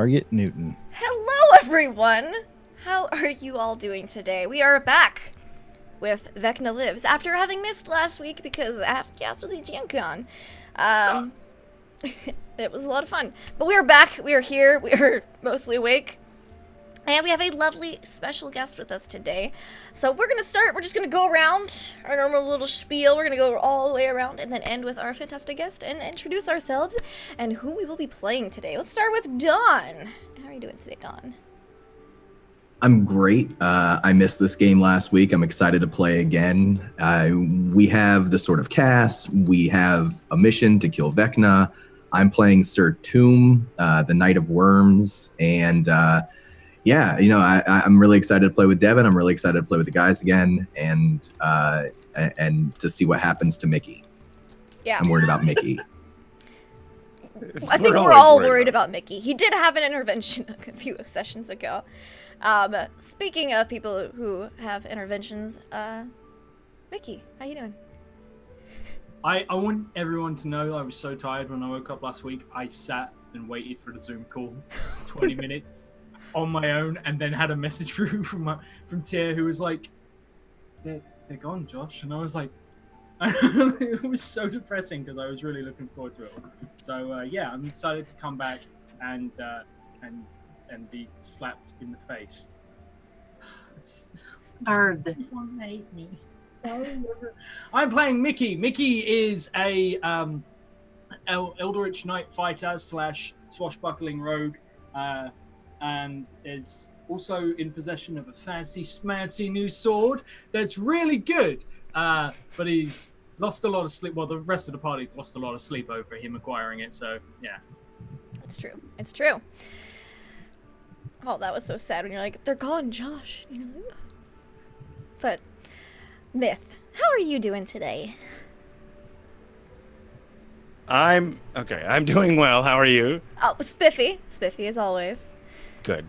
Target Newton. Hello, everyone! How are you all doing today? We are back with Vecna Lives after having missed last week because Gas was at Gen Con. It was a lot of fun. But we are back, we are here, we are mostly awake. And we have a lovely special guest with us today. So we're going to start, we're just going to go around our normal little spiel. We're going to go all the way around and then end with our fantastic guest and introduce ourselves and who we will be playing today. Let's start with Dawn. How are you doing today, Dawn? I'm great. I missed this game last week. I'm excited to play again. We have the Sword of Cass. We have a mission to kill Vecna. I'm playing Sir Tomb, the Knight of Worms, and yeah, you know, I'm really excited to play with Devin. I'm really excited to play with the guys again, and to see what happens to Mickey. Yeah, I'm worried about Mickey. I think we're all worried about Mickey. He did have an intervention a few sessions ago. Speaking of people who have interventions, Mickey, how you doing? I want everyone to know I was so tired when I woke up last week. I sat and waited for the Zoom call 20 minutes on my own, and then had a message through from Tia who was like, they're gone, Josh. And I was like, it was so depressing because I was really looking forward to it. So yeah, I'm excited to come back and be slapped in the face. Hard. Everyone hate me. I'm playing Mickey. Mickey is a Eldritch Knight fighter / swashbuckling rogue, and is also in possession of a fancy smancy new sword that's really good. But he's lost a lot of sleep. Well, the rest of the party's lost a lot of sleep over him acquiring it. So yeah, it's true. It's true. Oh, that was so sad when you're like, they're gone, Josh. You know? But Myth, how are you doing today? I'm doing well. How are you? Oh, spiffy as always. Good.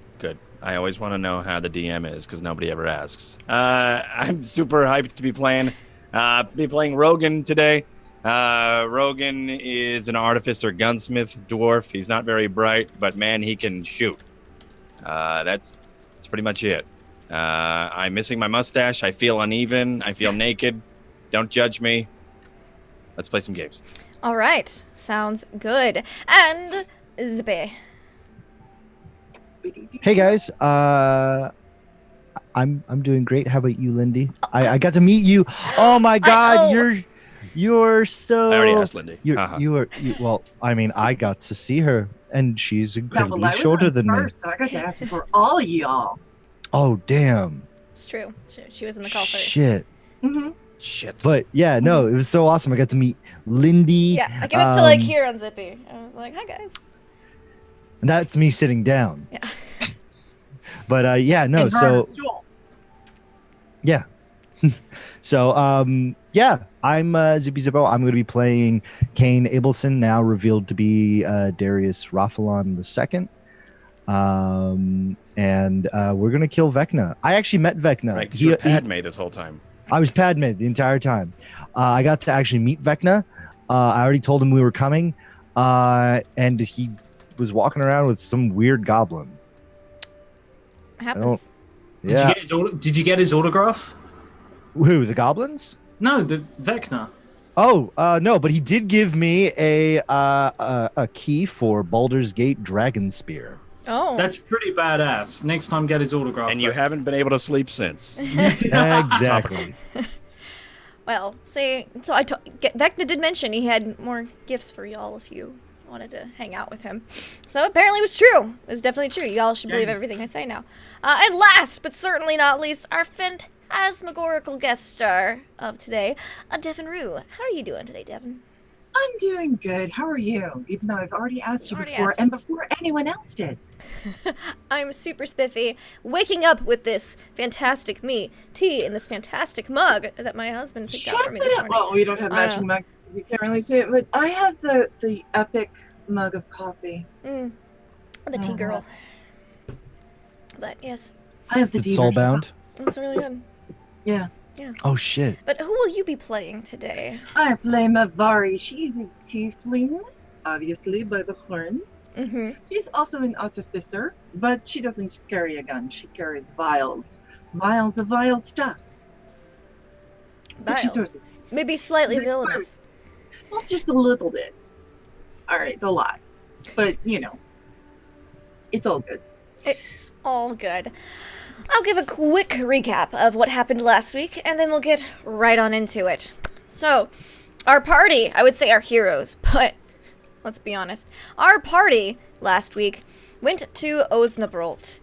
I always want to know how the DM is because nobody ever asks. I'm super hyped to be playing Rogan today. Rogan is an artificer gunsmith dwarf. He's not very bright, but man, he can shoot. That's pretty much it. I'm missing my mustache. I feel uneven. I feel naked. Don't judge me. Let's play some games. All right. Sounds good. And Zippy. Hey guys, I'm doing great. How about you, Lindy? I got to meet you. Oh my God, you're so. I already asked Lindy. Well, I mean, I got to see her, and she's incredibly I was shorter than me. So I got to ask for all of y'all. Oh damn. It's true. She was in the call first. Shit. Mm-hmm. Shit. But yeah, no, it was so awesome. I got to meet Lindy. Yeah, I came up to like here on Zippy. I was like, hi guys. And that's me sitting down. Yeah. But yeah, no, so yeah. So yeah, I'm Zippy Zippo. I'm going to be playing Cain Abelson, now revealed to be Darius Raphalon II. And we're going to kill Vecna. I actually met Vecna. Right, because you were Padme this whole time. I was Padme the entire time. I got to actually meet Vecna. I already told him we were coming. And he was walking around with some weird goblin. Happens. Yeah. Did you get his autograph? Who, the goblins? No, the Vecna. Oh, no, but he did give me a key for Baldur's Gate Dragon Spear. Oh. That's pretty badass. Next time, get his autograph. And you haven't been able to sleep since. Exactly. Well, see, so Vecna did mention he had more gifts for y'all if you wanted to hang out with him. So apparently it was true. It was definitely true. Y'all should believe everything I say now. And last, but certainly not least, our phantasmagorical guest star of today, Devin Rue. How are you doing today, Devin? I'm doing good. How are you? Even though I've already asked you before, and before anyone else did. I'm super spiffy, waking up with this fantastic tea in this fantastic mug that my husband picked out for me this morning. Well, we don't have matching mugs. You can't really see it, but I have the epic mug of coffee. The tea girl. But yes. I have the It's soulbound. That's really good. Yeah. Yeah. Oh shit. But who will you be playing today? I play Mavari. She's a tiefling. obviously, by the horns. Mm-hmm. She's also an artificer, but she doesn't carry a gun. She carries vials. Vials of vile stuff. But she Vile. throws it. Maybe slightly Like, villainous. Well, just a little bit. All right, a lot. But, it's all good. It's all good. I'll give a quick recap of what happened last week, and then we'll get right on into it. So, our party, I would say our heroes, but let's be honest. Our party last week went to Osnabrück,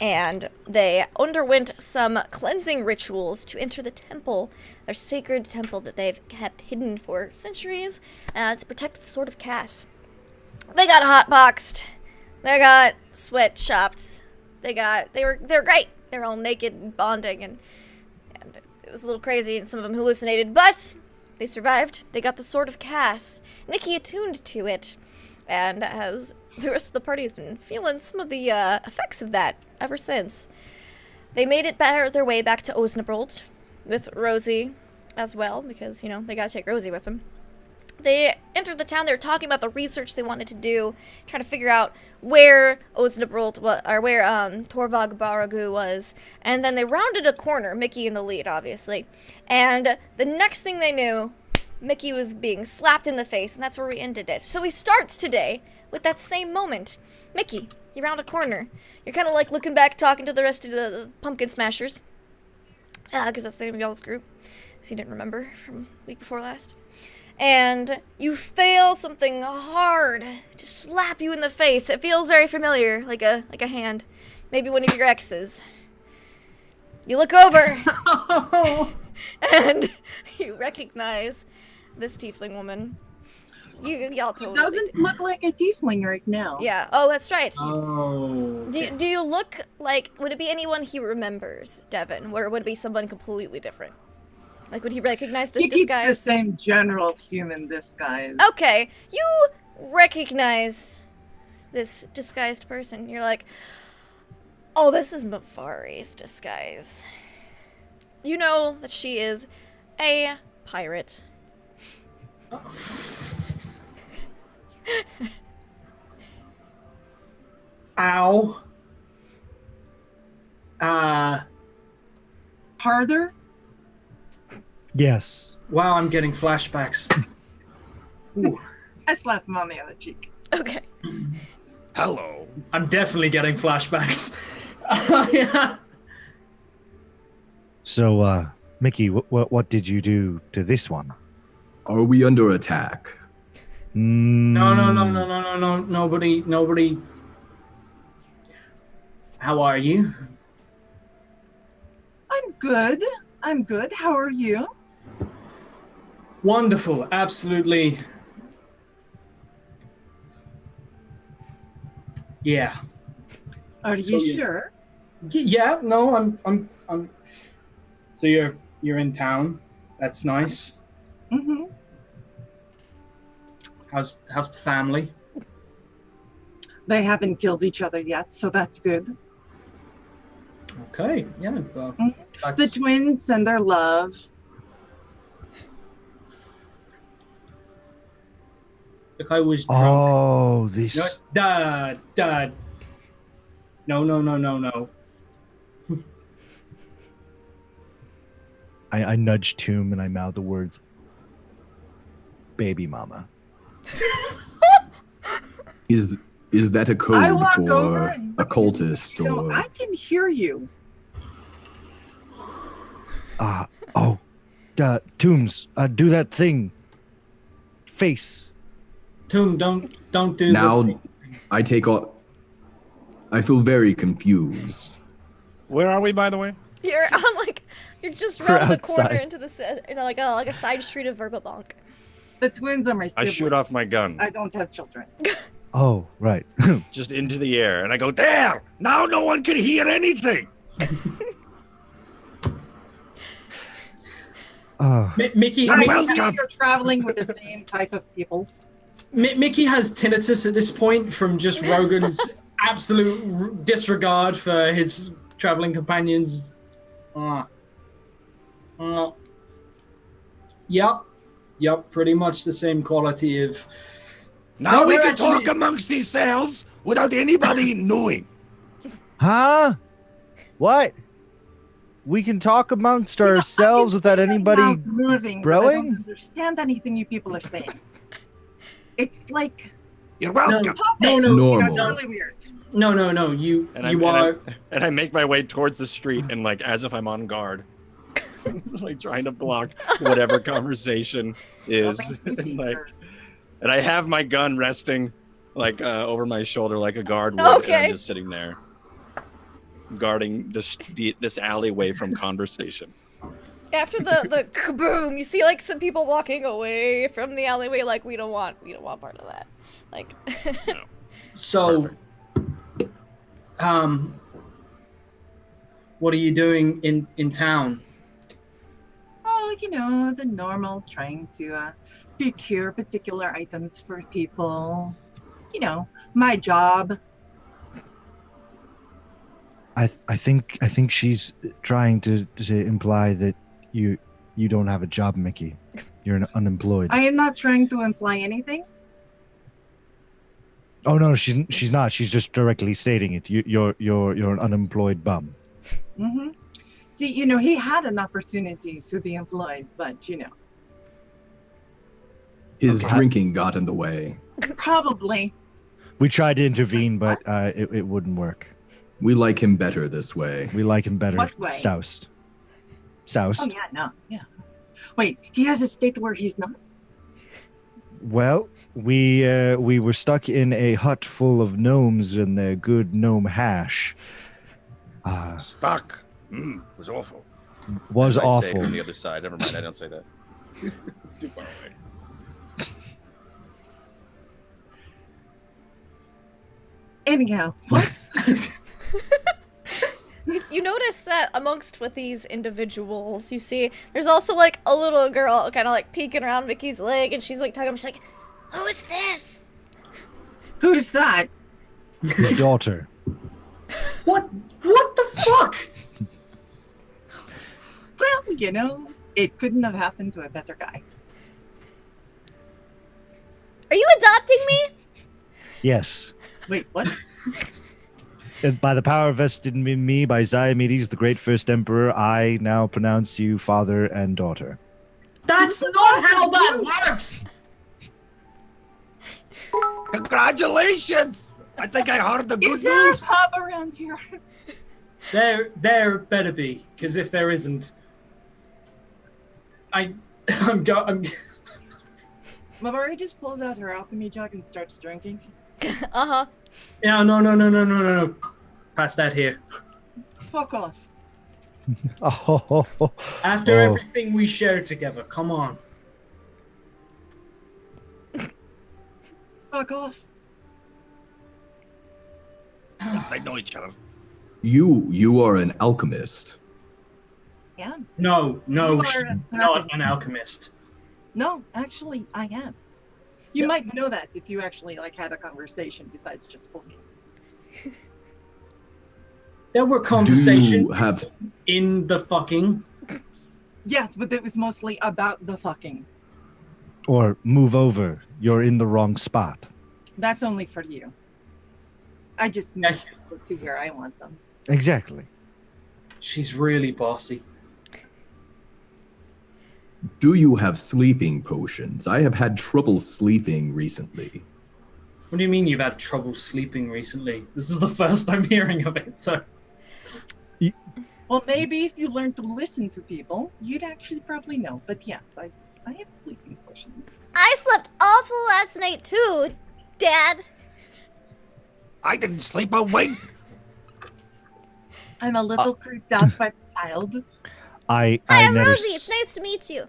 and they underwent some cleansing rituals to enter the temple, their sacred temple that they've kept hidden for centuries, to protect the Sword of Cass. They got hotboxed. They got sweat shopped. They're great. They're all naked and bonding, and it was a little crazy, and some of them hallucinated, but they survived. They got the Sword of Cass. Nikki attuned to it, and as the rest of the party has been feeling some of the effects of that ever since. They made it their way back to Osnabrück with Rosie as well, because, they gotta take Rosie with them. They entered the town. They were talking about the research they wanted to do, trying to figure out where Osnabrück or where Torvald Baragu was. And then they rounded a corner, Mickey in the lead, obviously. And the next thing they knew, Mickey was being slapped in the face, and that's where we ended it. So we start today with that same moment. Mickey, you round a corner. You're kind of like looking back, talking to the rest of the Pumpkin Smashers. Because that's the name of y'all's group, if you didn't remember from week before last. And you fail something hard to slap you in the face. It feels very familiar, like a hand. Maybe one of your exes. You look over, and you recognize this tiefling woman. Y'all totally It doesn't look like a tiefling right now. Yeah. Oh, that's right. Oh. Do you look like? Would it be anyone he remembers, Devin, or would it be someone completely different? Like, would he recognize this He keeps the disguise? same general human disguise. Okay, you recognize this disguised person. You're like, oh, this is Mavari's disguise. You know that she is a pirate. Ow. Harder? Yes. Wow, I'm getting flashbacks. Ooh. I slapped him on the other cheek. Okay. Hello. I'm definitely getting flashbacks. Yeah. So, Mickey, what did you do to this one? Are we under attack? No. Nobody. How are you? I'm good. How are you? Wonderful. Absolutely. Yeah. Are So you sure? Yeah. No. I'm. So you're in town. That's nice. Mm-hmm. How's the family? They haven't killed each other yet, so that's good. Okay. Yeah. Well, that's... The twins and their love. Look, I was drunk. Oh, this. No, Dad. No. I nudged Tomb and I mouthed the words, "Baby mama." Is that a I code walk over for and a cultist or? I can hear you. Tombs, do that thing. Face. Toom, don't do Now this. I take all. I feel very confused. Where are we, by the way? You're you're just We're round the corner outside. into the like a side street of Verbabonk. The twins are my I siblings. shoot off my gun, I don't have children. Oh, right. just into the air, and I go, there! Now no one can hear anything! Mickey, You're I welcome. know you're traveling with the same type of people. Mickey has tinnitus at this point from just Rogan's absolute disregard for his traveling companions. Yep, pretty much the same quality of Now No, we we're can talk actually- amongst ourselves without anybody knowing. Huh? What? We can talk amongst ourselves without anybody. Mouths moving, but I broing? don't understand anything you people are saying. It's like You're No, welcome. no, Normal. It's really weird. no. You are. And I make my way towards the street and like as if I'm on guard. Like trying to block whatever conversation is. And like and I have my gun resting like over my shoulder like a guard would, and Okay. I'm just sitting there guarding this alleyway from conversation. After the kaboom, you see like some people walking away from the alleyway. Like we don't want part of that. Like. No. So, what are you doing in town? Oh, you know, the normal, trying to procure particular items for people. You know, my job. I think she's trying to imply that you don't have a job, Mickey. You're unemployed. I am not trying to imply anything. Oh no, she's not. She's just directly stating it. You're an unemployed bum. Hmm. See, you know, he had an opportunity to be employed, but you know, His Okay. drinking got in the way. probably. We tried to intervene, but it wouldn't work. We like him better this way. We like him better What way? soused. Oh Soused. yeah, no, yeah. Wait, he has a state where he's not. Well, we were stuck in a hut full of gnomes and their good gnome hash. Stuck. Was awful. Was I say awful. from the other side. Never mind, I don't say that. Too far away. Anyhow, what? You notice that amongst with these individuals, you see there's also like a little girl kind of like peeking around Mickey's leg, and she's like talking. She's like, "Who is this?" Who's that? His daughter. What the fuck? Well, you know, it couldn't have happened to a better guy. Are you adopting me? Yes. Wait, what? And by the power vested in me by Diomedes, the great first emperor, I now pronounce you father and daughter. That's not how that works. Congratulations! I think I heard the Is good there a news. pub around here? There better be, because if there isn't, I'm Mavari just pulls out her alchemy jug and starts drinking. Uh-huh. Yeah, no. Pass that here. Fuck off. Oh, After Oh. everything we shared together, come on. Fuck off. They know each other. You are an alchemist. Yeah. No, You are she's a not therapist. an alchemist. No, actually, I am. You might know that if you actually like had a conversation besides just fucking. There were Do conversations you have in the fucking. Yes, but it was mostly about the fucking. or move over. You're in the wrong spot. That's only for you. I just Yeah. moved people to where I want them. Exactly. She's really bossy. do you have sleeping potions? I have had trouble sleeping recently. What do you mean you've had trouble sleeping recently? This is the first I'm hearing of it, so. Well, maybe if you learn to listen to people, you'd actually probably know. But yes, I have sleeping potions. I slept awful last night too, Dad. I didn't sleep a wink. I'm a little creeped out by the child. I Hi, I'm never. Rosie. It's nice to meet you.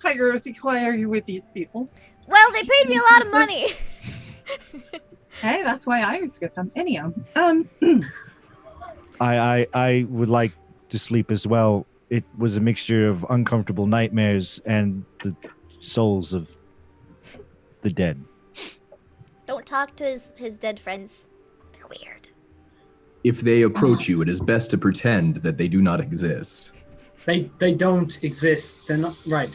Hi, Rosie. Why are you with these people? Well, they paid me a lot of money. Hey, that's why I was with them. Anyhow, I would like to sleep as well. It was a mixture of uncomfortable nightmares and the souls of the dead. Don't talk to his dead friends. They're weird. If they approach you, it is best to pretend that they do not exist. They don't exist. They're not right.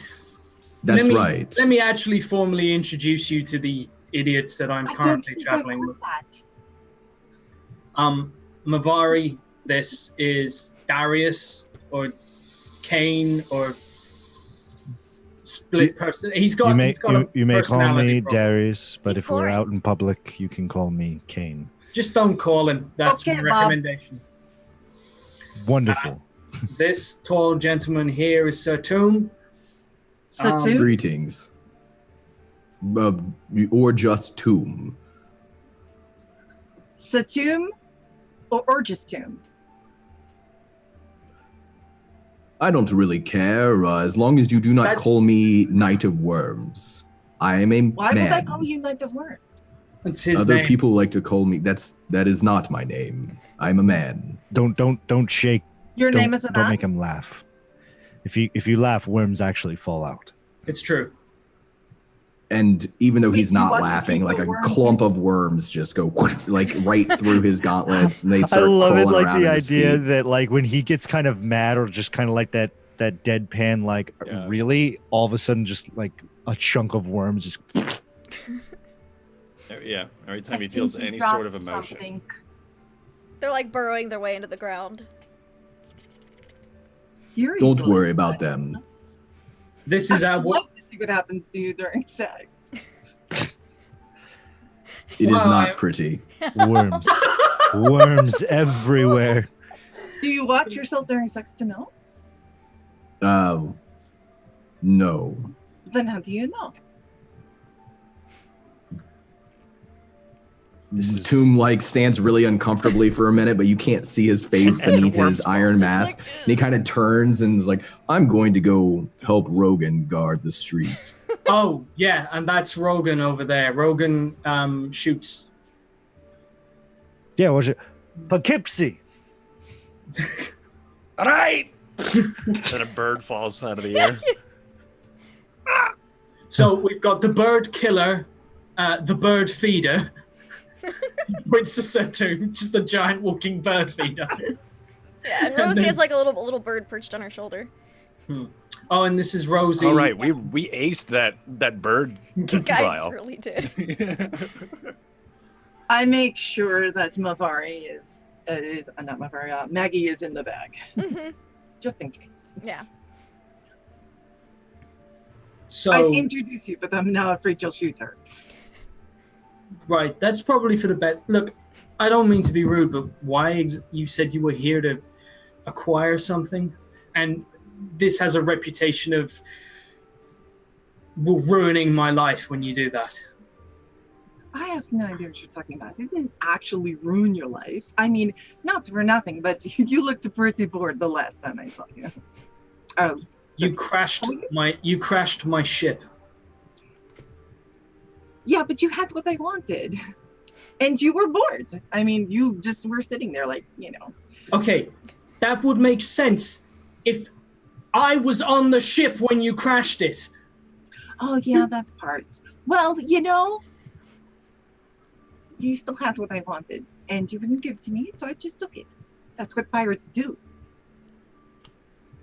That's Let me- right. Let me actually formally introduce you to the idiots that I'm I don't currently think traveling I've with. heard that. Mavari, this is Darius or Kane or split person. He's got a you may call personality me problem. Darius, but He's if we're boring. out in public, you can call me Kane. Just don't call him. That's Okay, my Bob. recommendation. Wonderful. This tall gentleman here is Sir Toom. Satu? Greetings. Or just tomb. Satum? Or just Tomb? I don't really care, as long as you do not That's- call me Knight of Worms. I am a Why man. would I call you Knight of Worms? That's his Other name. people like to call me. That is not my name. I'm a man. Don't shake. Your name is Don't Anand? make him laugh. If you laugh, worms actually fall out. It's true. And even though Wait, he's you not watch laughing, people like a worm clump of worms just go like right through his gauntlets, and they I start love it, crawling like around the at his idea feet. that like when he gets kind of mad or just kind of like that deadpan, like Yeah. really, all of a sudden just like a chunk of worms just. Yeah, every time he I feels think you any sort of dropped emotion. something. They're like burrowing their way into the ground. You're Don't easily worry about upset. them. This is I our would love to see what happens to you during sex. It is Wow, not pretty. Worms. Worms everywhere. Do you watch yourself during sex to know? No. Then how do you know? This is- Tomb like stands really uncomfortably for a minute, but you can't see his face beneath his iron Just mask. like, And he kind of turns and is like, "I'm going to go help Rogan guard the street." Oh, yeah, and that's Rogan over there. Rogan shoots. Yeah, what's it? Poughkeepsie. All right. Then a bird falls out of the air. So we've got the bird killer, the bird feeder. Points to Sir Toom, just a giant walking bird feeder. Yeah, and Rosie has like a little bird perched on her shoulder. Oh, and this is Rosie. All right, we aced that bird You guys trial. really did. I make sure that Mavari is not Mavari, Maggie is in the bag, Hmm. just in case. Yeah. So I'd introduce you, but I'm now afraid you'll shoot her. right, that's probably for the best. Look, I don't mean to be rude, but why you said you were here to acquire something, and this has a reputation of ruining my life when you do that. I have no idea what you're talking about. It didn't actually ruin your life. I mean, not for nothing, but you looked pretty bored the last time I saw you. Oh, You crashed my ship. yeah, but you had what I wanted. And you were bored. I mean, you just were sitting there like, you know. Okay, that would make sense if I was on the ship when you crashed it. Oh, yeah, that's part. Well, you know, you still had what I wanted. And you wouldn't give it to me, so I just took it. That's what pirates do.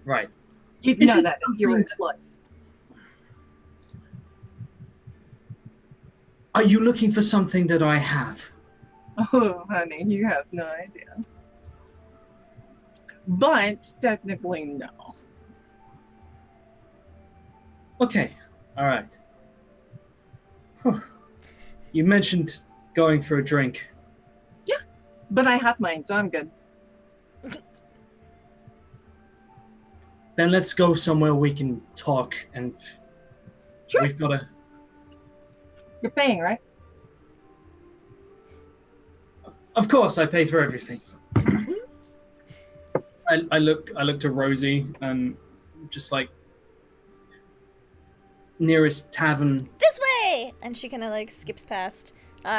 Right. You Is know it that. You're in something- blood. Are you looking for something that I have? Oh, honey, you have no idea. But technically, no. Okay. All right. Whew. You mentioned going for a drink. But I have mine, so I'm good. Then let's go somewhere we can talk and Sure. we've got to. You're paying, right? Of course, I pay for everything. I look to Rosie and just like nearest tavern. This way! And she kind of like skips past.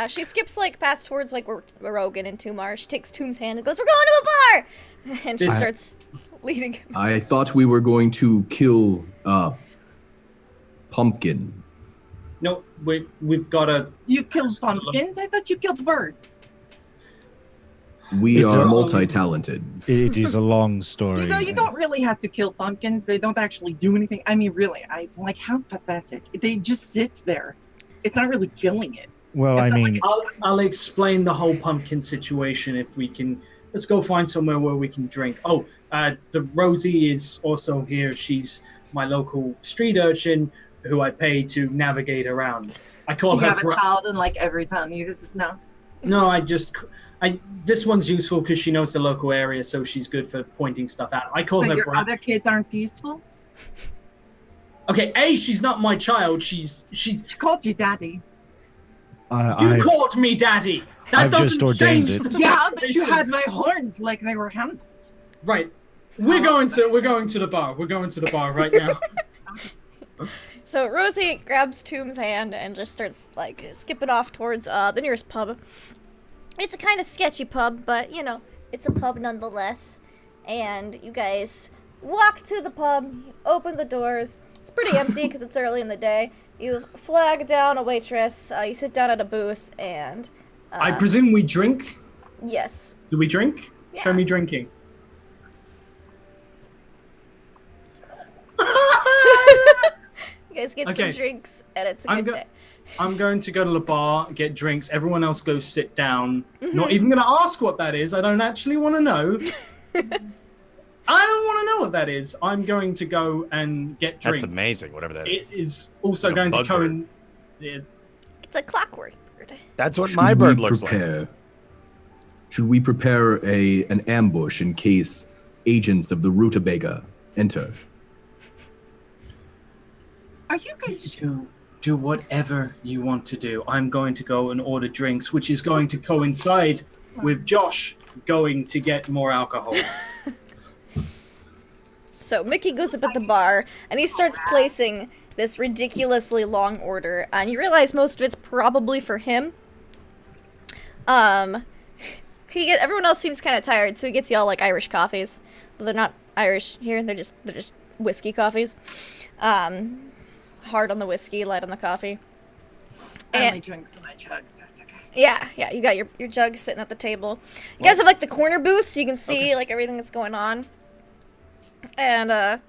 She skips like past towards like where Rogan and Toom are. She takes Toom's hand and goes, "We're going to a bar!" And she This- starts leading him. I thought we were going to kill Pumpkin. No, we've got to. You killed pumpkins? I thought you killed birds. We It's are a- multi-talented. It is a long story. You know, you don't really have to kill pumpkins. They don't actually do anything. I mean, really, how pathetic. They just sit there. It's not really killing it. Well, I mean, I'll explain the whole pumpkin situation if we can. Let's go find somewhere where we can drink. Oh, the Rosie is also here. She's my local street urchin who I pay to navigate around. I call Do you her. have a child in like every town you visit? No. No, this one's useful because she knows the local area, so she's good for pointing stuff out. I call So her. your other kids aren't useful? Okay, A, she's not my child. She's. She called you daddy. You called me daddy. That I've doesn't just ordained change it. the Yeah, but you situation. had my horns like they were animals. Right. We're going to the bar. We're going to the bar right now. So Rosie grabs Tomb's hand and just starts like skipping off towards the nearest pub. It's a kind of sketchy pub, but you know, it's a pub nonetheless. And you guys walk to the pub, you open the doors. It's pretty empty because it's early in the day. You flag down a waitress, you sit down at a booth, and... I presume we drink? Yes. Do we drink? Yeah. Show me drinking. You guys get Okay. some drinks, and it's a I'm good go- day. I'm going to go to the bar, get drinks. Everyone else go sit down. Mm-hmm. Not even going to ask what that is. I don't actually want to know. I don't want to know what that is. I'm going to go and get drinks. That's amazing, whatever that is. It is also Like a going to bug go bird. in. Yeah. It's a clockwork bird. That's what Should my we bird looks like. prepare? Should we prepare an ambush in case agents of the Rutabaga enter? Are you guys Do whatever you want to do. I'm going to go and order drinks, which is going to coincide with Josh going to get more alcohol. So Mickey goes up at the bar, and he starts placing this ridiculously long order, and you realize most of it's probably for him. Everyone else seems kind of tired, so he gets y'all like Irish coffees. But they're not Irish here; they're just whiskey coffees. Hard on the whiskey, light on the coffee. I only drink from my jugs, that's okay. Yeah, you got your jug sitting at the table. You guys have like the corner booth, so you can see like everything that's going on. And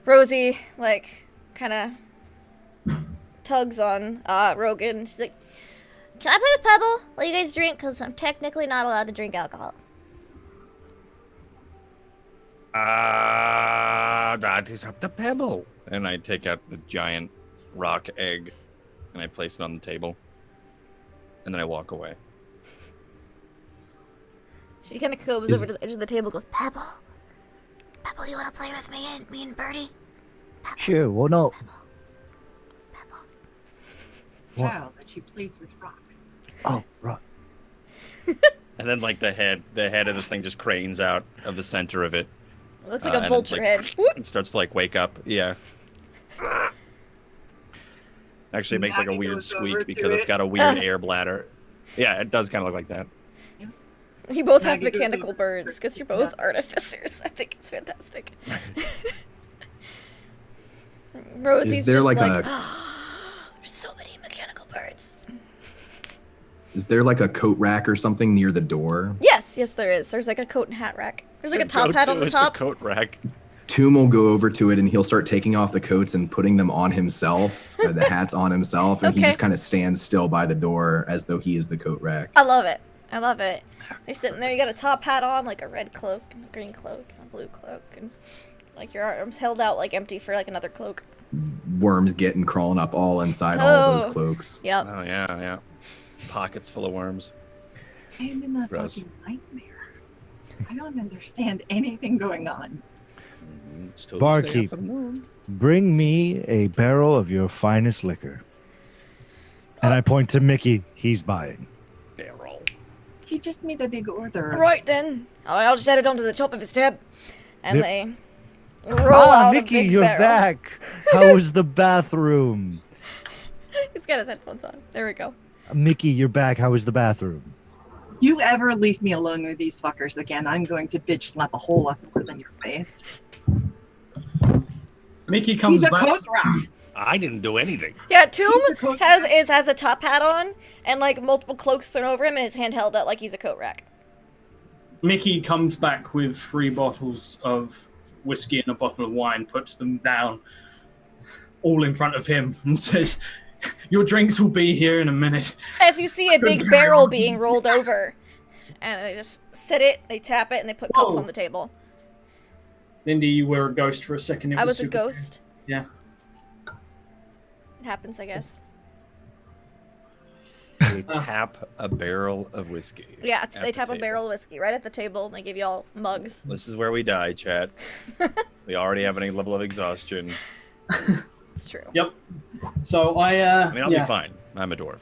Rosie like kind of tugs on Rogan. She's like, "Can I play with Pebble while you guys drink? Because I'm technically not allowed to drink alcohol." That is up to Pebble. And I take out the giant rock egg and I place it on the table. And then I walk away. She kind of goes over to the edge of the table and goes, Pebble, you want to play with me and Birdie? Pebble, sure, well, no. Pebble. What? Wow, that she plays with rocks. Oh, right. And then like the head of the thing just cranes out of the center of it. It looks like a and vulture it's, head. like, Whoop. It starts to like wake up. Yeah. Actually, it makes like a Maggie weird goes over squeak to because it's it. got a weird air bladder. Yeah, it does kind of look like that. You both have Maggie goes mechanical over to birds her. because you're both artificers. I think it's fantastic. Rosie's Is there just like like, a- there's so many mechanical birds. Is there like a coat rack or something near the door? Yes, there is. There's like a coat and hat rack. There's like a top hat on the top. The coat rack. Toom will go over to it and he'll start taking off the coats and putting them on himself, the hats on himself, and he Okay. just kind of stands still by the door as though he is the coat rack. I love it. You're sitting there, you got a top hat on, like a red cloak, and a green cloak, and a blue cloak, and like your arms held out like empty for like another cloak. Worms getting crawling up all inside all of Oh. those cloaks. Yep. Oh yeah. Pockets full of worms. I'm in a Gross. fucking nightmare. I don't understand anything going on. It's Tuesday Barkeep. afternoon. Bring me a barrel of your finest liquor. And I point to Mickey. He's buying. Barrel. He just made a big order. Right then. I'll just add it onto the top of his tab. And Yep. they roll out Mickey, a big you're barrel. back. How was the bathroom? He's got his headphones on. There we go. Mickey, you're back. How was the bathroom? You ever leave me alone with these fuckers again, I'm going to bitch slap a whole lot more than your face. Mickey comes He's a back. coat rack. I didn't do anything. Yeah, Tomb He's a coat has a top hat on and like multiple cloaks thrown over him and his hand held out like he's a coat rack. Mickey comes back with 3 bottles of whiskey and a bottle of wine, puts them down all in front of him and says, Your drinks will be here in a minute. As you see a big barrel being rolled over. And they just sit it, they tap it, and they put cups Whoa. on the table. Lindy, you were a ghost for a second. I was a super ghost. weird. Yeah. It happens, I guess. They tap a barrel of whiskey. Yeah, at they the tap a table. barrel of whiskey right at the table, and they give you all mugs. This is where we die, Chad. We already have any level of exhaustion. It's true. Yep. So I I mean, I'll be fine. I'm a dwarf.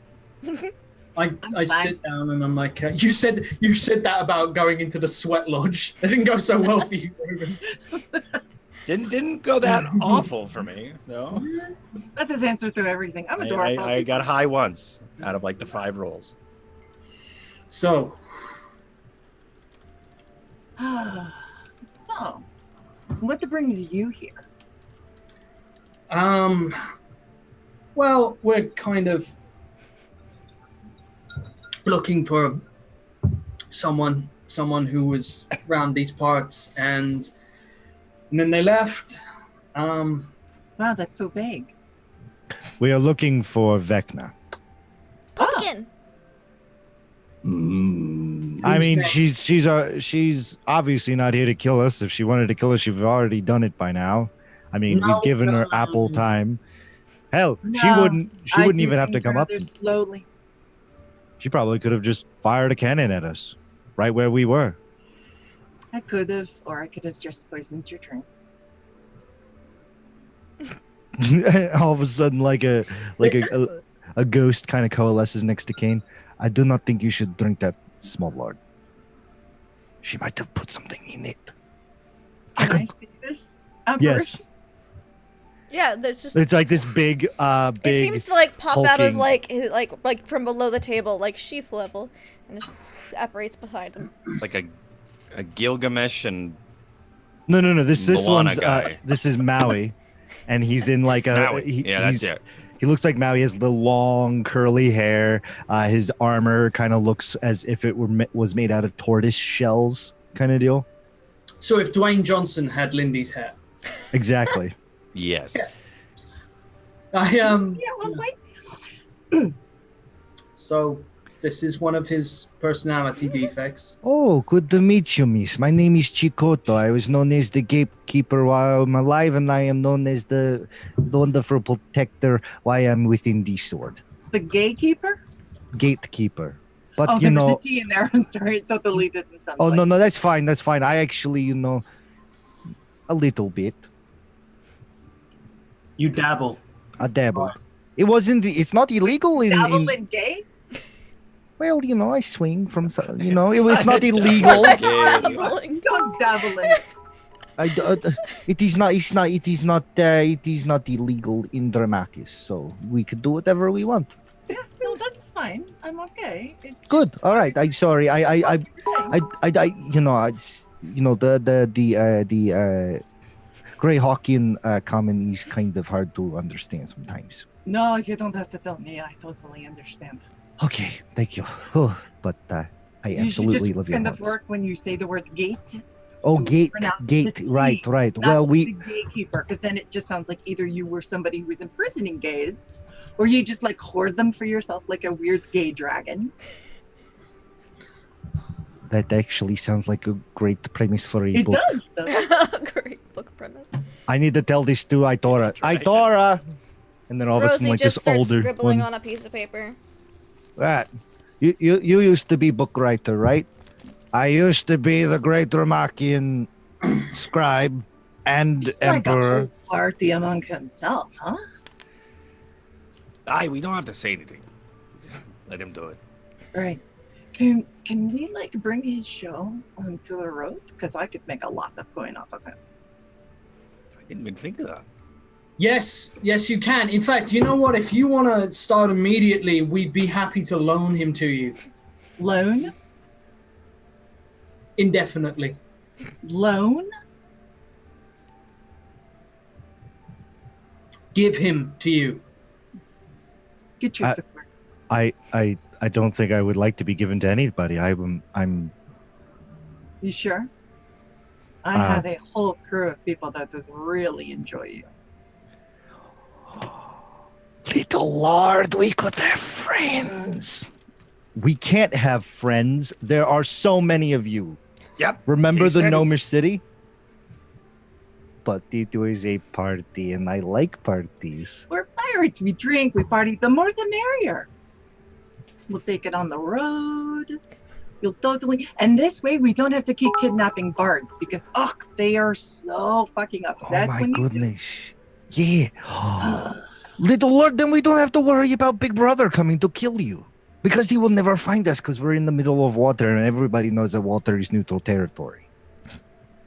I fine. sit down and I'm like, you said that about going into the sweat lodge. It didn't go so well for you, Raven. Didn't go that awful for me, though. That's his answer to everything. I'm a dwarf. I got high once out of like the 5 rolls. So, So, what brings you here? well, we're kind of looking for someone who was around these parts, and then they left. Wow, that's so vague. We are looking for Vecna. Pumpkin! I mean, she's obviously not here to kill us. If she wanted to kill us, she'd have already done it by now. I mean, we've given her ample time. Hell, she No, wouldn't I do even have to things come up. rather slowly. She probably could have just fired a cannon at us, right where we were. I could have, or I could have just poisoned your drinks. All of a sudden, like a ghost kind of coalesces next to Kane. I do not think you should drink that, small lord. She might have put something in it. Can I see this? Yes. Yeah, there's just... It's like this big, It seems to like pop out of hulking- like from below the table, like sheath level, and just apparates behind him. Like a Gilgamesh and No. This Moana one's guy. this is Maui, and he's in like a. Maui. That's it. He looks like Maui. He has the long curly hair. His armor kind of looks as if it was made out of tortoise shells, kind of deal. So if Dwayne Johnson had Lindy's hair, Exactly. Yes. Yeah, well, wait. So this is one of his personality defects. Oh, good to meet you, miss. My name is Chikoto. I was known as the gatekeeper while I'm alive, and I am known as the wonderful protector while I'm within the sword. The gatekeeper? Gatekeeper. But, Oh, you there know... was a T in there. I'm sorry. It totally didn't sound Oh, like no, that's fine. That's fine. I actually, a little bit. You dabble. I dabbled. It's not illegal Dabble in gay? well, I swing from, it was not illegal. Don't dabble in. It is not illegal in Dramakis, so we could do whatever we want. Yeah, no, that's fine. I'm okay. It's Good. just- All right. I'm sorry. The Greyhawkian common is kind of hard to understand sometimes. No, you don't have to tell me. I totally understand. Okay, thank you. Oh, but I absolutely you should love just your kind of hearts. work when you say the word gate. Oh, to gate, pronounce gate, the T, right. not Well, the gatekeeper, because then it just sounds like either you were somebody who was imprisoning gays, or you just like hoard them for yourself like a weird gay dragon. That actually sounds like a great premise for a It book. does, though. Great book premise. I need to tell this to Itora. Right. Itora! And then all of a sudden, Rosie like just this starts older scribbling one. on a piece of paper. Right. You used to be book writer, right? I used to be the great Ramakian scribe and He's like a emperor. whole party among himself, huh? We don't have to say anything. Just let him do it. Right. Can we like bring his show onto the road? Because I could make a lot of coin off of him. I didn't even think of that. Yes, you can. In fact, you know what? If you want to start immediately, we'd be happy to loan him to you Loan? indefinitely. Loan? Give him to you. Get your support. I don't think I would like to be given to anybody. I'm You sure? I have a whole crew of people that just really enjoy you. Little Lord, we could have friends. We can't have friends. There are so many of you. Yep. Remember He the said- Gnomish City? But it was a party, and I like parties. We're pirates. We drink, we party. The more the merrier. We'll take it on the road. You'll totally. And this way, we don't have to keep kidnapping bards because, they are so fucking Oh upset. my when you do. goodness. Yeah. Little Lord, then we don't have to worry about Big Brother coming to kill you. Because he will never find us because we're in the middle of water and everybody knows that water is neutral territory.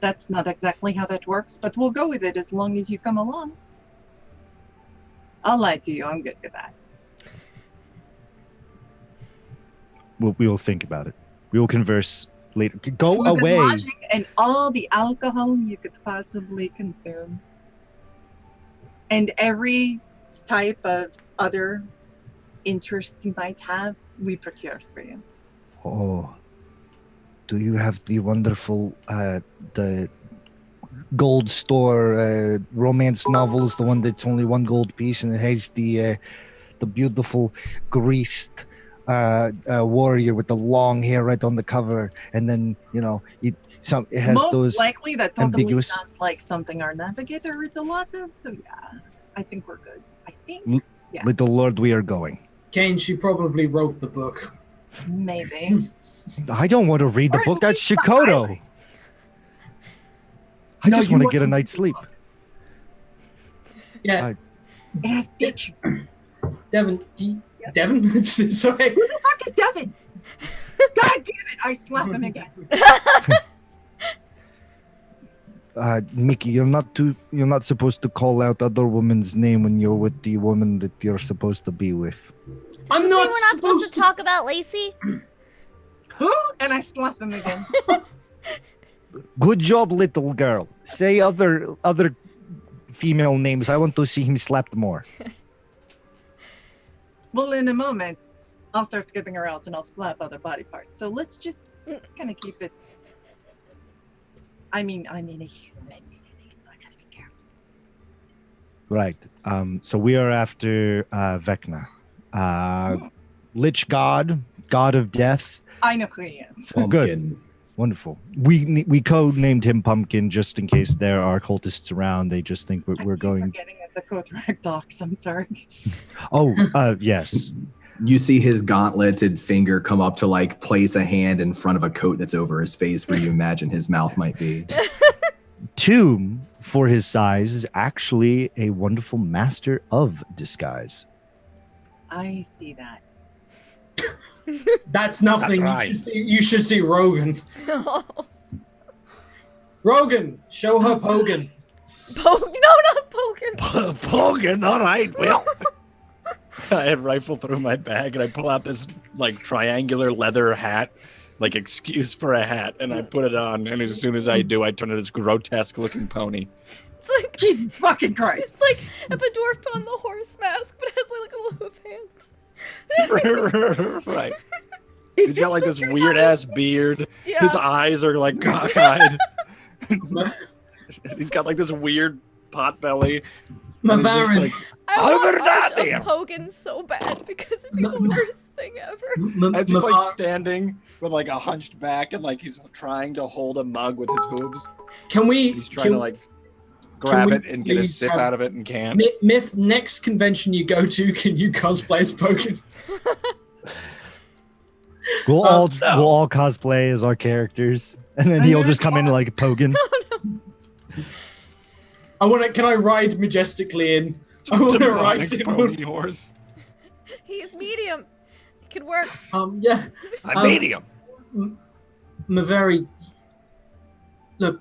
That's not exactly how that works, but we'll go with it as long as you come along. I'll lie to you. I'm good with that. We'll think about it. We will converse later. Go Food and away. lodging and all the alcohol you could possibly consume. And every type of other interest you might have, we procure for you. Oh, do you have the wonderful, the gold store romance novels, the one that's only one gold piece and it has the beautiful greased warrior with the long hair right on the cover, and then it has Most those likely that totally ambiguous- sounds like something our navigator reads a lot of. So yeah, I think we're good. I think yeah. Little Lord, we are going. Kane, she probably wrote the book. Maybe. I don't want to read the Or book. at That's least the Shikoto. highlight. I No, just you want to want get a to night's sleep. Yeah, It has picture. Devin. Devin? Sorry. Who the fuck is Devin? God damn it! I slap him again. Mickey, you're not supposed to call out other women's name when you're with the woman that you're supposed to be with. I'm Does this not mean we're not supposed to to talk about Lacey? Who? And I slap him again. Good job, little girl. Say other female names. I want to see him slapped more. Well, in a moment, I'll start getting aroused and I'll slap other body parts. So let's just kind of keep it. I mean, I'm in a human city, so I gotta be careful. Right. So we are after Vecna. Lich god of death. I know who he is. Pumpkin. Wonderful. We code-named him Pumpkin just in case there are cultists around. They just think we're going. Forgetting at the Kotarak docks. I'm sorry. Oh, yes. You see his gauntleted finger come up to like place a hand in front of a coat that's over his face where you imagine his mouth might be. Tomb, for his size, is actually a wonderful master of disguise. I see that. That's nothing. Right. You should see Rogan. No. Rogan, show her Pogan. No, not Pogan. Pogan, all right, well. I rifle through my bag and I pull out this like triangular leather hat, like excuse for a hat, and I put it on. And as soon as I do, I turn into this grotesque looking pony. It's like Jesus fucking Christ. it's like if a dwarf put on the horse mask, but has like a little hoof hands. Right. Is He's got like what this you're weird having? ass beard. Yeah. His eyes are like cockeyed. He's got like this weird pot belly. And he's just Mavarin. like, I Over want that art there. of Pogan so bad because it'd be the worst thing ever. and he's just like standing with like a hunched back and like he's trying to hold a mug with his hooves. Can we? He's trying to like grab we it and get a please sip have- out of it and can't. Myth, next convention you go to, can you cosplay as Pogan? We'll no. all cosplay as our characters, and then he'll just come in like Pogan. Can I ride majestically in? I want to ride Demonic in. pony horse. He's medium. It could work. Yeah. I medium. Maveri, look,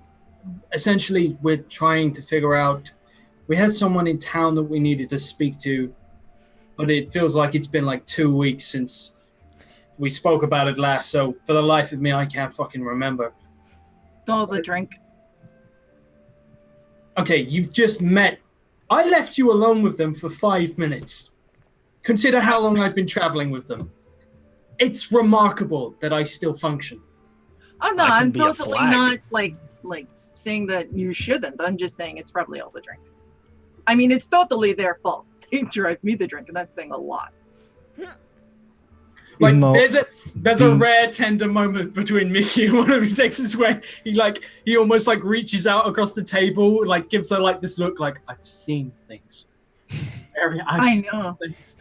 essentially we're trying to figure out, we had someone in town that we needed to speak to, but it feels like it's been like 2 weeks since we spoke about it last, so for the life of me, I can't fucking remember. All the drink. Okay, you've just met. I left you alone with them for 5 minutes. Consider how long I've been traveling with them. It's remarkable that I still function. Oh no, I can I'm be a totally flag. not like saying that you shouldn't. I'm just saying it's probably all the drink. I mean, it's totally their fault. saying drive me the drink, and that's saying a lot. Like No. there's a rare tender moment between Mickey and one of his exes where he almost like reaches out across the table, like gives her like this look like I've seen things. I know. Things.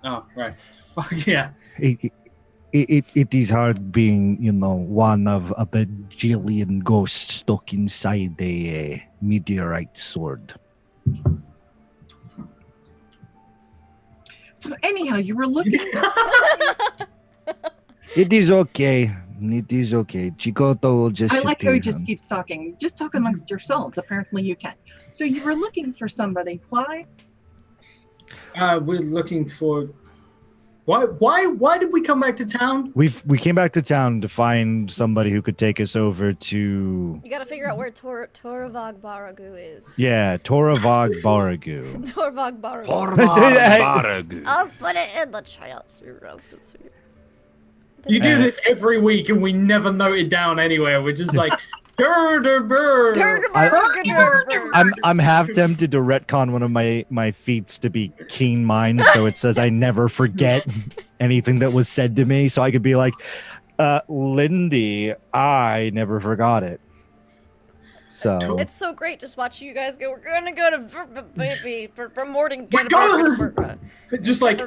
Oh right, fuck yeah. It is hard being, one of a bajillion ghosts stuck inside a meteorite sword. So anyhow, you were looking. It is okay. It is okay. Chikoto will just I sit like how he here just and- keeps talking. Just talk amongst yourselves. Apparently, you can. So you were looking for somebody. Why? We're looking for. Why did we come back to town? We came back to town to find somebody who could take us over to You gotta figure out where Toravog Baragu is. Toravog Baragu. Toravog Baragu. Baragu. I'll put it in the chat. You do this every week, and we never note it down anywhere. We're just like, I'm half tempted to retcon one of my feats to be keen mind, so it says I never forget anything that was said to me, so I could be like, Lindy, I never forgot it. So It's so great just watching you guys go. We're gonna go to baby for more than get a just like.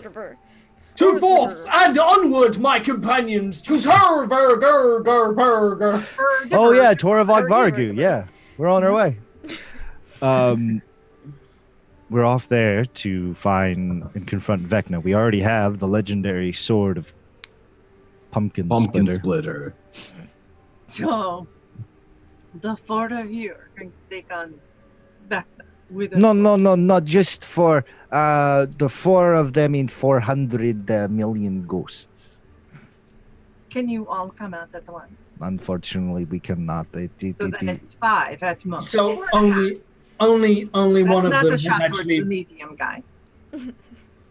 To forth and onward, my companions, to Burger. oh yeah, Toravog Baragu, yeah, we're on our way. We're off there to find and confront Vecna. We already have the legendary sword of Pumpkin Splitter. So the four of you are going to take on Vecna with a No, not just for the four of them in 400 million ghosts. Can you all come out at once? Unfortunately, we cannot. So then it's 5 at most. So only one of That's not them the has shot towards actually. the medium guy.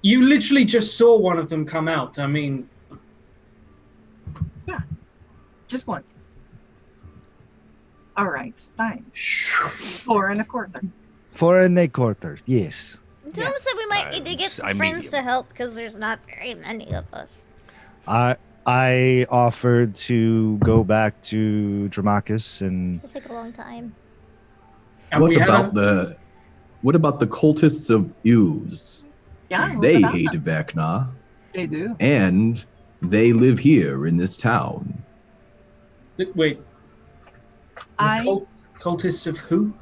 You literally just saw one of them come out. I mean, Just one. All right, fine. 4 1/4. 4 1/4, yes. Tom said we might need to get some I'm friends medium. to help because there's not very many of us. I offered to go back to Dramacus and It'll take a long time. and What we had about the cultists of Ooze? Yeah, what They about hate them? Vecna, They do. and they live here in this town. wait. I Cultists of who?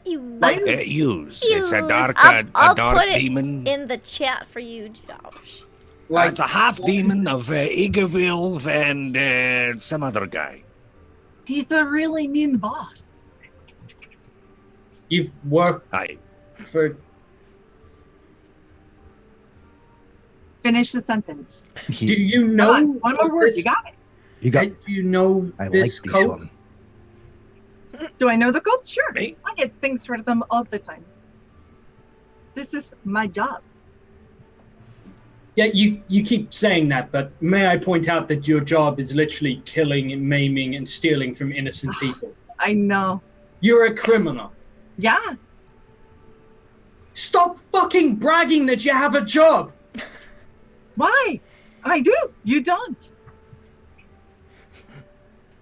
You Use. It's a Use. dark, I'll a dark put it demon. in the chat for you, Josh. It's a half demon of Igaville and some other guy. He's a really mean boss. You've worked Aye. for. Finish the sentence. Do you Come know on, one more of word. this- You got it. you got. Do you know I like this this cult? one. Do I know the cult? Sure. Me? I get things for them all the time. This is my job. Yeah, you keep saying that, but may I point out that your job is literally killing and maiming and stealing from innocent people. I know. You're a criminal. Yeah. Stop fucking bragging that you have a job. Why? I do. You don't.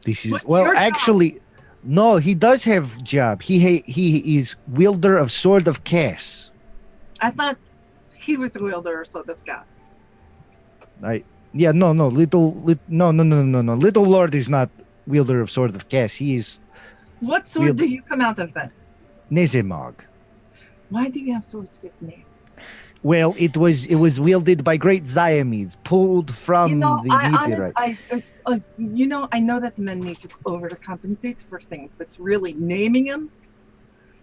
This is What's your job? actually, no. He does have job. He is wielder of sword of Cass. I thought he was the wielder of sword of gas. No. Little Lord is not wielder of sword of Cass. He is What sword Wielder. do you come out of then? Nezemog. Why do you have swords with names? Well, it was wielded by great Ziomedes, pulled from the meteorite. I know that the men need to overcompensate for things, but it's really naming them.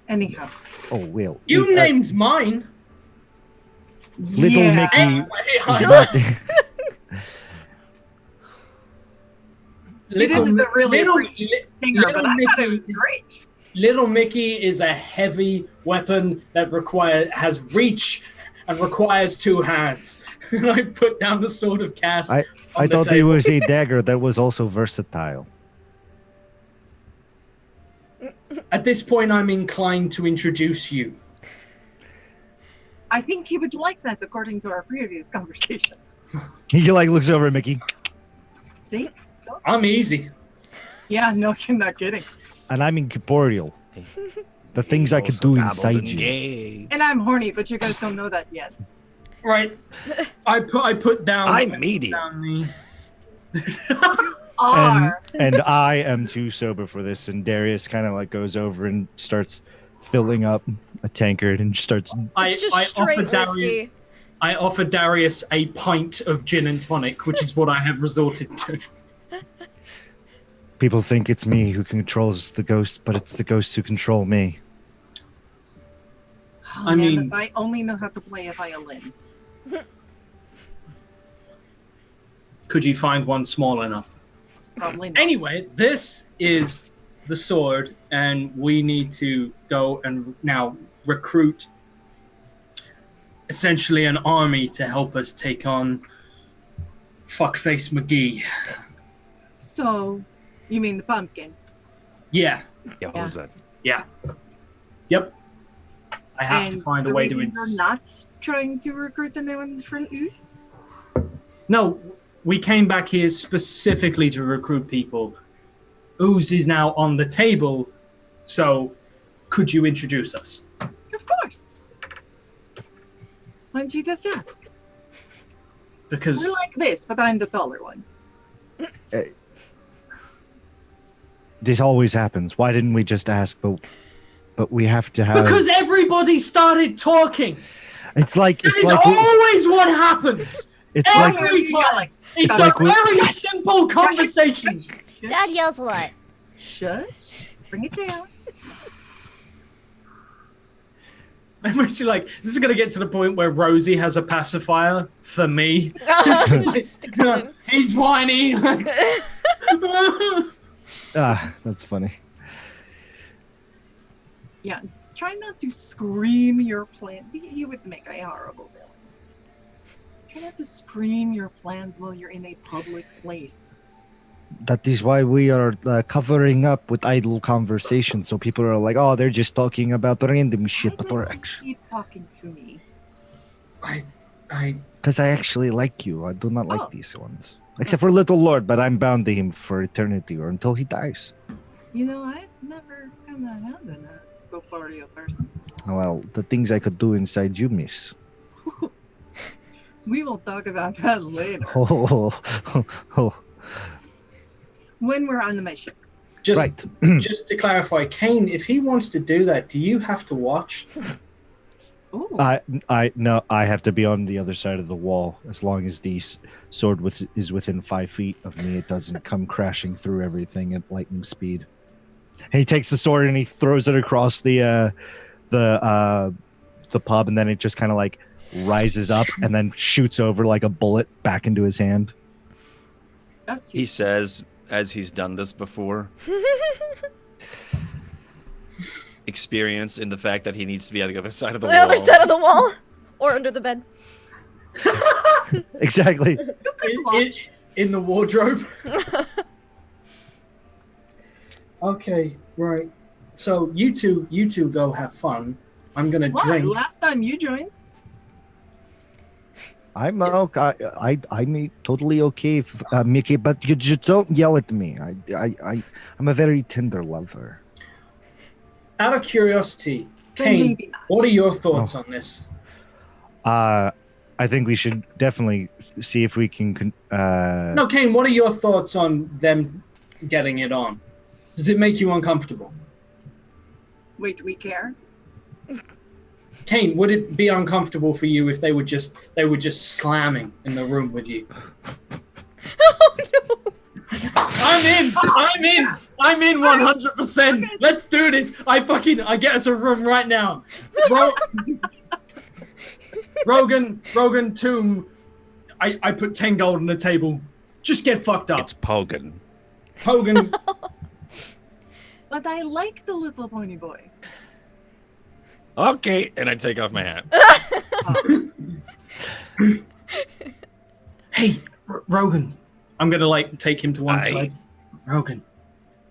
Anyhow, Oh well. You named mine. Little yeah. Mickey. Anyway, is not- It isn't a really little, singer, but I thought it was great. Little Mickey is a heavy weapon that has reach and requires 2 hands. And I put down the sword of Cass. I on the thought it table. was a dagger that was also versatile. At this point, I'm inclined to introduce you. I think he would like that, according to our previous conversation. He like looks over at Mickey, See? I'm easy. Yeah, no, you're not kidding. and I'm incorporeal. The things I could do inside you. Gay. And I'm horny, but you guys don't know that yet. Right. I put down. I'm medium. Down Are. And I am too sober for this. And Darius kind of like goes over and starts filling up a tankard and starts. It's just straight whiskey. I offer Darius a pint of gin and tonic, which is what I have resorted to. People think it's me who controls the ghost, but it's the ghosts who control me. Oh, I man, mean- if I only know how to play a violin. Could you find one small enough? Probably not. Anyway, this is the sword, and we need to go and now recruit essentially an army to help us take on Fuckface McGee. So, you mean the pumpkin? Yeah. Yeah, what was that? Yep. I have to find a way to. We're not trying to recruit anyone from Ooze? No, we came back here specifically to recruit people. Ooze is now on the table, so could you introduce us? Of course. Why don't you just ask? Because We're like this, but I'm the taller one. This always happens. Why didn't we just ask? But we have to have. because everybody started talking. It's like That is always what happens. it's like Every time. It's like a we- very simple conversation. Dad yells a lot. Shush. Bring it down. I'm actually like, this is going to get to the point where Rosie has a pacifier for me. Sticks it in. He's whiny. that's funny. Yeah. Try not to scream your plans. He would make a horrible villain. Try not to scream your plans while you're in a public place. That is why we are covering up with idle conversation. So people are like, "Oh, they're just talking about random shit," but Why we're does he actually keep talking to me. because I actually like you. I do not like Oh. these ones, except for Little Lord. But I'm bound to him for eternity or until he dies. You know, I've never kind of had a go-party person. Well, the things I could do inside you, miss. We will talk about that later. Oh. When we're on the mission. just, Right. just to clarify, Kane, if he wants to do that, do you have to watch? Ooh. No, I have to be on the other side of the wall as long as the sword is within 5 feet of me. It doesn't come crashing through everything at lightning speed. And he takes the sword and he throws it across the pub, and then it just kind of like rises up and then shoots over like a bullet back into his hand. That's He says, as he's done this before, experience in the fact that he needs to be on the other side of the The wall. other side of the wall. Or under the bed. Exactly. In the wardrobe. Okay, right. So you two go have fun. I'm gonna What? drink. Last time you joined? I'm okay. I'm totally okay, Mickey. But you just don't yell at me. I'm a very tender lover. Out of curiosity, Then Kane, maybe not. what are your thoughts on this? I think we should definitely see if we can. No, Kane, what are your thoughts on them getting it on? Does it make you uncomfortable? Wait, do we care? Kane, would it be uncomfortable for you if they were just slamming in the room with you? Oh no! I'm in 100%. Let's do this. I get us a room right now. Rogan, Tomb. I put 10 gold on the table. Just get fucked up. It's Pogan. Hogan. But I like the little pony boy. Okay, and I take off my hat. Hey, Rogan. I'm gonna take him to one Aye. side. Rogan,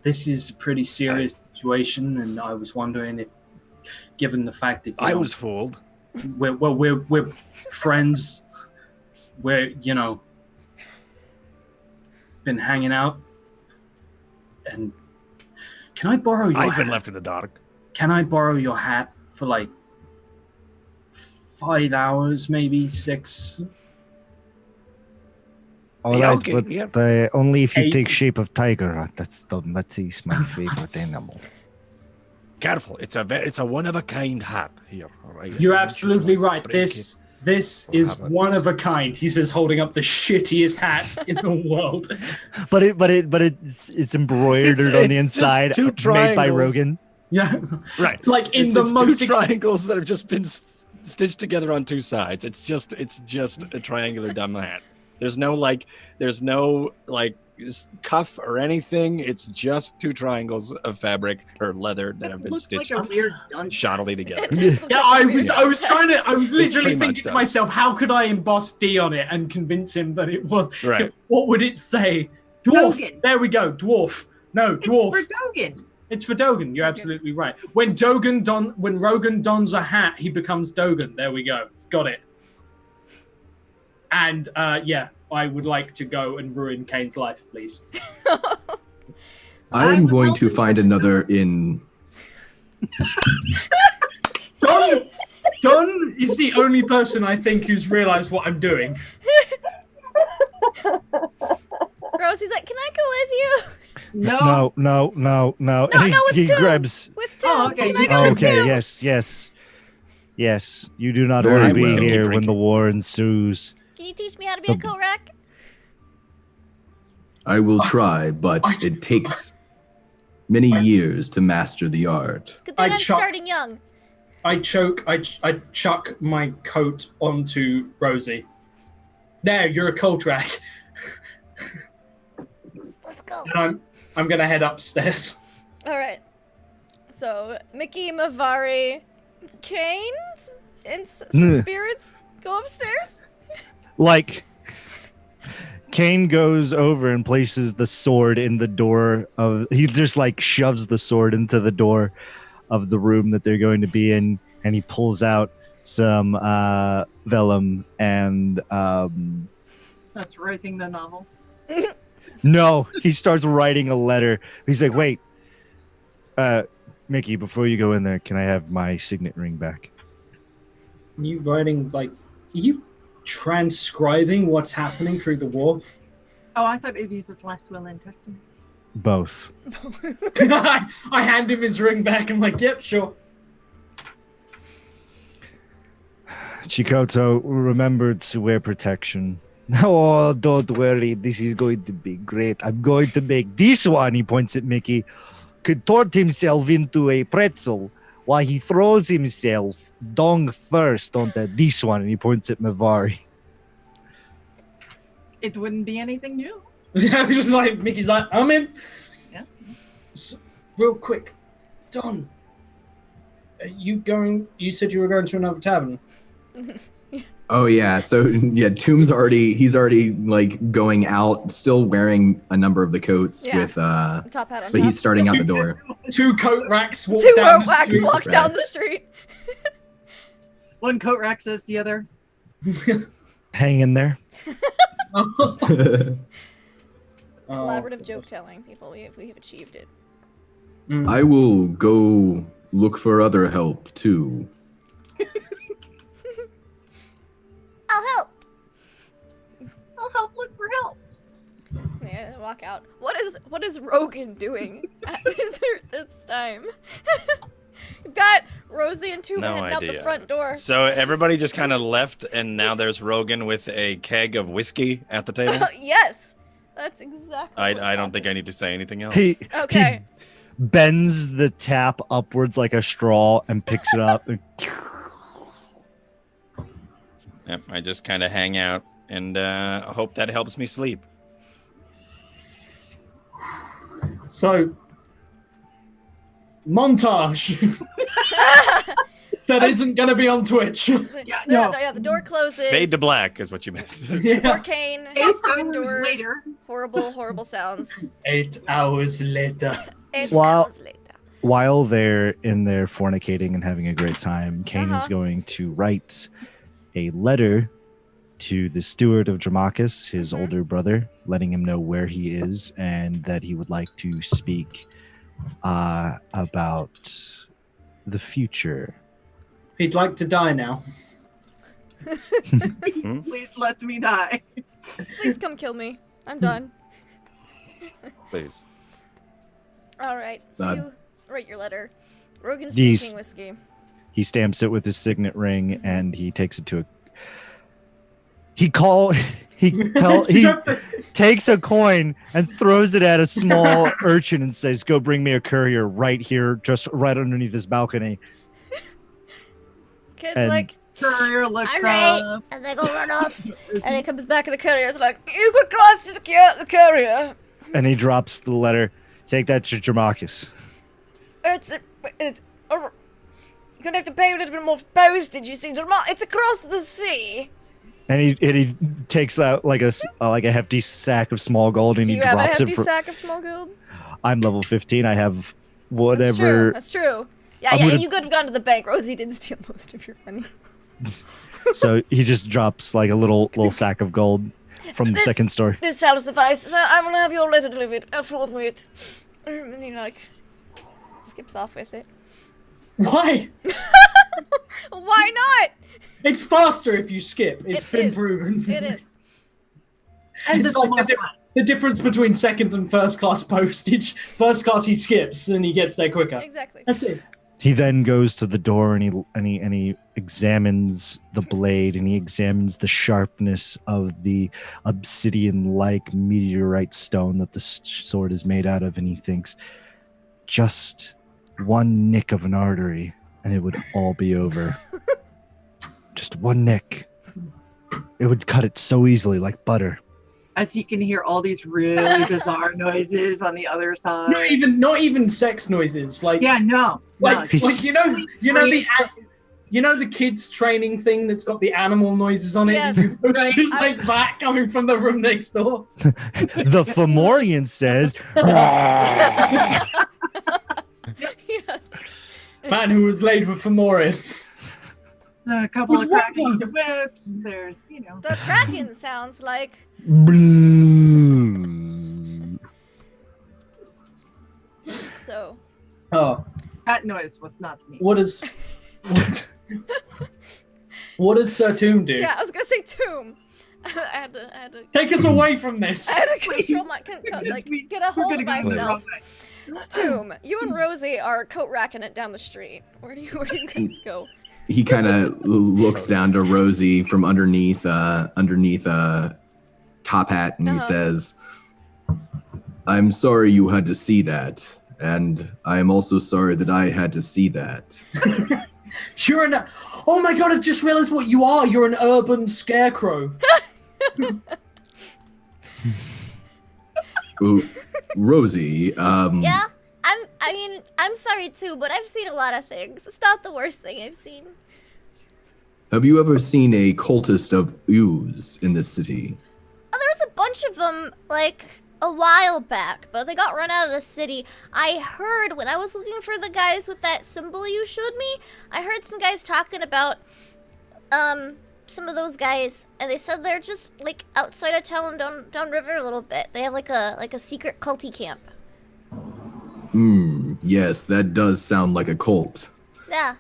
this is a pretty serious situation, and I was wondering if, given the fact that I was fooled. we're friends. We're, been hanging out. And can I borrow your I've been hat? left in the dark. Can I borrow your hat for like 5 hours, maybe 6? All Yeah, right, okay, but yeah. only if you 8. take shape of tiger. That is my favorite animal. Careful, it's a one of a kind hat here. All right? You're I don't absolutely want you to right. break This Or is have it. one of a kind. He says, holding up the shittiest hat in the world. But it's embroidered It's- on the it's just inside, two made by triangles. Rogan. Yeah, Right. like in It's the two most triangles that have just been stitched together on two sides. It's just a triangular dumb hat. There's no cuff or anything. It's just two triangles of fabric or leather that have It been looks like stitched a weird dungeon. shoddily together. Yeah, I was literally pretty much thinking to does. myself, how could I emboss D on it and convince him that it was? Right. What would it say? Dwarf. Dogan. There we go. Dwarf. No, dwarf. It's for Dogan. It's for Dogan. You're absolutely right. When Rogan dons a hat, he becomes Dogan. There we go. It's got it. And yeah, I would like to go and ruin Kane's life, please. I am going to find another inn. Don is the only person I think who's realized what I'm doing. Rosie's like, can I go with you? No. No. No, And it's he two. grabs. With two. Oh, okay, Can I you go go with Okay, two? yes. You do not Very want to be well. here Keep when the drinking. war ensues. Can you teach me how to be a co-rack? I will try, but it takes many years to master the art. It's good that I I'm chop- starting young. I chuck my coat onto Rosie. There, you're a cult rack. Let's go. And I'm gonna head upstairs. All right. So Mickey, Mavari, Kane, and some spirits go upstairs. Like, Kane goes over and places the sword in the door of. He just like shoves the sword into the door of the room that they're going to be in, and he pulls out some vellum and That's writing the novel. no, he starts writing a letter. He's like, wait, Mickey, before you go in there, can I have my signet ring back? You writing are you transcribing what's happening through the war? Oh, I thought maybe it's his last will and testament. Both. I hand him his ring back. I'm like, yep, sure. Chikoto, remember to wear protection. Oh, don't worry. This is going to be great. I'm going to make this one, he points at Mickey, contort himself into a pretzel while he throws himself dong first onto this one, and he points at Mavari. It wouldn't be anything new. I was just like, Mickey's like, I'm in. Yeah. So, real quick, Don, you said you were going to another tavern. Oh yeah, so yeah, he's already like going out, still wearing a number of the coats Yeah. with Top hat on but top. he's starting out the door. 2 coat racks walk Two down the wax street. walk down the Racks. street. One coat rack says the other. Hang in there. Collaborative joke telling, people. We have achieved it. I will go look for other help too. I'll help. I'll help look for help. Yeah, walk out. What is Rogan doing at this time? You've got Rosie and Tuba No heading out the idea. front door. So everybody just kind of left, and now there's Rogan with a keg of whiskey at the table. Yes, that's exactly. I don't think I need to say anything else. He Okay. bends the tap upwards like a straw and picks it up. Yep, I just kind of hang out and hope that helps me sleep. So, montage. That isn't going to be on Twitch. Yeah, no. The door closes. Fade to black is what you meant. Poor Yeah. Kane 8 has to hours endure later. horrible sounds. 8 hours later. 8 Wow. hours later. while they're in there fornicating and having a great time, Cain is going to write a letter to the steward of Dramachus, his older brother, letting him know where he is and that he would like to speak about the future. He'd like to die now. Please let me die. Please come kill me. I'm done. Please. All right. So you write your letter. Rogan's Yes. drinking whiskey. He stamps it with his signet ring and he takes it to a. He takes a coin and throws it at a small urchin and says, "Go bring me a courier right here, just right underneath this balcony." Kid's And- like, Courier looks all right, up. and they go run off. And he comes back in the courier. It's like, you could cross to the courier. And he drops the letter. Take that to Dramachus. You're gonna have to pay a little bit more for postage. You see, it's across the sea. And he takes out like a hefty sack of small gold and Do he you have a drops hefty it. sack of small gold? I'm level 15. I have whatever. That's true. Yeah, I'm yeah. gonna- You could have gone to the bank. Rosie did steal most of your money. So he just drops like a little sack of gold from the second store. This shall suffice. So I'm gonna have your letter delivered forthwith. And he like skips off with it. Why? Why not? It's faster if you skip. It's It been is. proven. It is. And It's it's like the difference between second and first class postage. First class he skips and he gets there quicker. Exactly. That's it. He then goes to the door and he examines the blade and he examines the sharpness of the obsidian-like meteorite stone that the sword is made out of, and he thinks, just one nick of an artery and it would all be over. Just one nick. It would cut it so easily, like butter. as you can hear all these really bizarre noises on the other side. Not even sex noises. Like Yeah, no. like no. you know the kids training thing that's got the animal noises on it. Yes. It's Right. just like that coming from the room next door. The Fomorian says, Yes. Man who was laid with Femorin. A couple Was of what cracking done? whips. There's, The Kraken sounds like. "Blue." So. Oh, that noise was not me. what does Sir Tomb do? Yeah, I was gonna say tomb. I had to. Take us away from this. I had to control my. Get a hold of We're gonna go the myself. wrong way. Tomb, you and Rosie are coat racking it down the street. Where do you guys go? He kind of looks down to Rosie from underneath top hat, and he says, "I'm sorry you had to see that, and I am also sorry that I had to see that." Oh my god! I've just realised what you are. You're an urban scarecrow. Ooh, Rosie, Yeah, I'm sorry too, but I've seen a lot of things. It's not the worst thing I've seen. have you ever seen a cultist of ooze in this city? Oh, there was a bunch of them, like, a while back, but they got run out of the city. I heard, when I was looking for the guys with that symbol you showed me, I heard some guys talking about, some of those guys, and they said they're just, like, outside of town, downriver a little bit. They have, like a secret culty camp. Yes, that does sound like a cult. Yeah.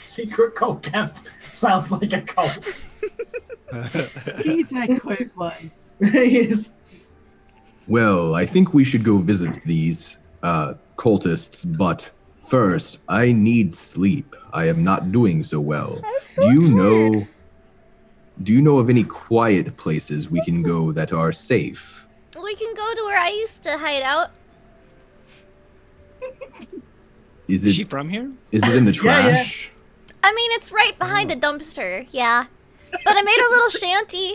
Secret cult camp sounds like a cult. He's had quite one. He is. Well, I think we should go visit these cultists, but first, I need sleep. I am not doing so well. Do you know of any quiet places we can go that are safe? We can go to where I used to hide out. Is Is she it from here? is it in the Yeah, yeah. trash? I mean, it's right behind a dumpster, yeah. But I made a little shanty.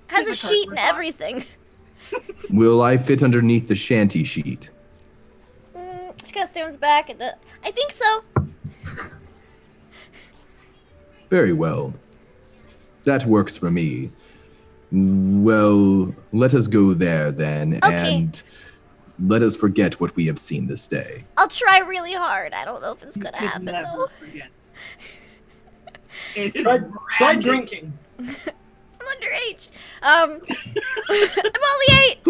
Has a Like a sheet and cardboard box. everything. Will I fit underneath the shanty sheet? She kind of stands back at the. I think so. Very well. That works for me. Well, let us go there then, Okay. and let us forget what we have seen this day. I'll try really hard. I don't know if it's You gonna could happen never though. forget. It is Try branded. drinking. I'm underage. I'm only 8.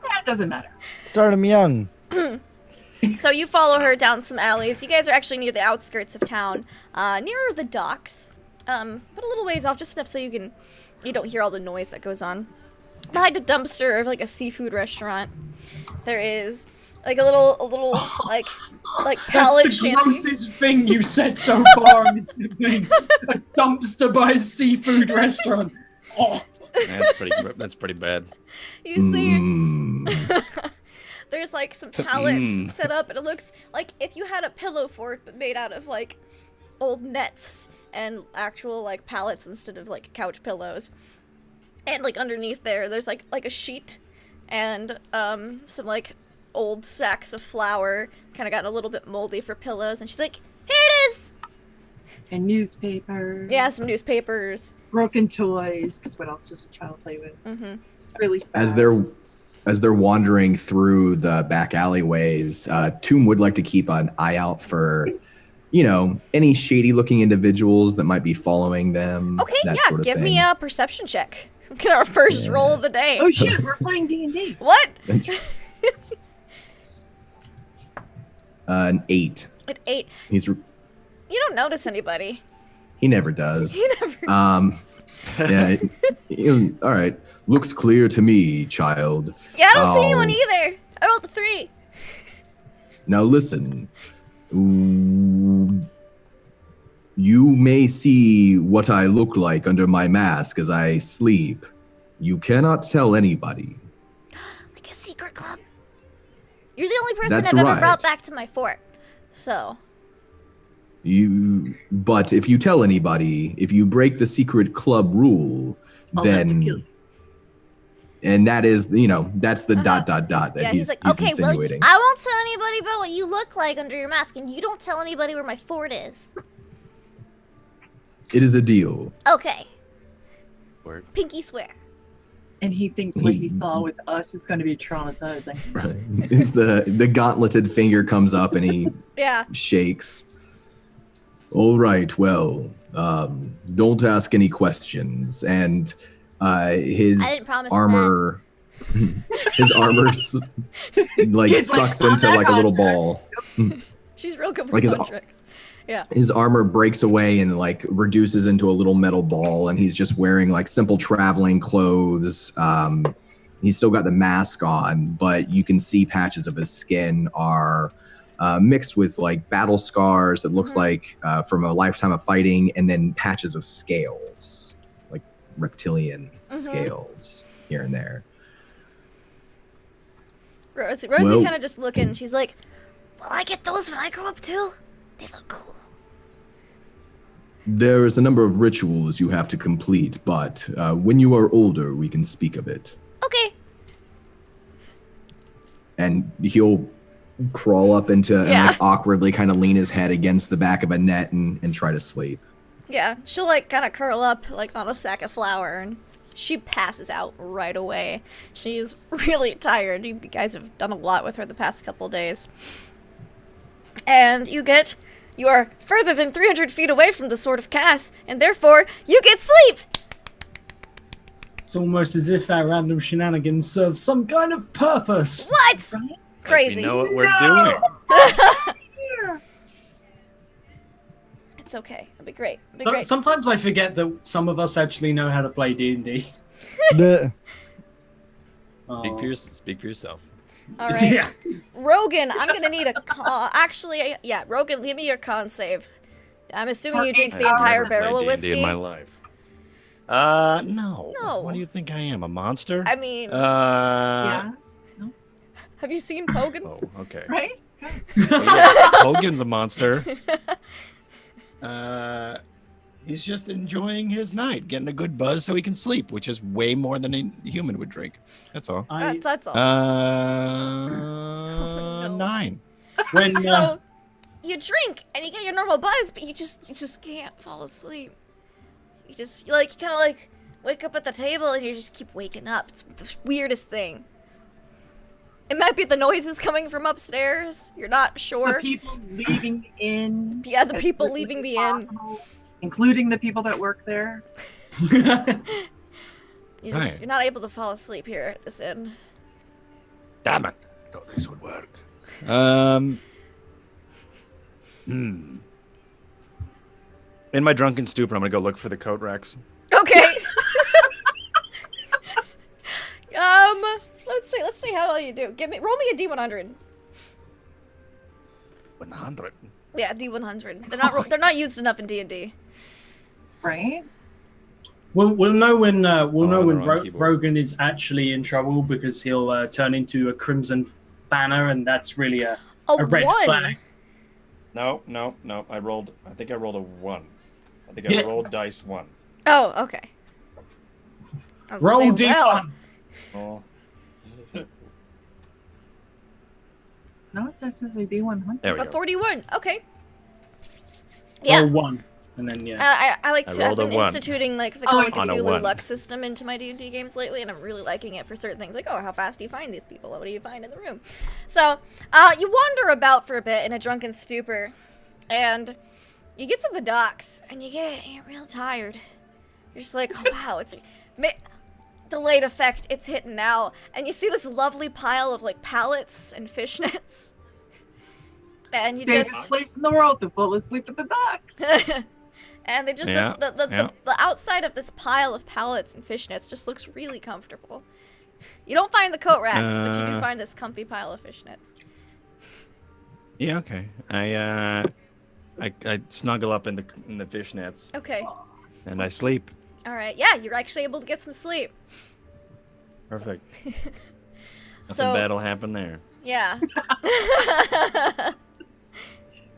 That doesn't matter. Start him young. So you follow her down some alleys. You guys are actually near the outskirts of town, near the docks, but a little ways off, just enough so you don't hear all the noise that goes on. Behind a dumpster of like a seafood restaurant, there is like a little like pallet That's the shanty. grossest thing you've said so far. Mr. Bean. A dumpster by a seafood restaurant. Oh, That's pretty bad. You see, Mm. there's like some pallets set up, and it looks like if you had a pillow fort but made out of like old nets and actual like pallets instead of like couch pillows. And like underneath there's like a sheet and some like old sacks of flour, kind of gotten a little bit moldy for pillows. And she's like, "Here it is." And newspapers. Yeah, some newspapers. Broken toys, because what else does a child play with? Mm-hmm. Really sad. As they're wandering through the back alleyways, Tomb would like to keep an eye out for, any shady-looking individuals that might be following them. Okay, that yeah, sort of give thing. me a perception check. Get our first roll of the day. Oh shit, we're playing D&D. What? That's an 8. An 8. You don't notice anybody. He never does. You never. Yeah. All right. Looks clear to me, child. Yeah, I don't see anyone either. I rolled a 3. Now listen. Ooh, you may see what I look like under my mask as I sleep. You cannot tell anybody. Like a secret club. You're the only person That's I've ever right. brought back to my fort. So. But if you tell anybody, if you break the secret club rule, I'll have to kill then, you. and that is, that's the ... that Yeah, he's like, okay, well, insinuating. I won't tell anybody about what you look like under your mask, and you don't tell anybody where my fort is. It is a deal. Okay. Word. Pinky swear. And he thinks what he saw with us is going to be traumatizing. Right. It's the gauntleted finger comes up and he Yeah. shakes. All right, well, don't ask any questions. And his I didn't promise armor, his armor like He's like, sucks "On into that like a little contract." ball. She's real good with Like his- contracts. Yeah. His armor breaks away and like reduces into a little metal ball, and he's just wearing like simple traveling clothes. He's still got the mask on, but you can see patches of his skin are mixed with like battle scars that looks like from a lifetime of fighting, and then patches of scales, like reptilian scales here and there. Rosie's Well- kind of just looking. She's like, "Will I get those when I grow up too? They look cool." There is a number of rituals you have to complete, but when you are older, we can speak of it. Okay. And he'll crawl up into and Yeah. like awkwardly kind of lean his head against the back of a net and try to sleep. Yeah, she'll like kind of curl up like on a sack of flour, and she passes out right away. She's really tired. You guys have done a lot with her the past couple days. And you are further than 300 feet away from the Sword of Cass, and therefore you get sleep! it's almost as if our random shenanigans serve some kind of purpose. What? Like Crazy. we know what we're doing. It's okay. It'll be great. It'll be great. Sometimes I forget that some of us actually know how to play D&D. The- Speak for yourself. All right. Yeah. Rogan, I'm gonna need a con. Actually, yeah, Rogan, give me your con save. I'm assuming you drink the I've entire never barrel of Played D&D whiskey. in my life. No. No. What do you think I am, a monster? I mean, Yeah, have you seen Pogan? Oh, okay. right? Well, yeah, Hogan's a monster. He's just enjoying his night, getting a good buzz so he can sleep, which is way more than a human would drink. That's all. That's all. no. 9. When So you drink and you get your normal buzz, but you just can't fall asleep. You kind of like wake up at the table and you just keep waking up. It's the weirdest thing. It might be the noises coming from upstairs. You're not The sure. people leaving the inn. Yeah, the as people quickly leaving as the inn. possible, including the people that work there. Right. You're not able to fall asleep here at this inn. Damn it! Thought this would work. In my drunken stupor, I'm gonna go look for the coat racks. Okay. Let's see how well you do. Roll me a D100. 100. Yeah, D100. They're not used enough in D&D. Right? We'll know when on the wrong keyboard. Rogan is actually in trouble because he'll turn into a crimson banner, and that's really a red one. flag. No. I think I rolled a 1. I think I rolled dice 1. Oh, okay. I was gonna Roll say, D1. well, Oh. No, this is a D100. There we a go. 41. Okay. Yeah. Roll 1, and then I like to. I've rolled a been 1. instituting like the Oh, Call of on a Cthulhu 1. luck system into my D&D games lately, and I'm really liking it for certain things. Like, oh, how fast do you find these people? What do you find in the room? So, you wander about for a bit in a drunken stupor, and you get to the docks, and you're real tired. You're just like, oh wow, it's delayed effect. It's hitting now, and you see this lovely pile of like pallets and fishnets, and you Safest just. place in the world to fall asleep at the docks. And they just Yeah, the outside of this pile of pallets and fishnets just looks really comfortable. You don't find the coat racks, but you do find this comfy pile of fishnets. Yeah, okay. I snuggle up in the fishnets Okay. and I sleep. All right. Yeah, you're actually able to get some sleep. Perfect. Nothing So- bad will happen there. Yeah.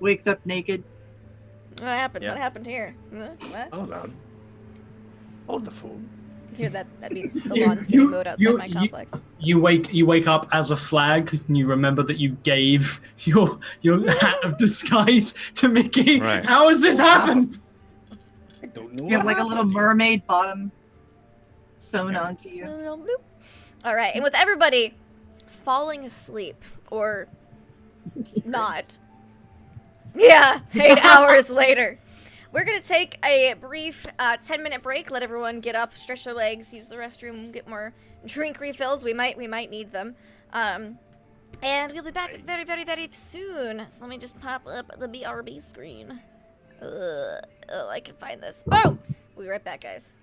Wakes up naked. What happened? Yeah. What happened here? What? Hold on. Hold the phone. Here, that means the lawn's getting mowed outside my complex. you wake up as a flag, and you remember that you gave your hat of disguise to Mickey. Right. How has this happened? I don't know. You have like a little mermaid bottom sewn onto you. All right, and with everybody falling asleep or not. Yeah, 8 hours later. We're going to take a brief 10-minute break, let everyone get up, stretch their legs, use the restroom, get more drink refills. We might need them. And we'll be back very, very, very soon. So let me just pop up the BRB screen. Oh, I can find this. Boom! We'll be right back, guys.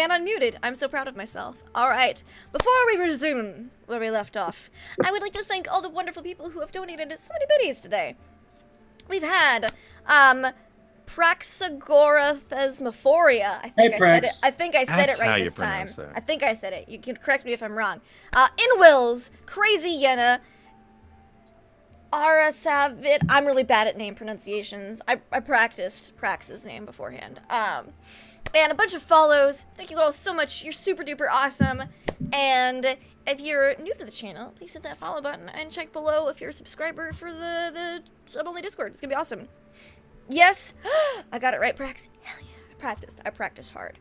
and unmuted. I'm so proud of myself. All right, before we resume where we left off, I would like to thank all the wonderful people who have donated so many biddies today. We've had, Praxagora Thesmophoria. I think I said it. I think I said That's it how right you this time. pronounce that. I think I said it. You can correct me if I'm wrong. Inwills, Crazy Yenna, Arasavit. I'm really bad at name pronunciations. I practiced Prax's name beforehand. And a bunch of follows. Thank you all so much. You're super duper awesome. And if you're new to the channel, please hit that follow button and check below if you're a subscriber for the sub-only Discord. It's gonna be awesome. Yes, I got it right, Prax. Hell yeah, I practiced hard.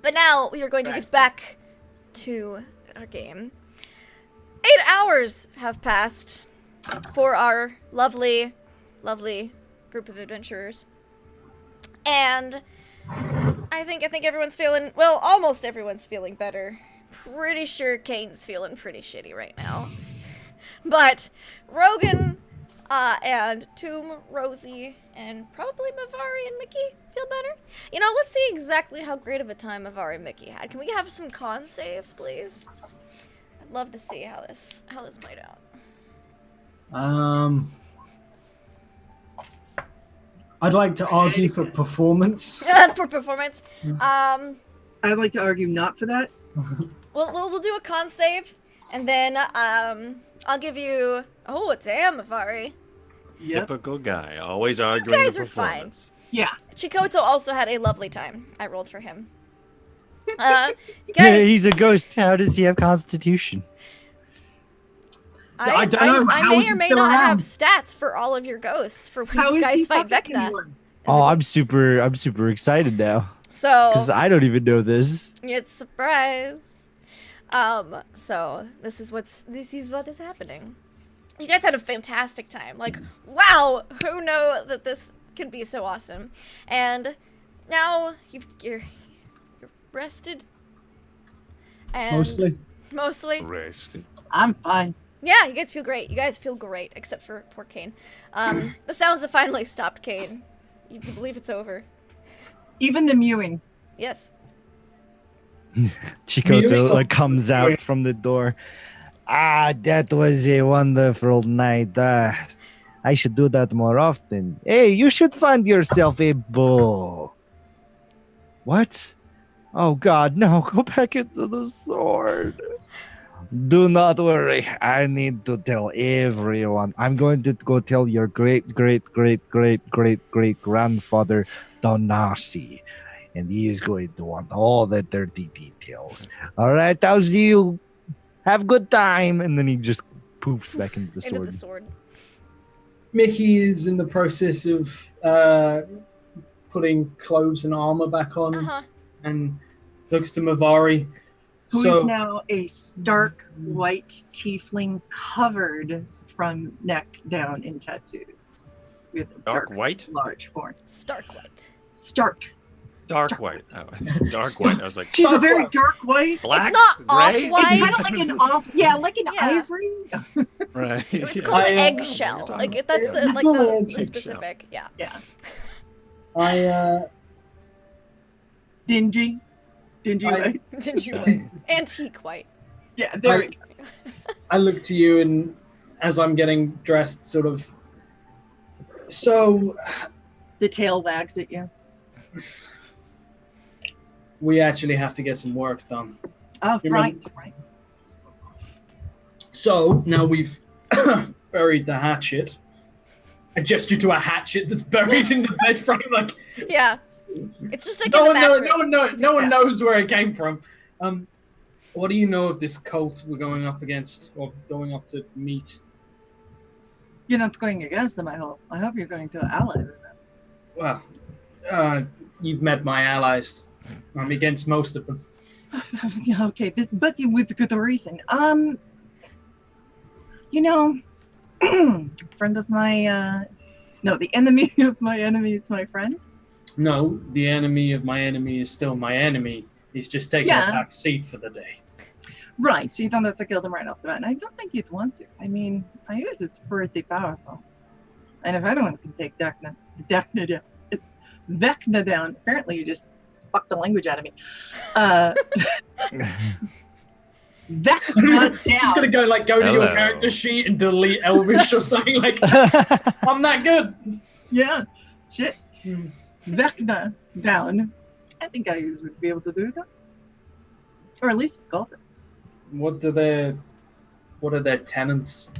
But now we are going to get back to our game. 8 hours have passed for our lovely, lovely group of adventurers. And I think everyone's feeling, well, almost everyone's feeling better. Pretty sure Kane's feeling pretty shitty right now. But Rogan, and Tomb, Rosie, and probably Mavari and Mickey feel better. You know, let's see exactly how great of a time Mavari and Mickey had. Can we have some con saves, please? I'd love to see how this played out. I'd like to argue for performance. For performance. I'd like to argue not for that. We'll do a con save, and then I'll give you. Oh, damn, Mavari. Yep. Typical guy, always So you arguing guys the are fine. performance. Yeah. Chikoto also had a lovely time. I rolled for him. You Yeah, guys, he's a ghost. How does he have constitution? I don't know. I How may is or he may still not around? have stats for all of your ghosts for when How you is he guys fight fucking Vecna. anyone? Oh, I'm super excited now So because I don't even know this. it's a surprise. So this is what is happening. You guys had a fantastic time. Like, wow, who knew that this could be so awesome? And now you're rested. And mostly. Rested. I'm fine. Yeah, you guys feel great. You guys feel great, except for poor Kane. The sounds have finally stopped, Kane. You believe it's over? Even the mewing. Yes. Chikoto like comes out from the door. Ah, that was a wonderful night. I should do that more often. Hey, you should find yourself a bow. What? Oh God, no! Go back into the sword. Do not worry. I need to tell everyone. I'm going to go tell your great grandfather Donasi, and he is going to want all the dirty details. All right, I'll see you. Have a good time. And then he just poofs back into the sword. Into the sword. Mickey is in the process of putting clothes and armor back on, and looks to Mavari. Who is now a stark white tiefling covered from neck down in tattoos. With a Dark white? Large horn. Stark white. Stark. Dark white. Oh, dark white. I was like, She's a very dark white. black, It's not gray? off-white. It's kind of like an off, like an Yeah. ivory. Right. It's called eggshell. Like that's the Eggshell. specific. Yeah. Yeah. Dingy white. Did you white? Antique white. Yeah, there we go. I look to you, and as I'm getting dressed, sort of. So The tail wags at you. we actually have to get some work done. Oh, You right. So now we've buried the hatchet. I gesture to a hatchet that's buried in the bed frame. Like, Yeah. It's just like no in the mattress. no one knows where it came from. What do you know of this cult we're going up against, or going up to meet? You're not going against them, I hope. I hope you're going to ally with them. Well, you've met my allies. I'm against most of them. Yeah, okay, but with good reason. Friend of my, no, the enemy of my enemy is my friend. No, the enemy of my enemy is still my enemy. He's just taking a back seat for the day. Right, so you don't have to kill them right off the bat. And I don't think you'd want to. I mean, I guess it's pretty powerful. And if anyone can take Vecna down, apparently you just fuck the language out of me. Vecna down. Just gonna go to your Hello. character sheet and delete Elvish or something like. I'm that good. Yeah, shit. Vecna down. I think I would be able to do that, or at least sculpt this. What are their tenets?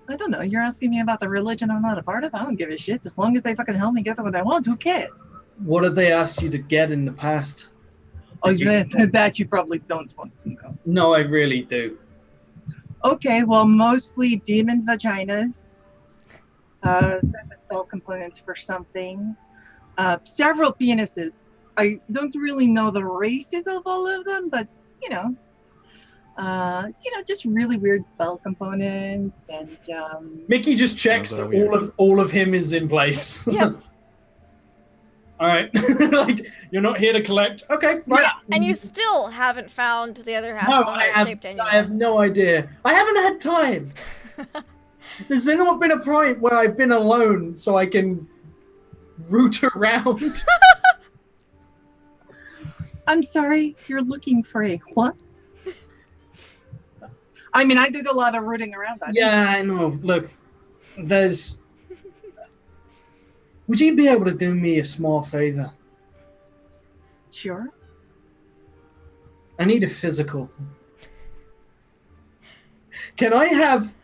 I don't know. You're asking me about the religion I'm not a part of. I don't give a shit. As long as they fucking help me get what I want, who cares? What have they asked you to get in the past? Oh, that you probably don't want to know. No, I really do. Okay, well, mostly demon vaginas. That's a spell component for something. Several penises. I don't really know the races of all of them, but just really weird spell components and. Mickey just checks Those are that weird. all of him is in place. Yeah. All right. You're not here to collect. Okay, right. And you still haven't found the other half No, of the heart-shaped annual. I have no idea. I haven't had time. There's not been a point where I've been alone so I can root around. I'm sorry, you're looking for a what? I mean, I did a lot of rooting around that. Yeah, I know. Look, would you be able to do me a small favor? Sure. I need a physical. Can I have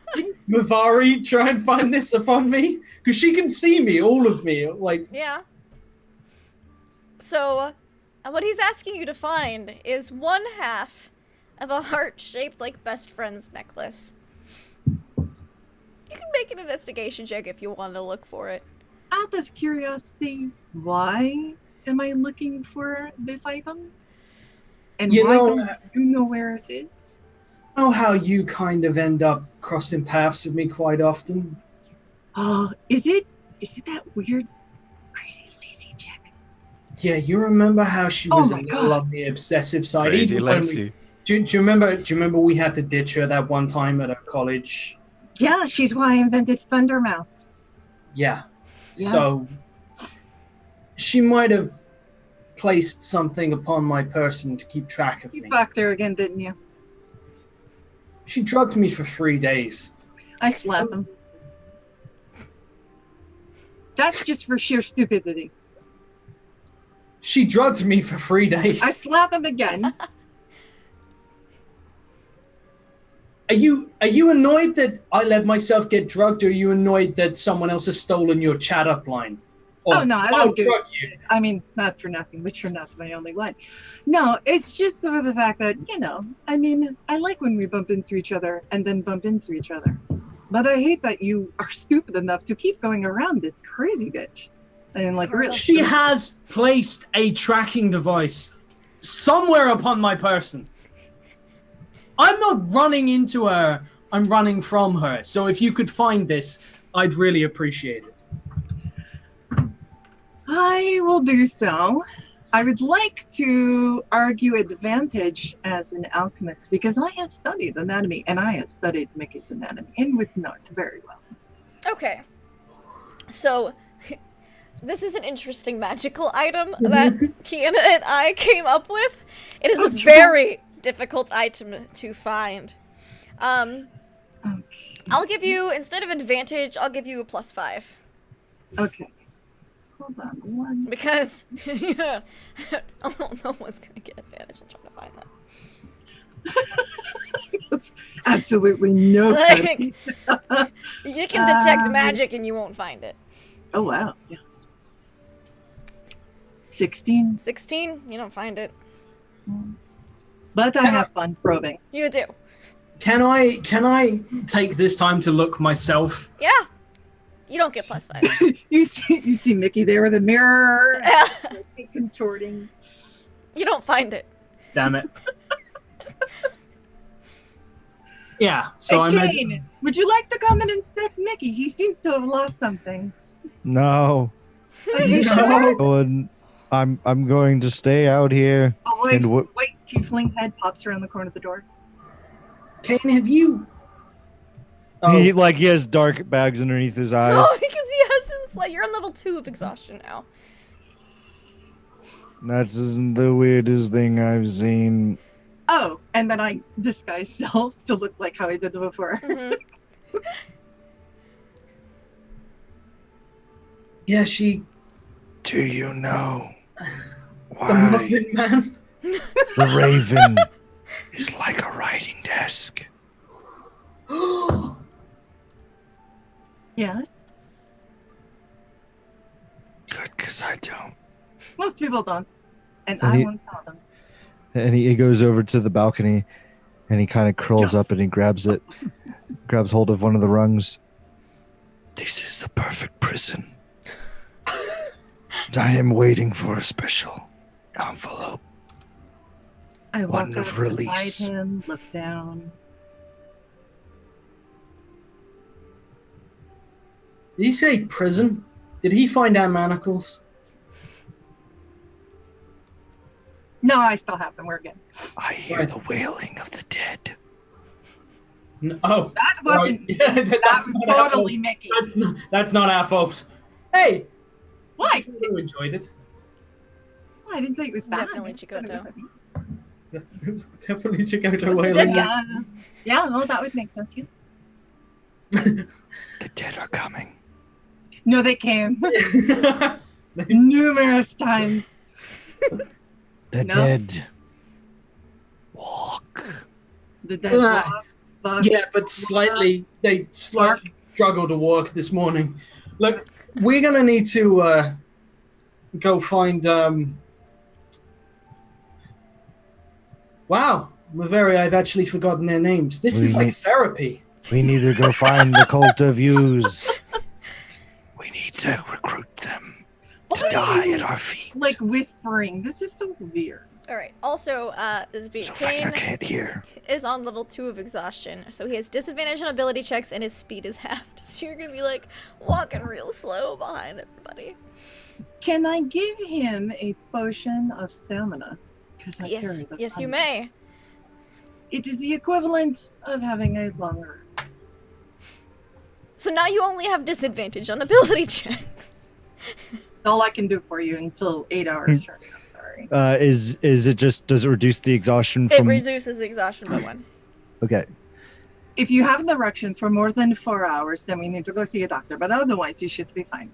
Mavari try and find this upon me? Because she can see me, all of me. Yeah. So, what he's asking you to find is one half of a heart-shaped like best friend's necklace. You can make an investigation check if you want to look for it. Out of curiosity, why am I looking for this item? And You why know- don't you know where it is? know how you kind of end up crossing paths with me quite often? Oh, is it that weird, crazy, lazy chick? Yeah, you remember how she was Oh a my little God. on the obsessive side? Crazy even when Lacey. do you remember we had to ditch her that one time at a college? Yeah, she's why I invented Thundermouth. Yeah. Yeah. So she might have placed something upon my person to keep track of You me. fucked her again, didn't you? She drugged me for 3 days. I slap him. That's just for sheer stupidity. She drugged me for 3 days. I slap him again. Are you annoyed that I let myself get drugged, or are you annoyed that someone else has stolen your chat up line? Oh, no, I don't give a drug you. I mean, not for nothing, but you're not my only line. No, it's just for the fact that, I mean, I like when we bump into each other and then bump into each other. But I hate that you are stupid enough to keep going around this crazy bitch. And like, really. She has placed a tracking device somewhere upon my person. I'm not running into her, I'm running from her. So if you could find this, I'd really appreciate it. I will do so. I would like to argue advantage as an alchemist because I have studied anatomy and I have studied Mickey's anatomy and with Nart very well. Okay. So, this is an interesting magical item that Kiana and I came up with. It is a very difficult item to find. Okay. I'll give you, instead of advantage, I'll give you a +5. Okay. Hold on one. Because, yeah, I don't know what's going to get advantage. I'm trying to find that. That's absolutely no Like, good. you can detect magic and you won't find it. Oh wow. Yeah. 16. 16, you don't find it. But I have fun probing. You do. Can I take this time to look myself? Yeah. You don't get +5. You see Mickey there with a mirror, Yeah. like, contorting. You don't find it. Damn it. Yeah, so Hey, I'm Kane, would you like to come and inspect Mickey? He seems to have lost something. No. Are you sure? Going- I'm going to stay out here. Oh, wait, And what? wait, tiefling head pops around the corner of the door. Kane, have you? Oh, He has dark bags underneath his eyes. Oh, because he has his, like, you're on level 2 of exhaustion now. That isn't the weirdest thing I've seen. Oh, and then I disguise self to look like how I did before. Yeah, she. Do you know The why Muffin Man. the raven is like a writing desk? Yes. Good, because I don't. Most people don't. And And I he- won't tell them. And he goes over to the balcony and he kind of curls Jumps. up and he grabs hold of one of the rungs. This is the perfect prison. I am waiting for a special envelope. I One walk of up release. beside him, look down. Did he say prison? Did he find our manacles? No, I still have them. We're good. I hear the wailing of the dead. No. Oh, That wasn't. right. Yeah, That that's was not our totally fault. Mickey. That's not our fault. Hey, Why? you enjoyed it. I didn't say it was bad. Definitely I just said it Chikoto. was- It was definitely Chicoto was the wailing. dead guy. Yeah, no, that would make sense. Yeah. The dead are coming. No, they came numerous times. The No. dead walk. The dead walk, fuck. Yeah, but they slightly struggled to walk this morning. Look, we're gonna need to go find. Wow, Maveri, I've actually forgotten their names. This is like therapy. We need to go find the cult of yous. We need to recruit them to Why are die you, at our feet. like whispering. This is so weird. All right. Also, this being So Kane Vecna can't hear. is on level 2 of exhaustion, so he has disadvantage on ability checks and his speed is halved. So you're gonna be like walking real slow behind everybody. Can I give him a potion of stamina? Because I carry Yes, the yes, you thunder. may. It is the equivalent of having a longer. So now you only have disadvantage on ability checks. All I can do for you until 8 hours from now. Sorry. Is it just, does it reduce the exhaustion It from? reduces exhaustion by 1. Okay. If you have an erection for more than 4 hours, then we need to go see a doctor. But otherwise, you should be fine.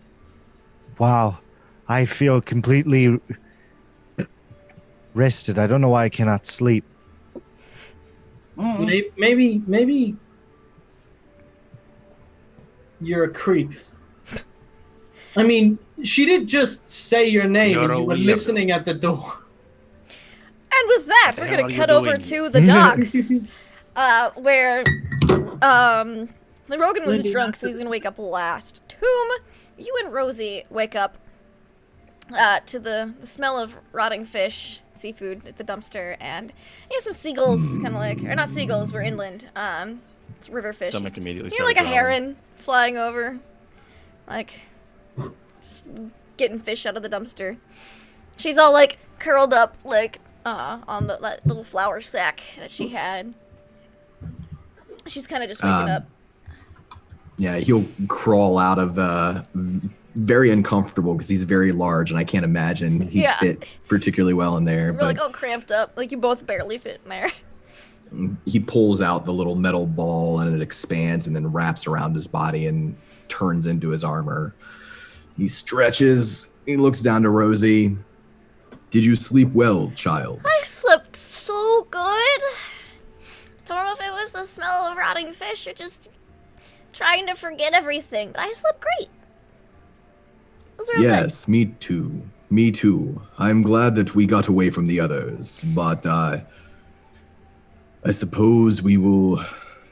Wow. I feel completely rested. I don't know why I cannot sleep. Mm. Maybe you're a creep. I mean, she did just say your name You're and a you were weirdo. listening at the door. And with that, the we're hell gonna are you cut over doing to the docks, where Rogan was Lindy, drunk, not so he's gonna wake up last. Tomb, you and Rosie wake up to the smell of rotting fish, seafood at the dumpster, and you have some seagulls, kind of like, or not seagulls, we're inland. It's river fish. Stomach immediately You're like a started growling. heron flying over, like just getting fish out of the dumpster. She's all like curled up, like on that little flour sack that she had. She's kind of just waking up. Yeah, he'll crawl out of very uncomfortable because he's very large, and I can't imagine he'd Yeah. fit particularly well in there. You're But like all cramped up, like you both barely fit in there. he pulls out the little metal ball, and it expands and then wraps around his body and turns into his armor. He stretches. He looks down to Rosie. Did you sleep well, child? I slept so good. Don't know if it was the smell of rotting fish or just trying to forget everything, but I slept great. It was real Yes, me too. Me too. I'm glad that we got away from the others, but I suppose we will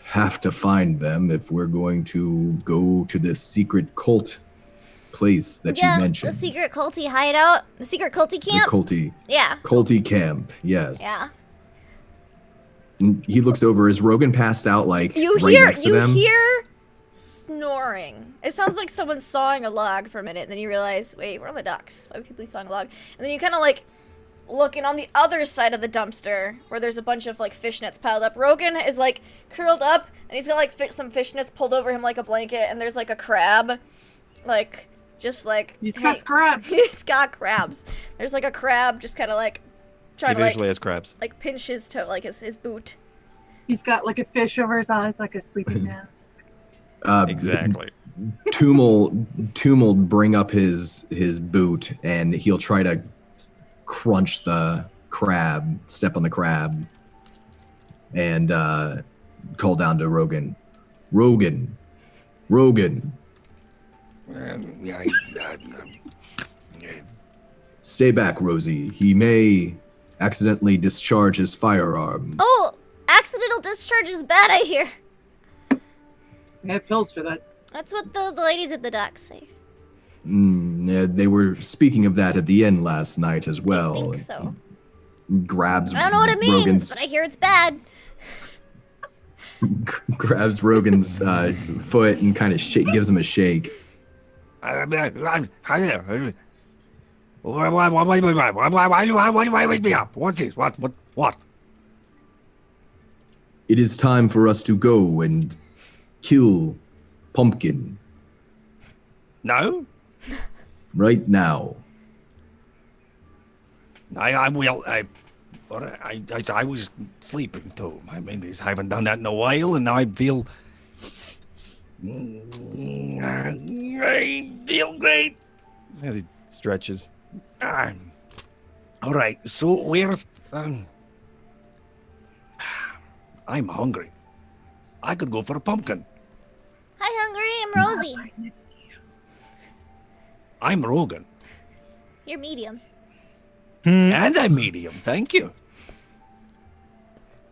have to find them if we're going to go to this secret cult place that good. Yeah, you mentioned. the secret culty hideout, the secret culty The camp. Yeah, culty camp. Yes. yeah. And he looks over. Is Rogan passed out? Like You right hear next to them? snoring. It sounds like someone's sawing a log for a minute, and then you realize, wait, we're on the docks. Why would people be sawing a log? And then you kind of like looking on the other side of the dumpster where there's a bunch of like fishnets piled up. Rogan is like curled up, and he's got like some fishnets pulled over him like a blanket, and there's like a crab, like just like He's got crabs. He's got crabs. There's like a crab just kind of like trying He to usually has crabs. like pinch his toe, like his boot. He's got like a fish over his eyes, like a sleeping mask. Exactly. Toom'll bring up his boot and he'll try to crunch the crab, step on the crab, and call down to Rogan. Rogan. Stay back, Rosie. He may accidentally discharge his firearm. Oh, accidental discharge is bad, I hear. I have pills for that. That's what the ladies at the dock say. Yeah, they were speaking of that at the inn last night as well. I think so. Grabs I don't know what it means, Rogan's, but I hear it's bad. grabs Rogan's foot and kind of gives him a shake. Why wake me up? What's this? What? It is time for us to go and kill Pumpkin No? right now. I will. I was sleeping too. I mean, I haven't done that in a while, and now I feel. I feel great. And he stretches. All right. So where's? I'm hungry. I could go for a pumpkin. Hi, Hungry. I'm Rosie. I'm Rogan, You're medium. and I'm medium. Thank you.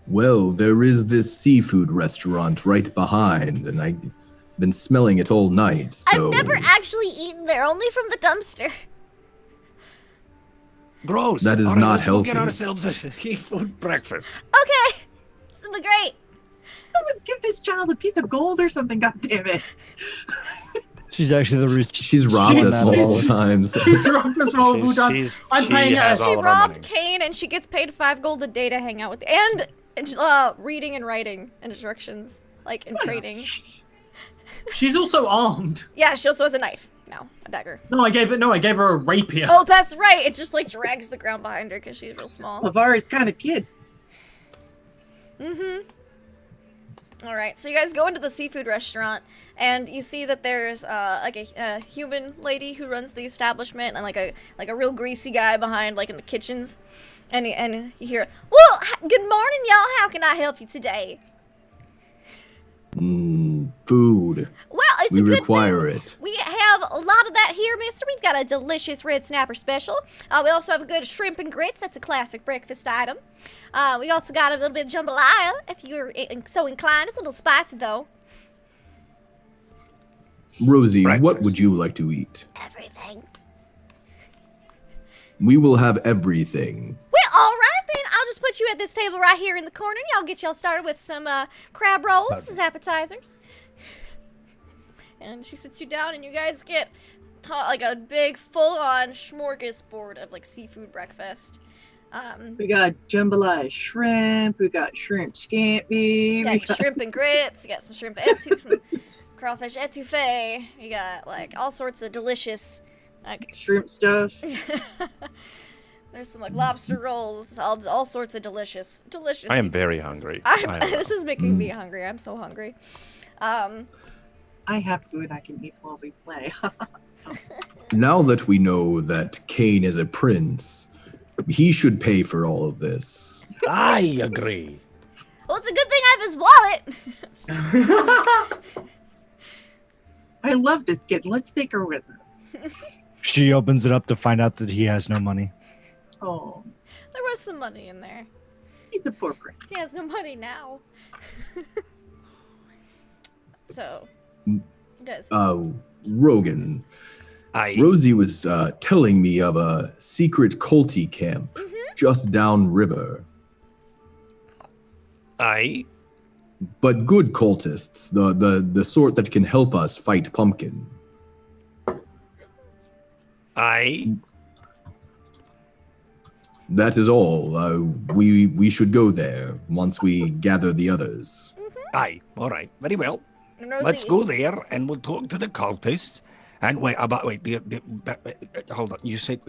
Well, there is this seafood restaurant right behind, and I've been smelling it all night, so... I've never actually eaten there, only from the dumpster. Gross. That is All right, not let's go healthy. Get ourselves a seafood breakfast. Okay. This will be great. Someone give this child a piece of gold or something, goddammit. She's actually the rich. She's robbed us multiple times. She's robbed us multiple times. I'm paying her. has all She of our robbed money. Kane, and she gets paid 5 gold a day to hang out with, and reading and writing and instructions, like in trading. She's also armed. Yeah, she also has a knife now, a dagger. No, I gave her a rapier. Oh, that's right. It just like drags the ground behind her because she's real small. Lavari's kind of kid. Mm-hmm. All right, so you guys go into the seafood restaurant, and you see that there's like a human lady who runs the establishment, and like a real greasy guy behind, like in the kitchens, and you hear, "Well, good morning, y'all. How can I help you today?" Food. Well, it's We a good require thing. it. We have a lot of that here, mister. We've got a delicious red snapper special. We also have a good shrimp and grits. That's a classic breakfast item. We also got a little bit of jambalaya, if you're so inclined. It's a little spicy, though. Rosie, what Breakfast. would you like to eat? Everything. We will have everything. Well, all right, then. I'll just put you at this table right here in the corner, and y'all get y'all started with some crab rolls as appetizers. And she sits you down, and you guys get like a big, full-on smorgasbord of like seafood breakfast. We got jambalaya shrimp. We got shrimp scampi. You got your shrimp and grits. You got some shrimp etouffee, some crawfish etouffee. You got like all sorts of delicious, like shrimp stuff. there's some like lobster rolls, all sorts of delicious. I am very hungry. This is making me hungry. I'm so hungry. I have food I can eat while we play. Now that we know that Kane is a prince, he should pay for all of this. I agree. Well, it's a good thing I have his wallet. I love this kid. Let's take her with us. She opens it up to find out that he has no money. Oh, There was some money in there. he's a poor prince. He has no money now. So, guys. Rogan, Rosie was telling me of a secret culty camp just downriver. But good cultists, the sort that can help us fight Pumpkin. That is all. We should go there once we gather the others. All right. Very well. And Rosie, Let's go there and we'll talk to the cultists. And wait, hold on. You said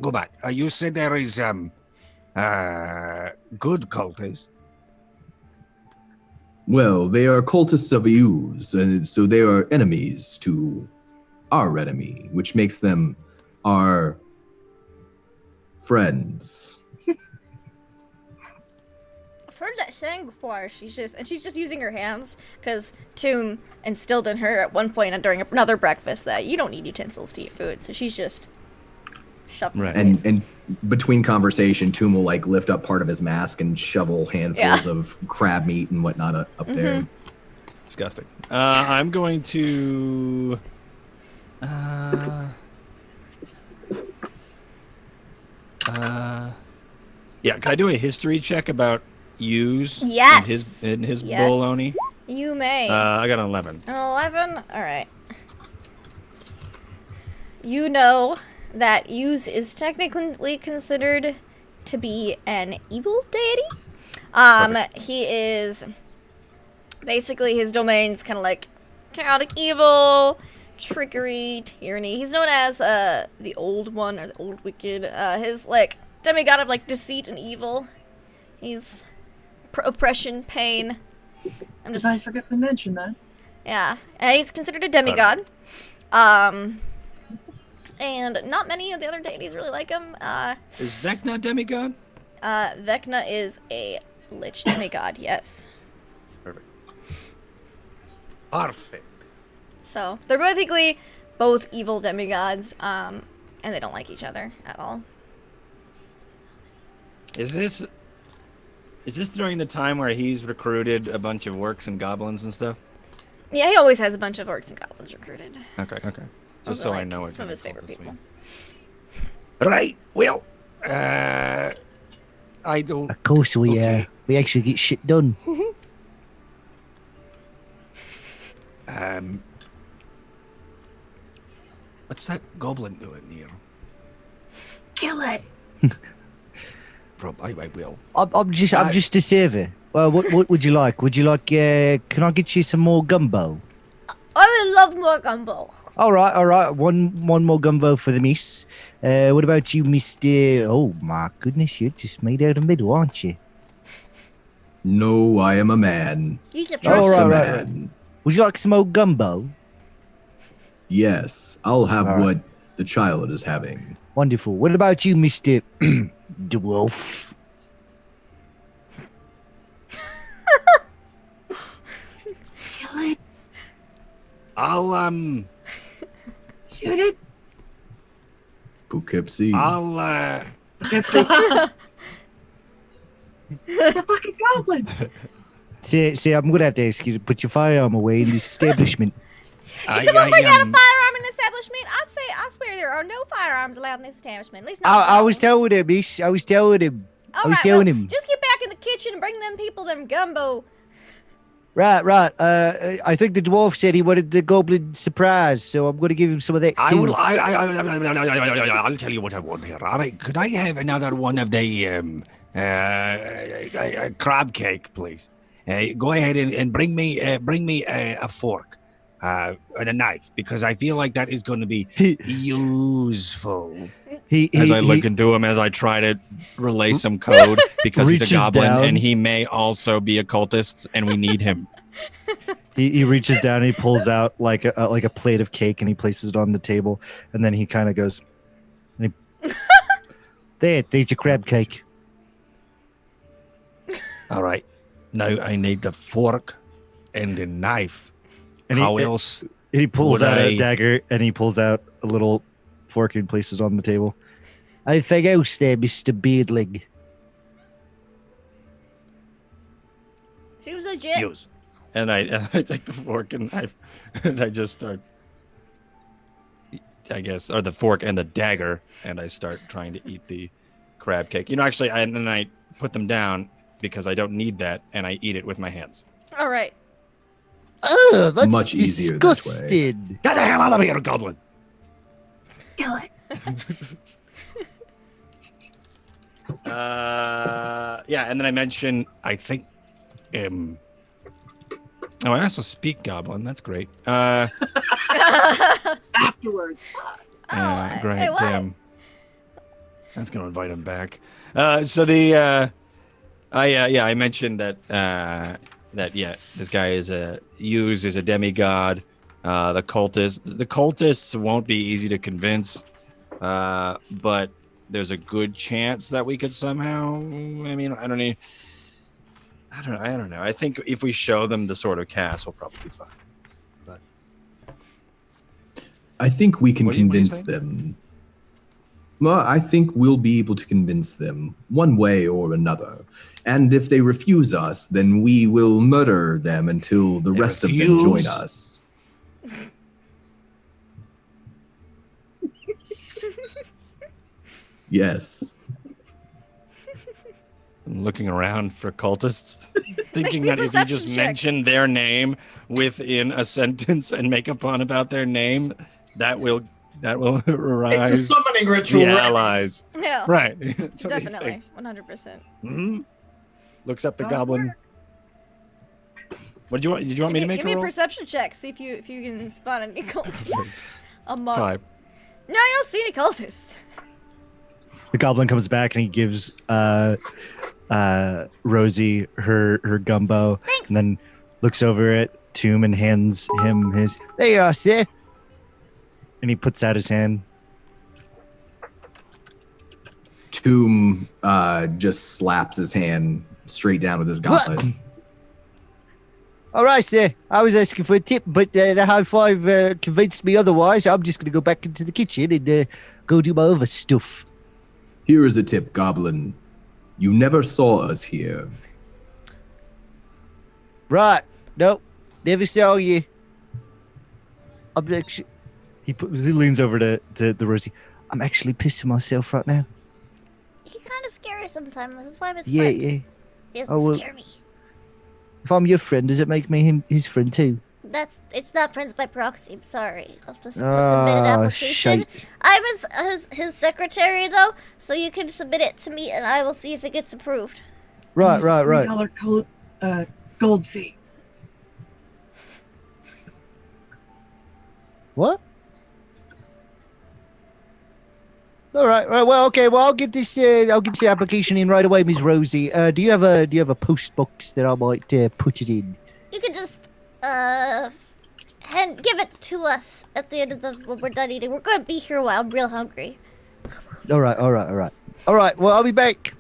go back. You said there is good cultists. Well, they are cultists of Euse, and so they are enemies to our enemy, which makes them our friends. I've heard that saying before. She's just using her hands because Toon instilled in her at one point during another breakfast that you don't need utensils to eat food. So she's just shoving. Right. And between conversation, Toom will like lift up part of his mask and shovel handfuls of crab meat and whatnot up there. Disgusting. I'm going to. Yeah, can I do a history check about Hughes? Yes. In his Yes. bologna? You may. I got an 11. 11? Alright. You know that Use is technically considered to be an evil deity. He is basically, his domain's kind of like chaotic evil, trickery, tyranny. He's known as the Old One or the Old Wicked. His like demigod of like deceit and evil. He's oppression, pain. I forgot to mention that. Yeah, and he's considered a demigod. And not many of the other deities really like him. Is Vecna a demigod? Vecna is a lich demigod, yes. Perfect. So, they're basically both evil demigods, and they don't like each other at all. Is this during the time where he's recruited a bunch of orcs and goblins and stuff? Yeah, he always has a bunch of orcs and goblins recruited. Okay. Those Just so are, I like, know what some of his kind favorite cultist we- people. Right. Well, I don't. Of course, we Okay. we actually get shit done. What's that goblin doing here? Kill it. I will. I'm just a server. Well, what would you like? Would you like? Can I get you some more gumbo? I would love more gumbo. All right. One more gumbo for the miss. What about you, Mister? Oh my goodness, you're just made out of middle, aren't you? No, I am a man. He's a Oh, Just right, a right, man. Would you like some old gumbo? Yes, I'll have All right. what the child is having. Wonderful. What about you, Mister Dwarf? Kill it. I'll Shoot it. Poughkeepsie. The fucking goblin. See, I'm gonna have to ask you to put your firearm away in this establishment. If someone bring out a firearm in the establishment, I swear there are no firearms allowed in this establishment. At least not. I was telling him, miss. I was telling him. Alright, telling well, him. just get back in the kitchen and bring them people them gumbo. Right. I think the dwarf said he wanted the goblin surprise, so I'm going to give him some of that. I too. will. I'll tell you what I want here. All right. Could I have another one of the crab cake, please? Go ahead and bring me a fork and a knife, because I feel like that is going to be useful. As I look into him, as I try to relay some code, because he's a reaches goblin down. and he may also be a cultist, and we need him. He reaches down and he pulls out like a plate of cake and he places it on the table, and then he kind of goes, and there's your crab cake. All right. Now I need the fork and the knife. And How he, else? He pulls would out I- a dagger and he pulls out a little fork and places it on the table. Anything else there, Mr. Beardling? Seems legit. Use. And I take the fork and knife, and I just start, I guess, or the fork and the dagger, and I start trying to eat the crab cake. Actually, and then I put them down because I don't need that, and I eat it with my hands. All right. Oh, that's Much easier this way. disgusting. Get the hell out of here, goblin! Kill it. Yeah, and then I mention, I think. oh, I also speak Goblin. That's great. afterwards. Great, hey, what? damn. That's gonna invite him back. So the I mentioned that this guy is used as a demigod. The cultists won't be easy to convince, but there's a good chance that we could somehow. I mean, I don't know. I think if we show them the Sword of Cass, we'll probably be fine. But I think we can What do you convince think? them. Well, I think we'll be able to convince them one way or another. And if they refuse us, then we will murder them until the They rest of them refuse? join us. Yes. I'm looking around for cultists, thinking me a that if you just perception check. mention their name within a sentence and make a pun about their name, that will It's a arise summoning ritual. the right? allies. Yeah, Right. That's what he definitely, thinks. 100%. Mhm. Looks up the That goblin. works. What did you want? Did you want me to make Give me a a roll? perception check. See if you can spot any cultists. Among. 5. No, I don't see any cultists. The goblin comes back and he gives Rosie her gumbo, Thanks. and then looks over at Tomb and hands him his. There you are, sir. And he puts out his hand. Tomb just slaps his hand straight down with his gauntlet. All right, sir. I was asking for a tip, but the high five convinced me otherwise. I'm just going to go back into the kitchen and go do my other stuff. Here is a tip, Goblin. You never saw us here. Right. Nope. Never saw you. I'm actually... He leans over to the Rosie. I'm actually pissing myself right now. He kind of scary sometimes. That's why I'm his Yeah, friend. yeah. He doesn't Oh, well. scare me. If I'm your friend, does it make me his friend too? It's not friends by proxy. I'm sorry. I'll have to submit Ah, an application. shite. I'm his secretary though, so you can submit it to me, and I will see if it gets approved. Right. $3 gold fee. What? All right. Well, okay. Well, I'll get this application in right away, Ms. Rosie. Do you have a post box that I might put it in? You can just give it to us at the end of when we're done eating. We're gonna be here a while. I'm real hungry. All right. Well, I'll be back.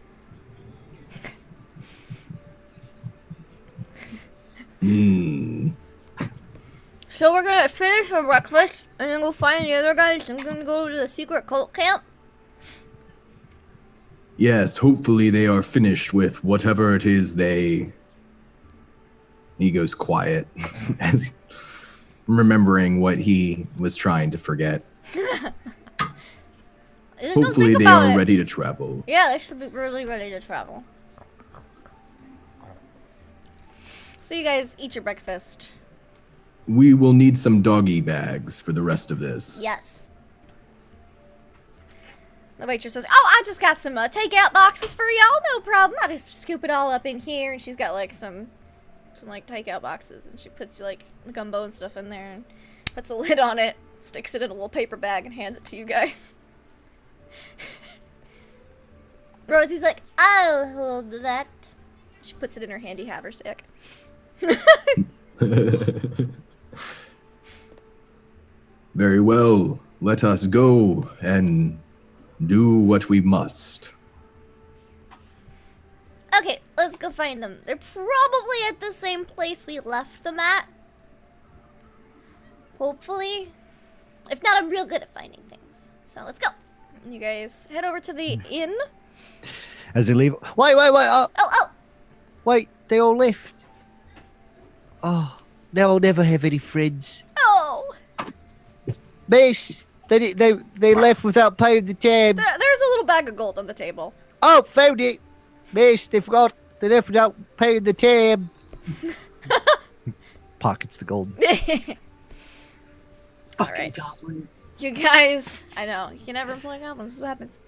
So we're gonna finish our breakfast and then go find the other guys and gonna go to the secret cult camp. Yes, hopefully they are finished with whatever it is they... He goes quiet as remembering what he was trying to forget. Just don't Hopefully think they about are it. ready to travel. Yeah, they should be really ready to travel. So you guys eat your breakfast. We will need some doggy bags for the rest of this. Yes. The waitress says, "Oh, I just got some takeout boxes for y'all. No problem. I just scoop it all up in here." And she's got like some like takeout boxes, and she puts like gumbo and stuff in there, and puts a lid on it, sticks it in a little paper bag, and hands it to you guys. Rosie's like, "I'll hold that." She puts it in her handy haversack. Very well. Let us go and do what we must. Okay, let's go find them. They're probably at the same place we left them at. Hopefully. If not, I'm real good at finding things. So let's go. You guys head over to the inn. As they leave. Wait. Oh! Wait. They all left. Oh, now I'll never have any friends. Oh! Miss, they left without paying the tab. There's a little bag of gold on the table. Oh, found it. Miss, they left without paying the tab. Pockets the gold. Fucking Alright. goblins. You guys, I know, you can never employ goblins, this is what happens.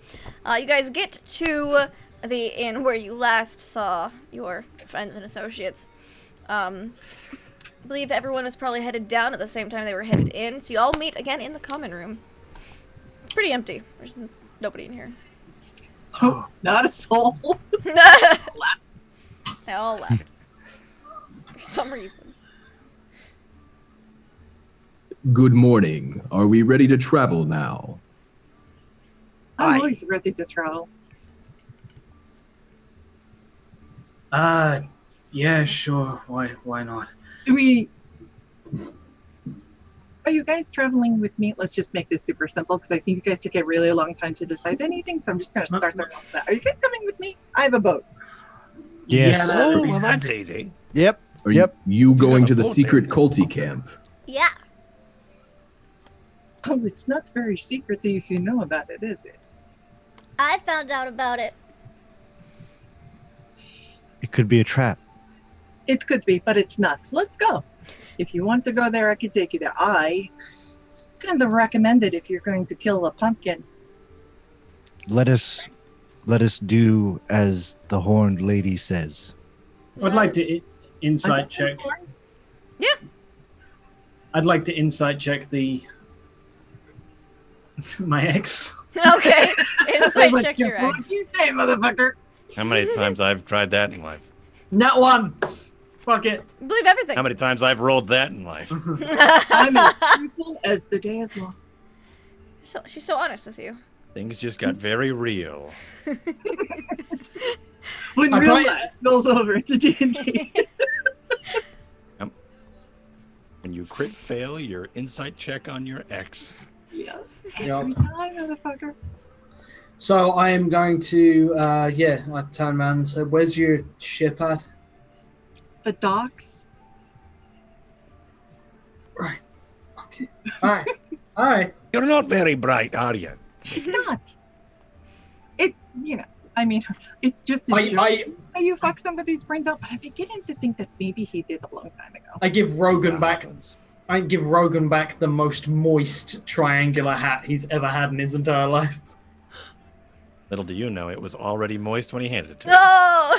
You guys get to the inn where you last saw your friends and associates. believe everyone was probably headed down at the same time they were headed in, so you all meet again in the common room. It's pretty empty. There's nobody in here. Oh, not a soul. They all left. For some reason. Good morning. Are we ready to travel now? I'm always ready to travel. Yeah, sure. Why not? Are you guys traveling with me? Let's just make this super simple because I think you guys take a really long time to decide anything. So I'm just going to start there off that. Are you guys coming with me? I have a boat. Yes. Yeah, Oh, well, that's easy. Yep. Are Yep. you going to the boat secret culty camp? Yeah. Oh, it's not very secretive if you know about it, is it? I found out about it. It could be a trap. It could be, but it's not. Let's go. If you want to go there, I could take you there. I kind of recommend it if you're going to kill a pumpkin. Let us do as the horned lady says. I'd like to insight check. Yeah. I'd like to insight check my ex. Okay. Insight Like, check yeah, your what ex. you say, motherfucker? How many times I've tried that in life? Not one. Fuck it. Believe everything. How many times I've rolled that in life? I'm as truthful as the day is long. She's so honest with you. Things just got very real. When I real probably- life spills over into D&D. When you crit fail your insight check on your ex. Yeah. Yup. Every time, motherfucker. So I am going to, I turn around and say, where's your ship at? The docks. Right. Okay. Alright. Alright. You're not very bright, are you? It's not. I mean, it's just a joke. You fuck somebody's brains out, but I'm beginning to think that maybe he did a long time ago. I give Rogan That back happens. the most moist triangular hat he's ever had in his entire life. Little do you know, it was already moist when he handed it to No!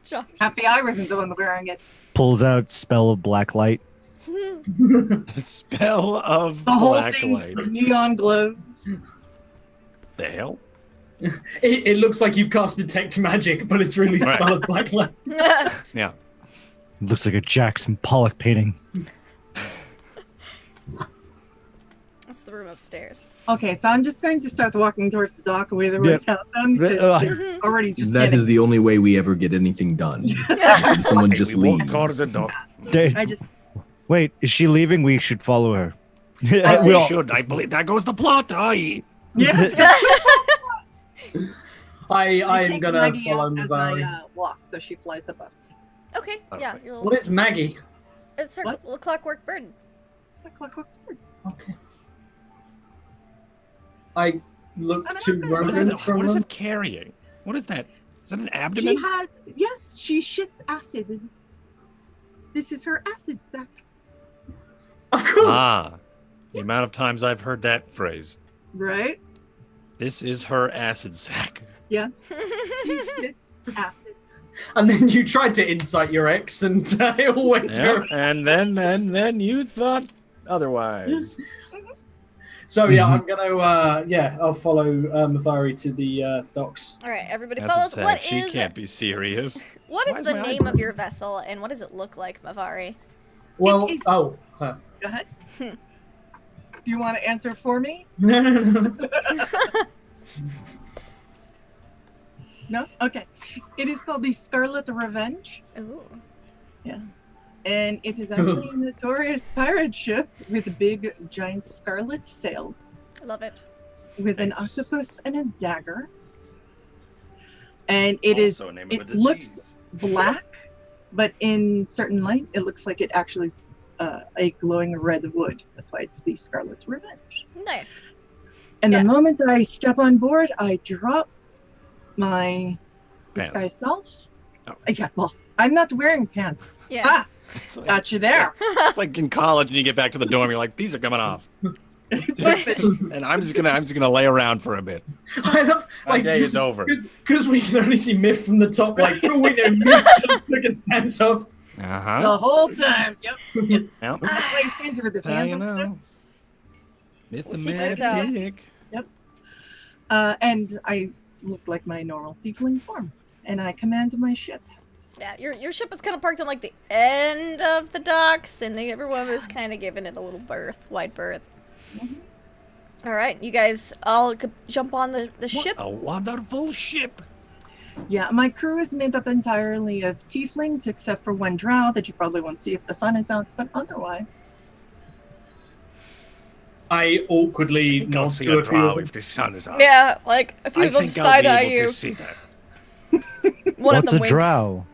Josh. Happy I wasn't the one wearing it. Pulls out spell of black light. The spell of The whole black thing light. neon glows. The hell? It looks like you've cast detect magic, but it's really Right. spell of black light. Yeah. It looks like a Jackson Pollock painting. That's the room upstairs. Okay, so I'm just going to start walking towards the dock away the way Yep. down them because they're already just That getting. is the only way we ever get anything done. When someone Okay, just we walk leaves. towards the door. I just Wait, is she leaving? We should follow her. I We We all- should. I believe that goes the plot. Aye. yeah. I am take gonna Maggie follow out as Mavari. I walk, so she flies above. Okay, yeah. Perfect. You'll, What is Maggie? it's her What? little clockwork bird. Like clockwork bird. Okay. I look I'm to not What is Rogan it, from what is them. it carrying? What is that? Is that an She abdomen? had yes, she shits acid. This is her acid sack. Of course. Ah. The amount of times I've heard that phrase. Right? This is her acid sack. Yeah. She shits acid. And then you tried to incite your ex, and it all went Yeah. terrible. And then you thought otherwise. So yeah, I'm gonna I'll follow Mavari to the docks. All right, everybody Acid follows. sack. What She is can't be serious. what Why is is the my eye name of burning? your vessel, and what does it look like, Mavari? Well, It is- her. Go ahead. Do you want to answer for me? No. No? Okay. It is called the Scarlet Revenge. Ooh. Yes. And it is actually a notorious pirate ship with big, giant scarlet sails, I love it. with an Nice. octopus and a dagger. And it is. Also a name of a It looks disease. black, but in certain light, it looks like it actually is a glowing red wood. That's why it's the Scarlet Revenge. Nice. And Yeah. the moment I step on board, I drop my Pants. disguise self. Oh. Yeah, well, I'm not wearing pants. Yeah. Ah, It's like, got you there. it's like in college and you get back to the dorm, you're like, these are coming off. And I'm just gonna lay around for a bit. I love, My day is over. Because we can only see Myth from the top, like, for all we know, Myth just took his pants off. Uh-huh. The whole time. Yep. Yep. That's why he stands over this That's how you hand. know. Secret's out. Mythematic. And I look like my normal tiefling form, and I command my ship. Yeah, your ship is kind of parked on like the end of the docks, and everyone was kind of giving it a little wide berth. Mhm. All right, you guys all jump on the ship. A wonderful ship. Yeah, my crew is made up entirely of tieflings, except for one drow that you probably won't see if the sun is out, but otherwise. I awkwardly I'll nod see to a a few drow of them. if the sun is out. Yeah, like a few I of them think I'll side be eye able you. to see that. One of What's them a winks. drow?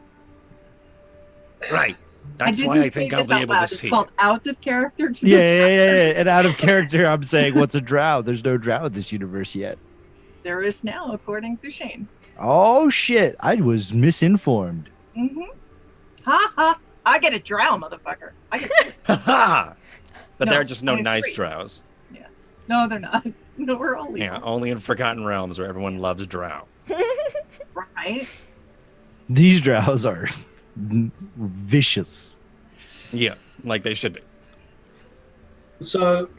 Right. That's didn't why I say think this I'll be out able loud. to It's see called it. out of character. To Yeah. And out of character, I'm saying, what's a drow? There's no drow in this universe yet. There is now, according to Shane. Oh shit! I was misinformed. Mm-hmm. Ha ha! I get a drow, motherfucker. I get Ha But No, there are just no I'm nice free. drows. No, they're not. No, we're all Yeah, evil. only in Forgotten Realms where everyone loves drow. Right? These drows are vicious. Yeah, like they should be. So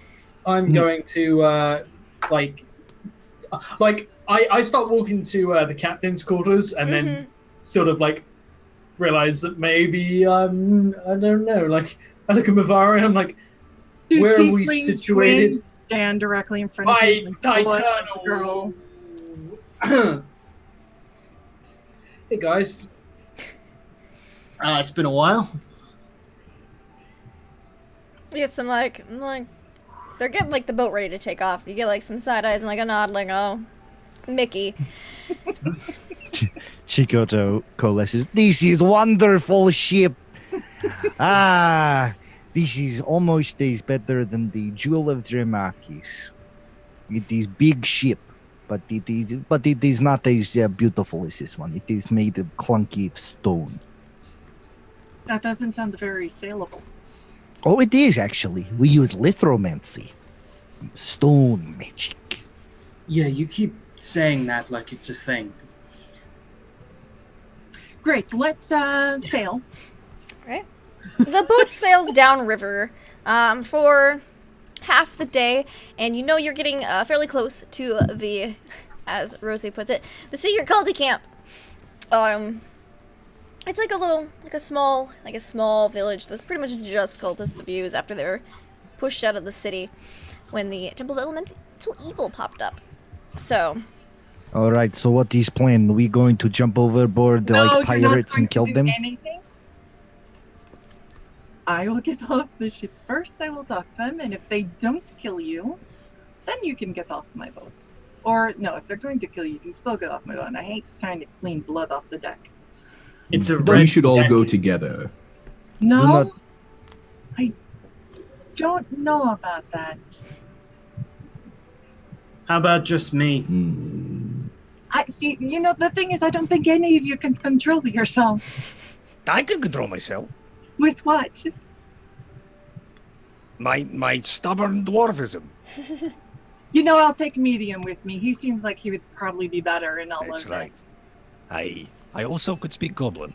I'm going to I start walking to the captain's quarters and then sort of like realize that maybe I don't know, like I look at Mavari and I'm like, Two where are we tiefling situated? twins stand directly in front of you. and pull up the girl. Hey guys. It's been a while. You get some like they're getting like the boat ready to take off. You get like some side eyes and like a nod, like oh, Mickey. Chikoto coalesces. This is wonderful ship. This is almost as better than the Jewel of Dramakis. It is big ship, but it is not as beautiful as this one. It is made of clunky stone. That doesn't sound very saleable. Oh, it is actually. We use lithromancy, stone magic. Yeah, you keep saying that like it's a thing. Great, let's sail. Right? The boat sails downriver for half the day, and you know you're getting fairly close to the, as Rosie puts it, the secret culty camp. It's like a small village that's pretty much just cultists of use after they were pushed out of the city when the Temple of Elemental Evil popped up. So. All right. So what is plan? Are we going to jump overboard like pirates and kill them? Anything. I will get off the ship first. I will talk to them, and if they don't kill you, then you can get off my boat. Or no, if they're going to kill you, you can still get off my boat. And I hate trying to clean blood off the deck. It's a We red should all deck. go together. No, not- I don't know about that. How about just me? I see. You know, the thing is, I don't think any of you can control yourselves. I can control myself. With what? My stubborn dwarfism. You know, I'll take medium with me. He seems like he would probably be better in all That's of right. this. I also could speak Goblin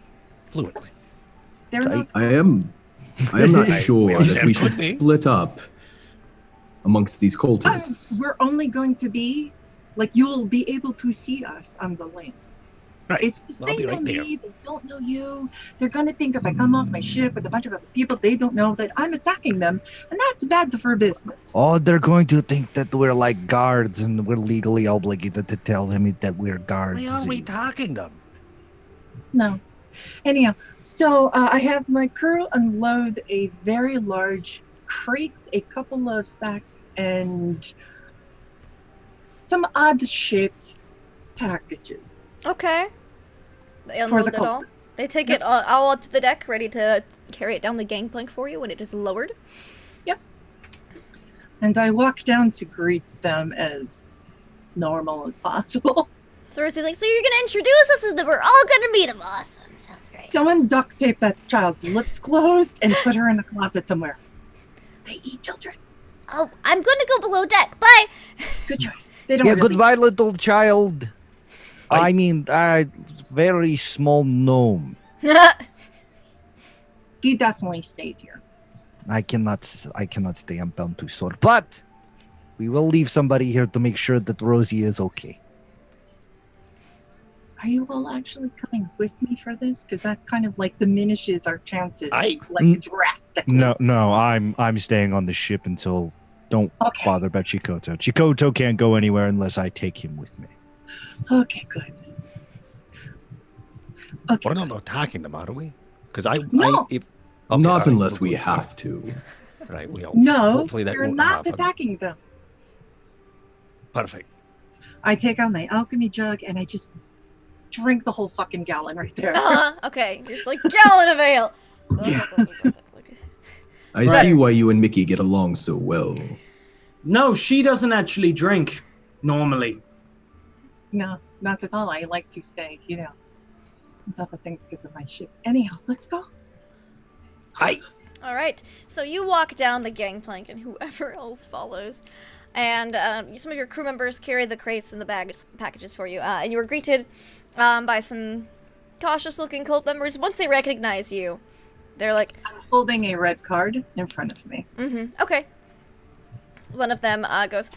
fluently. They're not. I am not sure Well, that we could should be. split up amongst these cultists. We're only going to be like you'll be able to see us on the land. Right. It's just I'll they be know right there. me, they don't know you. They're gonna think if I come off my ship with a bunch of other people, they don't know that I'm attacking them, and that's bad for business. Oh, they're going to think that we're like guards and we're legally obligated to tell them that we're guards. Why are we talking them? No. Anyhow, so I have my crew unload a very large crate, a couple of sacks, and some odd-shaped packages Okay. They for unload the it all. cultists. They take it all up to the deck, ready to carry it down the gangplank for you when it is lowered. And I walk down to greet them as normal as possible. So Rosie's like, so you're gonna introduce us and then we're all gonna meet him. Awesome. Sounds great. Someone duct tape that child's lips closed and put her in a closet somewhere. They eat children. Oh, I'm gonna go below deck. Bye. Good choice. They don't Yeah, really goodbye, little child. I mean, very small gnome. He definitely stays here. I cannot stay. I'm bound to sword. But we will leave somebody here to make sure that Rosie is okay. Are you all actually coming with me for this? Because that kind of like diminishes our chances, drastically. No, I'm staying on the ship until. Don't bother about Chikoto. Chikoto can't go anywhere unless I take him with me. Okay, good. Okay. We're not attacking them, are we? Because No. Not unless we have to. Right. No, that you're won't not happen. attacking them. Perfect. I take out my alchemy jug and I just drink the whole fucking gallon right there. Okay, just like gallon of ale. I see why you and Mickey get along so well. No, she doesn't actually drink normally. No, not at all. I like to stay, on top of things because of my ship. Anyhow, let's go. Hi. All right, so you walk down the gangplank, and whoever else follows, and some of your crew members carry the crates and the packages for you, and you are greeted by some cautious-looking cult members. Once they recognize you, they're like, I'm holding a red card in front of me. Okay. One of them goes,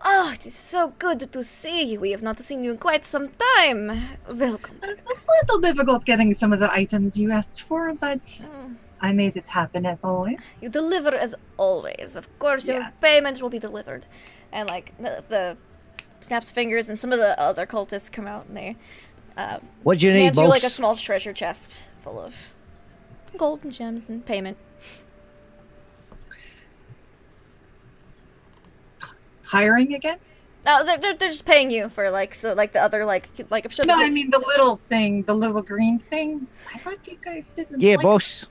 "Oh, it is so good to see you. We have not seen you in quite some time. Welcome back." It's a little difficult getting some of the items you asked for, but I made it happen as always. You deliver as always. Of course, your payment will be delivered. And like the snaps fingers, and some of the other cultists come out and they what do you need, hand you boss? like a small treasure chest full of gold and gems and payment. Hiring again? No, they're just paying you for the other I'm sure. No, I mean the little thing, the little green thing. I thought you guys didn't. Yeah, boss.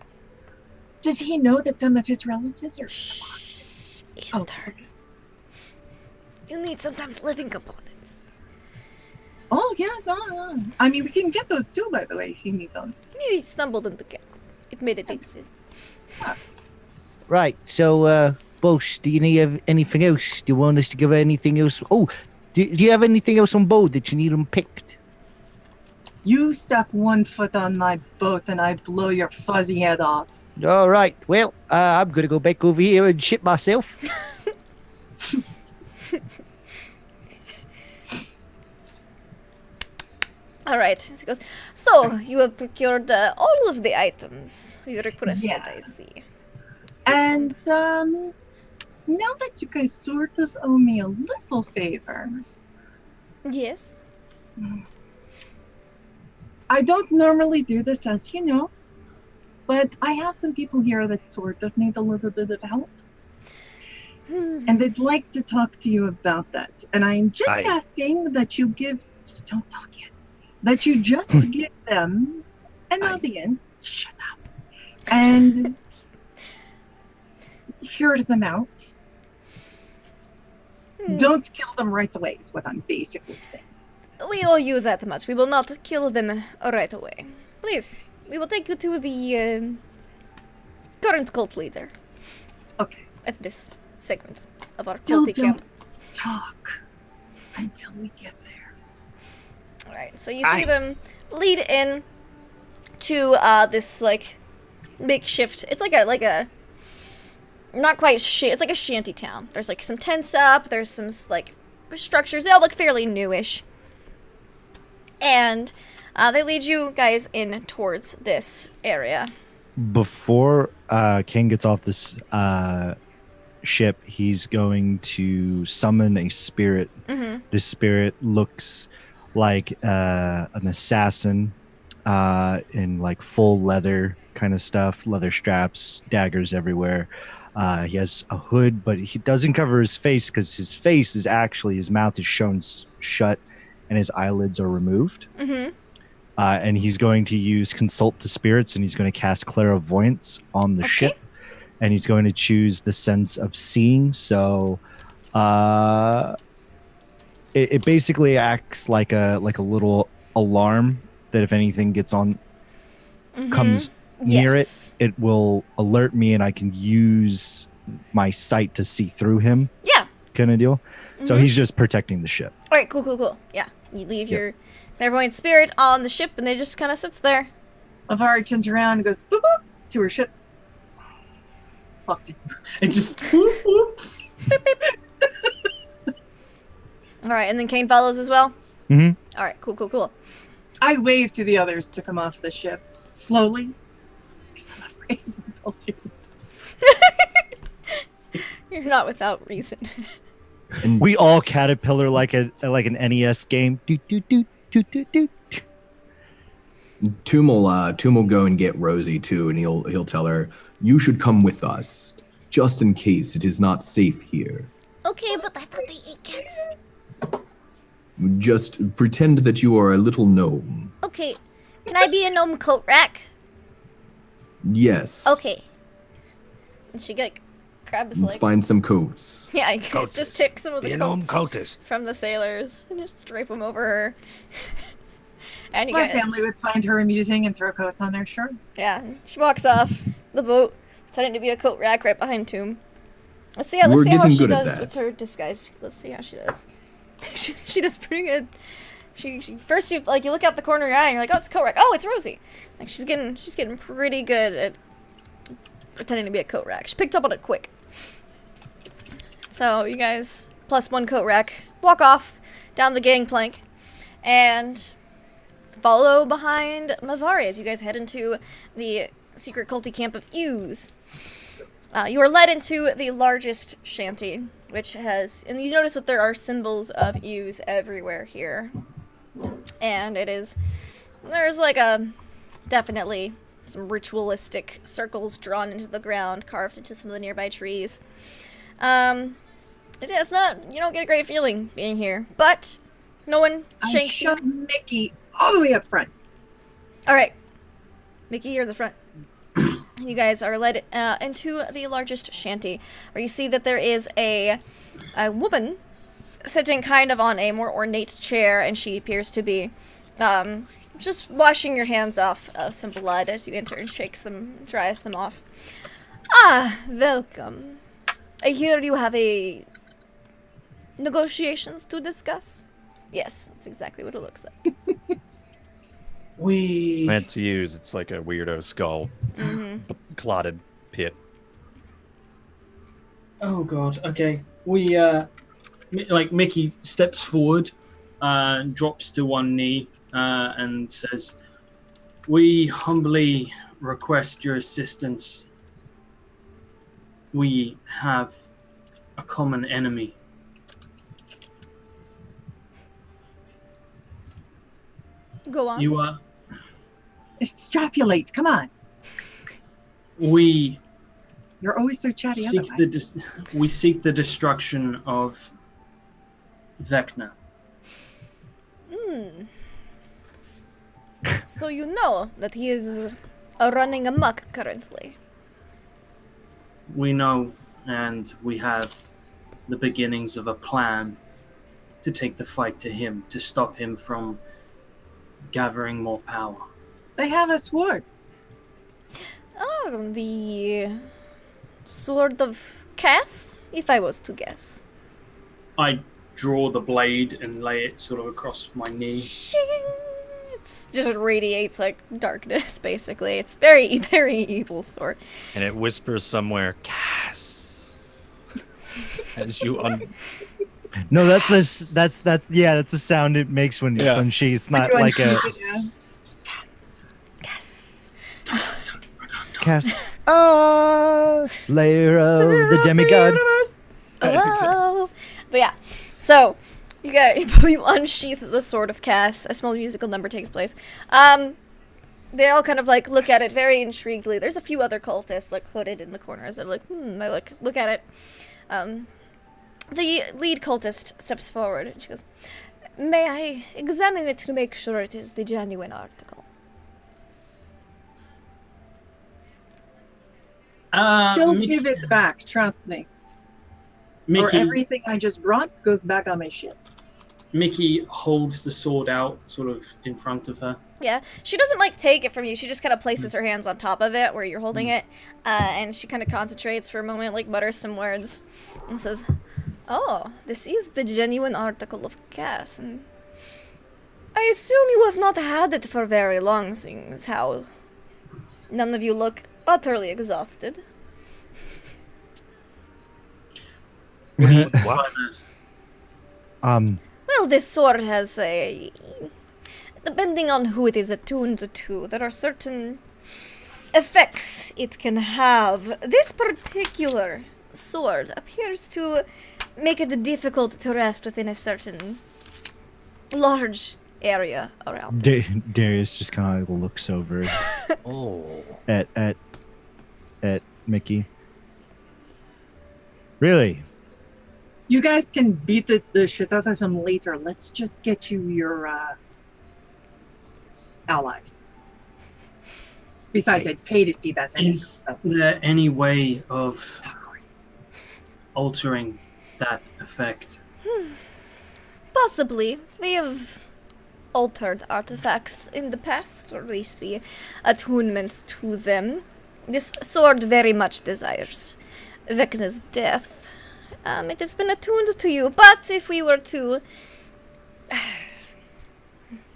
Does he know that some of his relatives are? Intern. You need sometimes living components. Oh yeah, no. I mean, we can get those too, by the way, if you need those. He stumbled into it. It made it easy. Right, so, boss, do you need anything else? Do you want us to give anything else? Oh, do you have anything else on board that you need unpicked? You step 1 foot on my boat and I blow your fuzzy head off. All right, well, I'm going to go back over here and ship myself. All right. He goes, "So, you have procured all of the items you requested, I see. And, now that you guys sort of owe me a little favor. Yes. I don't normally do this, as you know, but I have some people here that sort of need a little bit of help. And they'd like to talk to you about that. And I'm just asking that you don't talk yet, that you just give them an audience, shut up, and hear them out. Don't kill them right away, is what I'm basically saying. We owe you that much. We will not kill them right away. Please, we will take you to the current cult leader. Okay. At this segment of our Still culty don't camp. talk until we get there. Alright, so you see them lead in to this makeshift. It's like a not quite it's like a shanty town. There's some tents up, there's some structures. They all look fairly newish. And they lead you guys in towards this area. Before King gets off this ship, he's going to summon a spirit. This spirit looks like an assassin in full leather kind of stuff, leather straps, daggers everywhere. He has a hood, but he doesn't cover his face because his mouth is shown shut and his eyelids are removed. And he's going to use Consult the Spirits, and he's going to cast Clairvoyance on the ship, and he's going to choose the sense of seeing. So it basically acts like a little alarm that if anything comes near it will alert me, and I can use my sight to see through him. Yeah. Kind of deal. So he's just protecting the ship. All right, cool. Yeah, you leave your clairvoyant spirit on the ship, and they just kind of sits there. Avari turns around and goes, boop, boop. to her ship. Clocked in. It just whoop, whoop. All right, and then Kane follows as well. Mhm. All right, cool. I wave to the others to come off the ship slowly, because I'm afraid they'll do. You're not without reason. And We all caterpillar like an NES game. Do do do do do do. Toom will go and get Rosie too, and he'll tell her, "You should come with us, just in case it is not safe here. Okay, but I thought they ate cats. Just pretend that you are a little gnome." Okay, can I be a gnome coat rack? Yes. Okay. And she grabs Let's like find some coats. yeah, I guess just take some of the Be a gnome coats cultist. from the sailors and just drape them over her. And you My get family would find her amusing and throw coats on there, sure. yeah. She walks off the boat, pretending to be a coat rack right behind Tomb. Let's see how We're she getting good does at that. with her disguise. Let's see how she does. she does pretty good. She first you look out the corner of your eye and you're like, oh, it's coat rack. Oh, it's Rosie. Like she's getting pretty good at pretending to be a coat rack. She picked up on it quick. So you guys +1 coat rack walk off down the gangplank and follow behind Mavari as you guys head into the secret culty camp of Ews. You are led into the largest shanty, which has, and you notice that there are symbols of Ews everywhere here. And there's like definitely some ritualistic circles drawn into the ground, carved into some of the nearby trees. It's not, you don't get a great feeling being here, but no one I shanks you. shove Mickey all the way up front. All right, Mickey, you're the front. You guys are led into the largest shanty, where you see that there is a woman sitting kind of on a more ornate chair, and she appears to be just washing your hands off of some blood as you enter and shakes them, dries them off. Ah, welcome. I hear you have negotiations to discuss. Yes, that's exactly what it looks like. That's used. It's like a weirdo skull. Clotted pit. Oh god. Okay. We Mickey steps forward, drops to one knee, and says, "We humbly request your assistance. We have a common enemy." Go on. You are. Extrapolate, come on. We You're always so chatty seek otherwise. we seek the destruction of Vecna. So you know that he is running amok currently. We know, and we have the beginnings of a plan to take the fight to him, to stop him from gathering more power. They have a sword. Oh, the Sword of Cass, if I was to guess. I draw the blade and lay it sort of across my knee. Shing! It just radiates like darkness, basically. It's very, very evil sword. And it whispers somewhere, Cass. As you No, that's the sound it makes when she. It's not like a Cass. Cass. Slayer of the demigod. Hello! But yeah, so you unsheath the sword of Cass. A small musical number takes place. They all kind of like look at it very intriguedly. There's a few other cultists like hooded in the corners. They're like, they look at it. The lead cultist steps forward and she goes, "May I examine it to make sure it is the genuine article?" He'll Mickey, give it back, trust me. Or Mickey, everything I just brought goes back on my ship. Mickey holds the sword out sort of in front of her. Yeah, she doesn't like take it from you. She just kind of places her hands on top of it where you're holding it, and she kind of concentrates for a moment, like mutters some words, and says, "Oh, this is the genuine article of Cass, and I assume you have not had it for very long, seeing as how none of you look utterly exhausted. What? Well, this sword has a... Depending on who it is attuned to, there are certain effects it can have. This particular sword appears to make it difficult to rest within a certain large area around. Darius just kind of looks over Oh. at Mickey. Really? You guys can beat the shit out of him later. Let's just get you your allies. Besides, I'd pay to see that thing. Is there any way of altering that effect? Possibly. We have altered artifacts in the past, or at least the attunement to them. This sword very much desires Vecna's death. It has been attuned to you, but if we were to...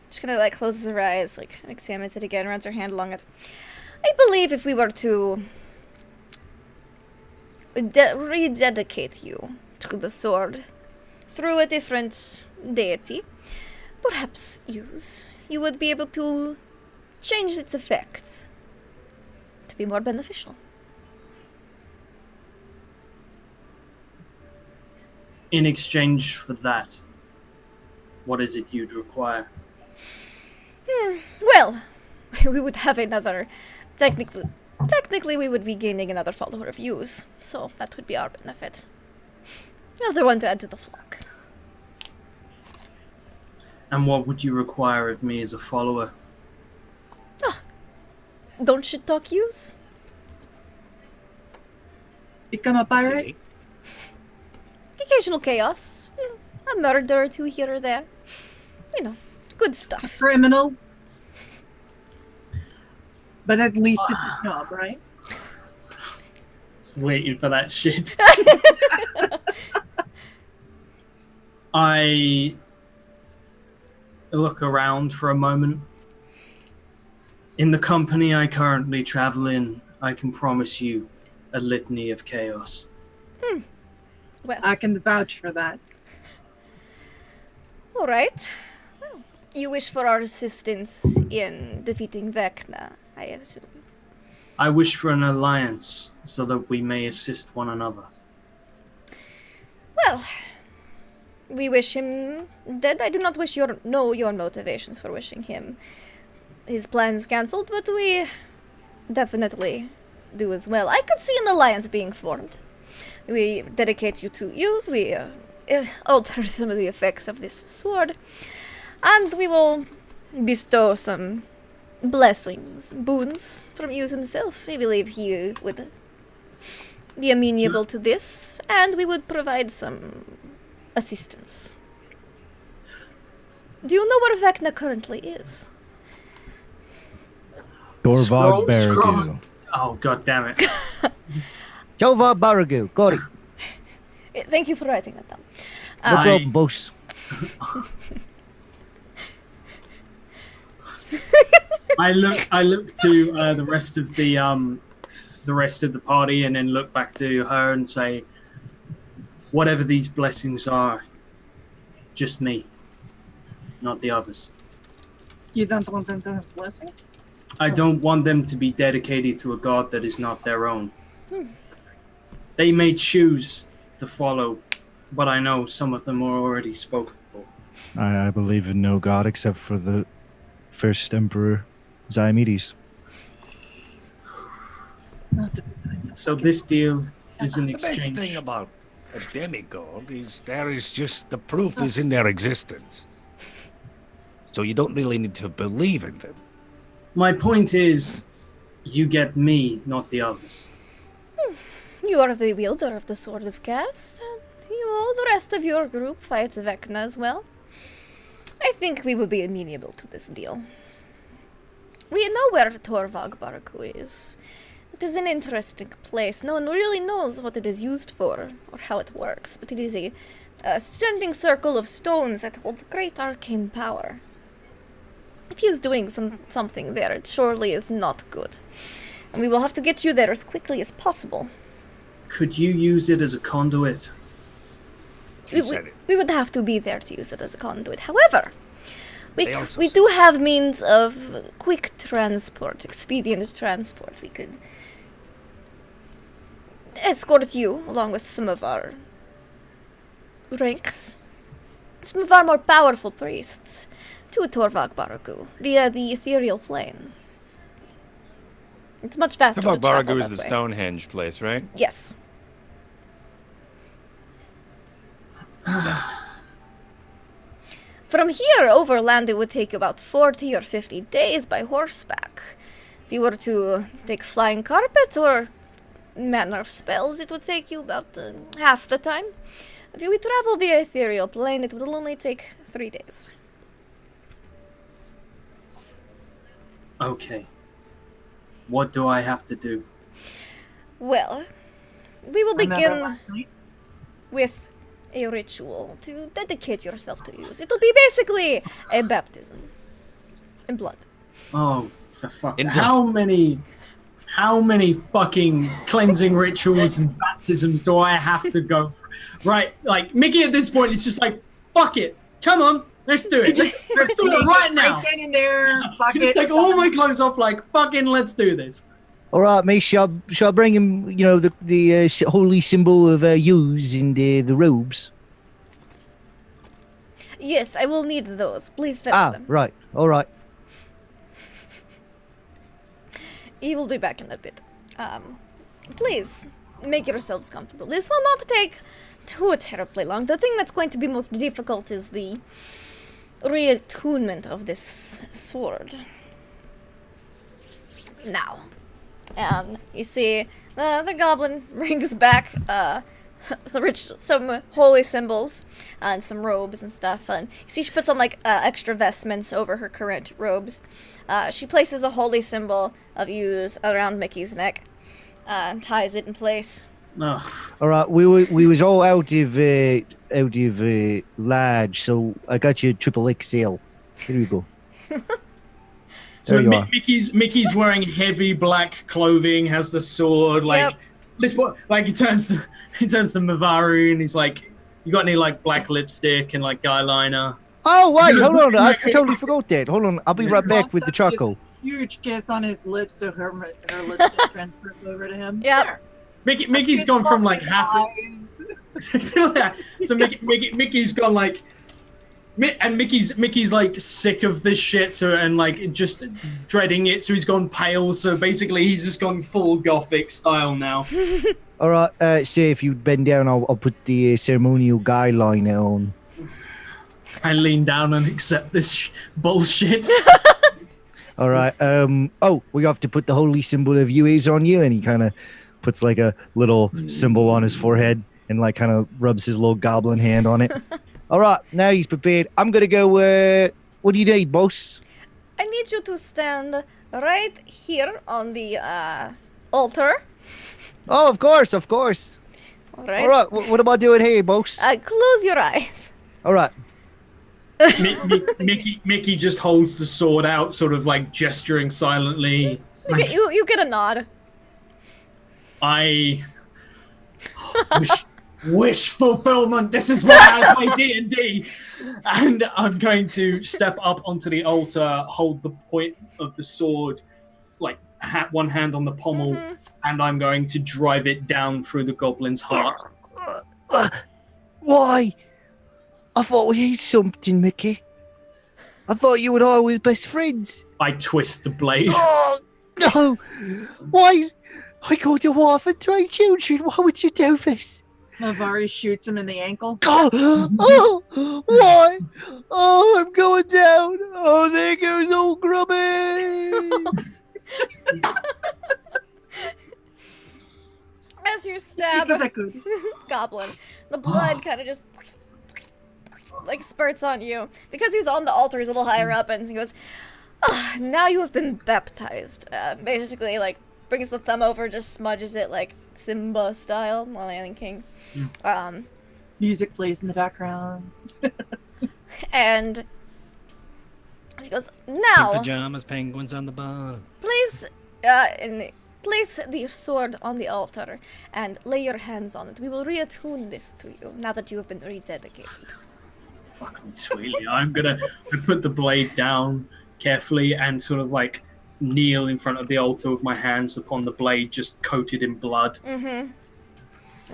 Just kind of like closes her eyes, like examines it again, runs her hand along it. I believe if we were to rededicate you to the sword through a different deity, perhaps you would be able to change its effects to be more beneficial. In exchange for that, what is it you'd require? Well, we would have another... Technically, we would be gaining another follower of yours, so that would be our benefit. Another one to add to the flock. And what would you require of me as a follower? Don't shit talk yous? Become a pirate? Occasional chaos. A murder or two here or there. You know, good stuff. Criminal? But at least it's a job, right? Waiting for that shit. I look around for a moment. In the company I currently travel in, I can promise you a litany of chaos. Well, I can vouch for that. all right. Well, you wish for our assistance in defeating Vecna, I assume. I wish for an alliance so that we may assist one another. Well, we wish him dead. I do not wish know your motivations for wishing him his plans cancelled, but we definitely do as well. I could see an alliance being formed. We dedicate you to use, we alter some of the effects of this sword, and we will bestow some blessings, boons from Use himself. I believe he would be amenable to this, and we would provide some assistance. Do you know where Vecna currently is? Dorvog Scroll. Baragu. Oh, god damn it. Dorvog Baragu. Got it. Thank you for writing that down. No problem, boss. I look to the rest of the party, and then look back to her and say, whatever these blessings are, just me, not the others. You don't want them to have blessings? I don't want them to be dedicated to a god that is not their own. They may choose to follow, but I know some of them are already spoken for. I believe in no god except for the first emperor, Diomedes. Not the So this deal is an The best thing exchange. about a demigod is there is just the proof is in their existence. So you don't really need to believe in them. My point is, you get me, not the others. You are the wielder of the Sword of Caste, and the rest of your group fights Vecna as well. I think we will be amenable to this deal. We know where Torvog Baraku is. It is an interesting place. No one really knows what it is used for, or how it works, but it is a standing circle of stones that hold great arcane power. If he is doing something there, it surely is not good. And we will have to get you there as quickly as possible. Could you use it as a conduit? He said it. We would have to be there to use it as a conduit. However, They also we said do have means of quick transport, expedient transport. We could escort you along with some of our ranks, some of our more powerful priests, to Torvak Baragu via the ethereal plane. It's much faster to travel Baragu is that the way. Stonehenge place, right? Yes. From here, overland, it would take about 40 or 50 days by horseback. If you were to take flying carpets or manner of spells, it would take you about half the time. If you would travel via ethereal plane, it would only take 3 days. Okay. What do I have to do? Well, we will Remember begin last night? with a ritual to dedicate yourself to use. It'll be basically a baptism in blood. Oh, for fuck! In How many fucking cleansing rituals and baptisms do I have to go through? Right, like Mickey at this point is just like, fuck it, come on, let's do it. Let's do it right now. Get in there, fuck Just it. take all my clothes off, like fucking, let's do this. All right, mate. Shall I bring him? You know, the holy symbol of use and the robes. Yes, I will need those. Please fetch them. Right. All right. He will be back in a bit. Please, make yourselves comfortable. This will not take too terribly long. The thing that's going to be most difficult is the reattunement of this sword. Now, and you see the goblin brings back some holy symbols and some robes and stuff. And you see she puts on like extra vestments over her current robes. She places a holy symbol of use around Mickey's neck and ties it in place. Ugh. All right. We was all out of large, so I got you triple XL. Here we go. So There you are. Mickey's wearing heavy black clothing, has the sword, like Yep. this. What like he turns to Mavaru and he's like, "You got any like black lipstick and like eyeliner?" Oh wait, hold on. I Like- totally forgot that. Hold on. I'll be right back with the choco. Huge kiss on his lips, so her lipstick transfers over to him. Yep. There. Mickey's Kiss gone from off like his half. eyes. So Mickey's gone like. And Mickey's like sick of this shit, so and like just dreading it, so he's gone pale. So basically, he's just gone full gothic style now. All right. Say if you bend down, I'll put the ceremonial guideline on. I lean down and accept this bullshit. All right. Oh, we have to put the holy symbol of UAs on you, and he kind of puts like a little symbol on his forehead and like kind of rubs his little goblin hand on it. All right, now he's prepared. I'm gonna go. What do you need, boss? I need you to stand right here on the altar. Oh, of course. All right. All right. What am I doing here, boss? Close your eyes. All right. Mickey just holds the sword out, sort of like gesturing silently. You get a nod. I wish fulfillment. This is why I play D&D. And I'm going to step up onto the altar, hold the point of the sword, like one hand on the pommel, and I'm going to drive it down through the goblin's heart. Why? I thought we had something, Mickey. I thought you and I were best friends. I twist the blade. Oh no! Why? I got a wife and 3 children. Why would you do this? Mavari shoots him in the ankle. Oh, why? Oh, I'm going down. Oh, there goes old Grubby. As you stab Because I could. goblin, the blood kind of just like spurts on you. Because he's on the altar, he's a little higher up, and he goes, now you have been baptized. Basically, like, brings the thumb over, just smudges it like Simba style, Lion King. Music plays in the background. And she goes, Pink now, pajamas, penguins on the bottom. please, and place the sword on the altar and lay your hands on it. We will reattune this to you now that you have been rededicated. Fuck me, sweetie. I put the blade down carefully and sort of like kneel in front of the altar with my hands upon the blade just coated in blood. Mm-hmm.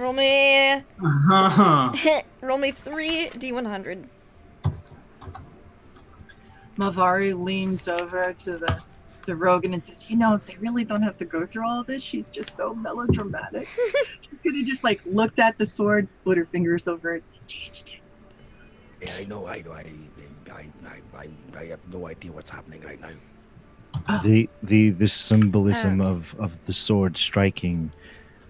Roll me... Uh-huh. Roll me 3 D100. Mavari leans over to Rogan and says, they really don't have to go through all of this. She's just so melodramatic. She could have just looked at the sword, put her fingers over it, and changed it. Yeah, I know. I have no idea what's happening right now. The symbolism of the sword striking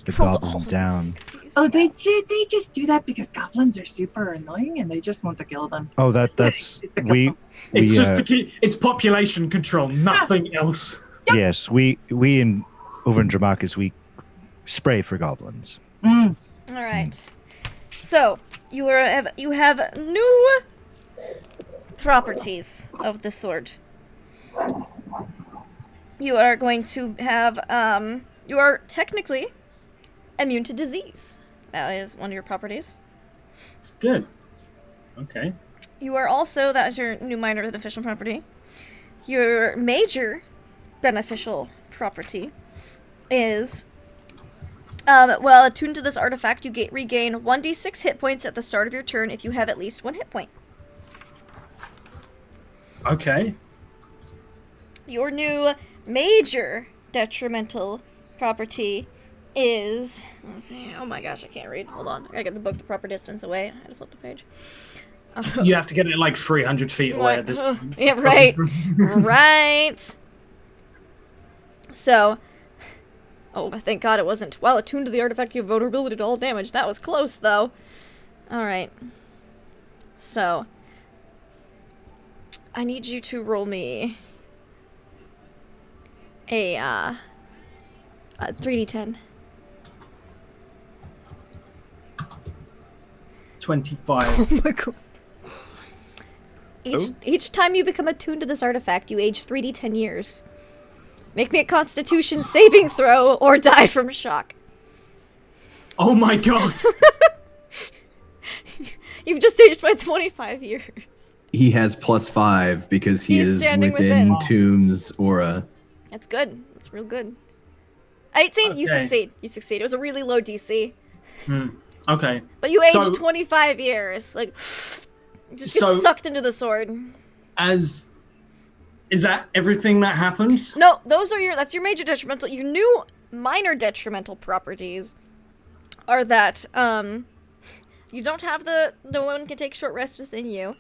the goblin down. Oh, they just do that because goblins are super annoying and they just want to kill them. Oh, that's It's just it's population control, nothing else. Yep. Yes, we over in Dramakis we spray for goblins. Mm. All right. So you have new properties of the sword. You are going to have you are technically immune to disease. That is one of your properties. It's good. Okay. You are also, that is your new minor beneficial property. Your major beneficial property is, well, attuned to this artifact, you regain 1d6 hit points at the start of your turn if you have at least 1 hit point. Okay. Your new major detrimental property is, let's see, oh my gosh, I can't read. Hold on. I gotta get the book the proper distance away. I had to flip the page. You have to get it like 300 feet away at this point. Yeah, right. Right. So, oh, thank God it wasn't. Well, attuned to the artifact, you have vulnerability to all damage. That was close, though. Alright. So, I need you to roll me a 3d10. 25. Oh my God. Each time you become attuned to this artifact, you age 3d10 years. Make me a Constitution saving throw or die from shock. Oh my God. You've just aged by 25 years. He has +5 because he He's is standing within within. Tomb's aura. That's good. That's real good. 18, you Okay. succeed. You succeed. It was a really low DC. Okay. But you aged So- 25 years. Like, just get So- sucked into the sword. Is that everything that happens? No, that's your major detrimental. Your new minor detrimental properties are that, you don't have no one can take short rest within you.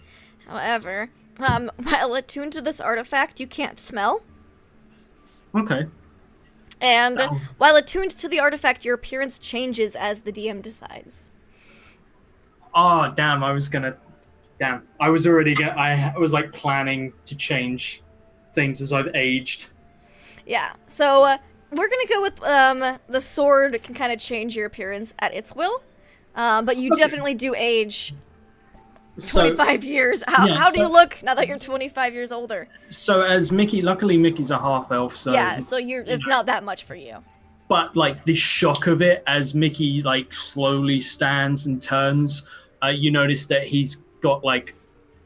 However, while attuned to this artifact, you can't smell. Okay. And Oh. while attuned to the artifact, your appearance changes as the DM decides. Oh, damn, I was already I was like planning to change things as I've aged. Yeah, so we're gonna go with the sword can kind of change your appearance at its will, but you definitely do age 25 years. How do you look now that you're 25 years older? So as Mickey, luckily Mickey's a half elf, so Yeah, so it's not that much for you. But like the shock of it as Mickey like slowly stands and turns, you notice that he's got like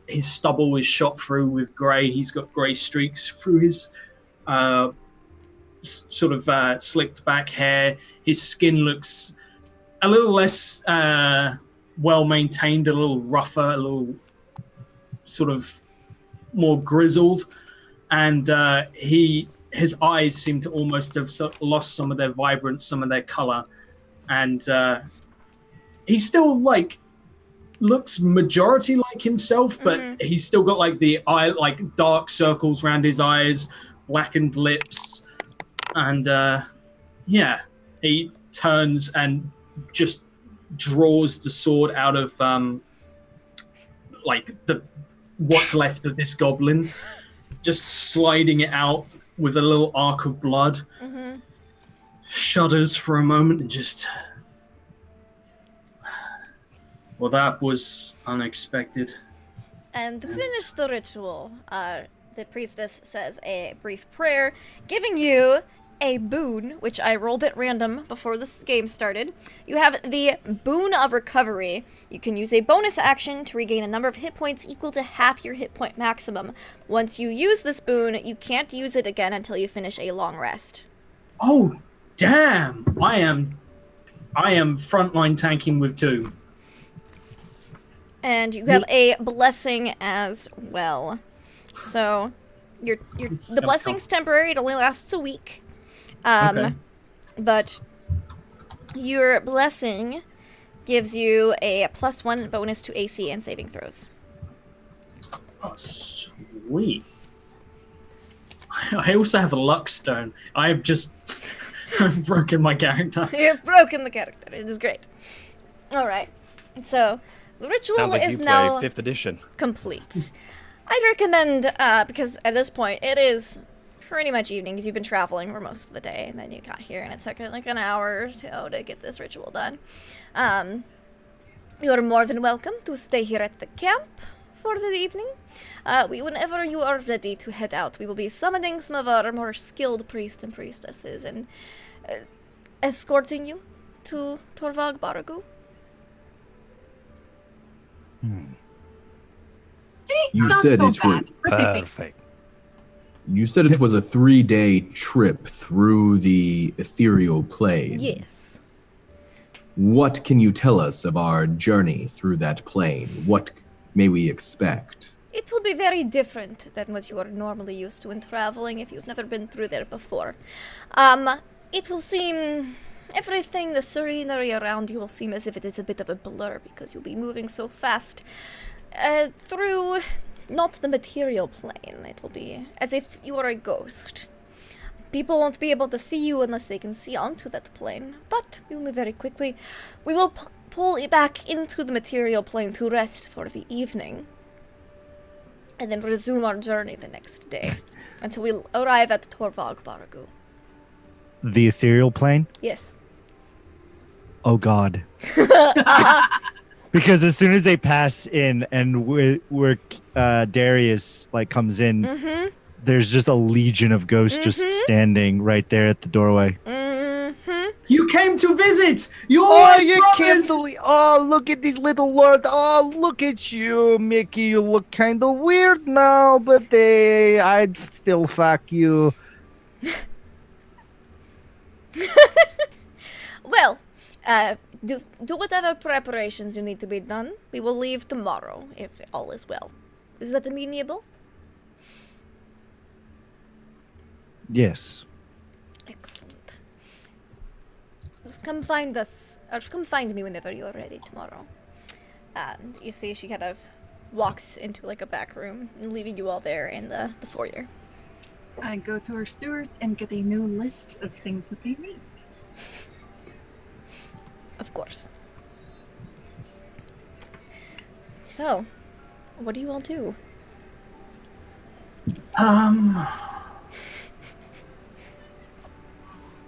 his stubble is shot through with grey. He's got grey streaks through his sort of slicked back hair. His skin looks a little less well maintained, a little rougher, a little sort of more grizzled, and his eyes seem to almost have lost some of their vibrance, some of their color, and he still like looks majority like himself, but he's still got like the eye, like dark circles around his eyes, blackened lips, and yeah, he turns and just draws the sword out of like what's left of this goblin, just sliding it out with a little arc of blood, shudders for a moment and just, well, that was unexpected. And to finish the ritual, the priestess says a brief prayer, giving you a boon, which I rolled at random before this game started. You have the Boon of Recovery. You can use a bonus action to regain a number of hit points equal to half your hit point maximum. Once you use this boon, you can't use it again until you finish a long rest. Oh, damn! I am frontline tanking with 2. And you have a blessing as well. So, the blessing's temporary. It only lasts a week. Okay. But your blessing gives you a +1 bonus to AC and saving throws. Oh, sweet. I also have a luck stone. I have just broken my character. You've broken the character. It is great. All right. So the ritual Sounds like is you now play 5th edition. complete. I'd recommend, because at this point it is pretty much evening, because you've been traveling for most of the day, and then you got here, and it took like an hour or so to get this ritual done. You are more than welcome to stay here at the camp for the evening. Whenever you are ready to head out, we will be summoning some of our more skilled priests and priestesses and escorting you to Torvald Baragu. See, You not said so it would- bad. Perfect. You said it was a 3-day trip through the ethereal plane. Yes. What can you tell us of our journey through that plane? What may we expect? It will be very different than what you are normally used to in traveling if you've never been through there before. It will seem... Everything, the scenery around you will seem as if it is a bit of a blur because you'll be moving so fast through not the material plane. It will be as if you are a ghost. People won't be able to see you unless they can see onto that plane, but we will move very quickly. We will pull it back into the material plane to rest for the evening, and then resume our journey the next day until we arrive at Torvald Baragu. The ethereal plane? Yes. Oh God. Because as soon as they pass in and where Darius like comes in, there's just a legion of ghosts just standing right there at the doorway. You came to visit! You're Oh, my you brothers! can't. Oh, look at these little lords. Oh, look at you, Mickey. You look kind of weird now, but I'd still fuck you. Well, do whatever preparations you need to be done. We will leave tomorrow, if all is well. Is that amenable? Yes. Excellent. Just come find us, or come find me whenever you are ready tomorrow. And you see she kind of walks into like a back room, and leaving you all there in the foyer. I go to our steward and get a new list of things that they need. Of course. So, what do you all do?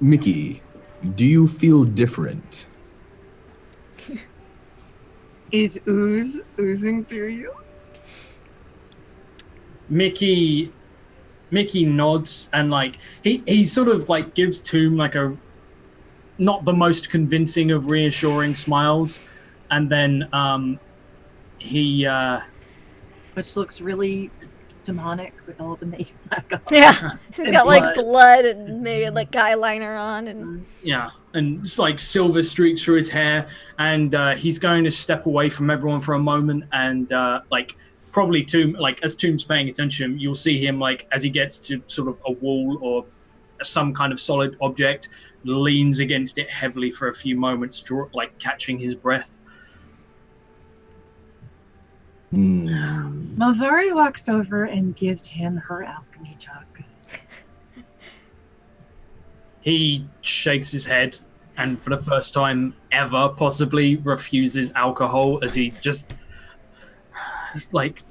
Mickey, do you feel different? Is ooze oozing through you? Mickey nods and like he sort of like gives Tomb like a not the most convincing of reassuring smiles, and then he Which looks really demonic with all the makeup back on. Yeah, he's And got like blood. blood and maybe like eyeliner on, and yeah, and it's like silver streaks through his hair, and he's going to step away from everyone for a moment, and like probably Tomb, like as Tomb's paying attention, you'll see him like as he gets to sort of a wall or some kind of solid object, leans against it heavily for a few moments, like catching his breath. Mavari walks over and gives him her alchemy jug. He shakes his head and for the first time ever possibly refuses alcohol as he just like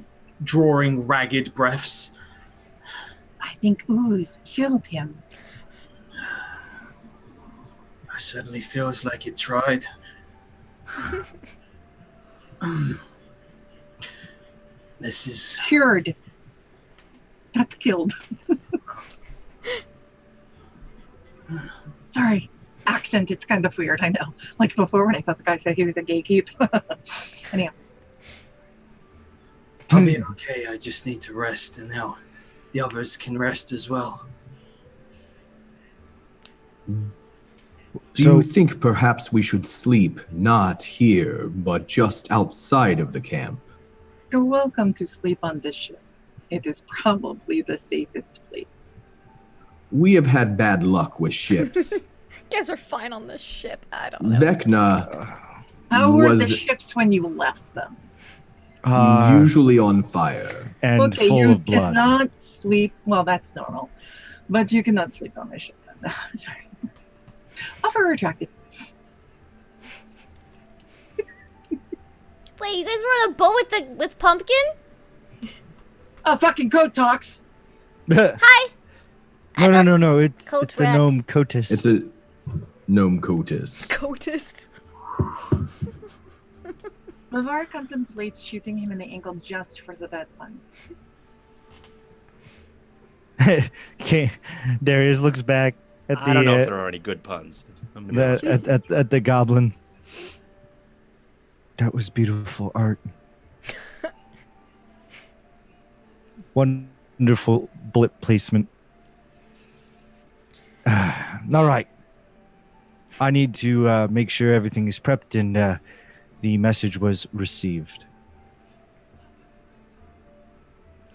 drawing ragged breaths. I think ooze killed him. It certainly feels like it tried. This is Cured. Not killed. Sorry, accent. It's kind of weird. I know. Like before when I thought the guy said he was a gatekeep. Anyhow. I'll be okay. I just need to rest, and now the others can rest as well. Do you think perhaps we should sleep not here, but just outside of the camp? You're welcome to sleep on this ship. It is probably the safest place. We have had bad luck with ships. You guys are fine on this ship. I don't know. Vecna How were the was ships when you left them? usually on fire. And Okay, full you of blood. cannot sleep. Well, that's normal. But you cannot sleep on the ship. Sorry. Offer retracted. Wait, you guys were on a boat with Pumpkin? Fucking code talks. Hi. No. It's Coat a rack. gnome Cotis. It's a gnome Cotis. Cotist. Lavar contemplates shooting him in the ankle just for the bad fun. Okay, Darius looks back at the I don't know if there are any good puns. I'm gonna be honest. at the goblin. That was beautiful art. Wonderful bullet placement. All right. I need to make sure everything is prepped and the message was received.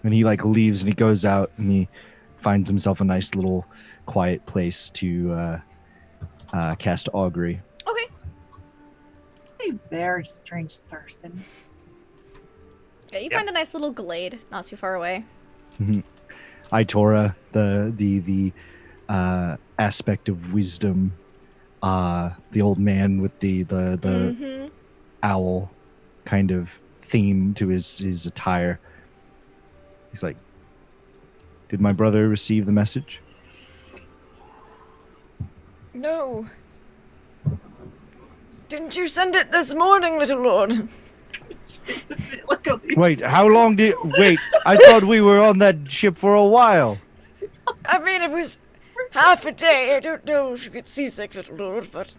And he leaves and he goes out and he finds himself a nice little quiet place to cast augury. Okay. A very strange person. Yeah, you find a nice little glade not too far away. Itora, the aspect of wisdom, the old man with the owl kind of theme to his attire. He's like, "Did my brother receive the message?" No. Didn't you send it this morning, little lord? Look at me. Wait, how long did... Wait, I thought we were on that ship for a while. I mean, it was half a day. I don't know if you get seasick, little lord, but...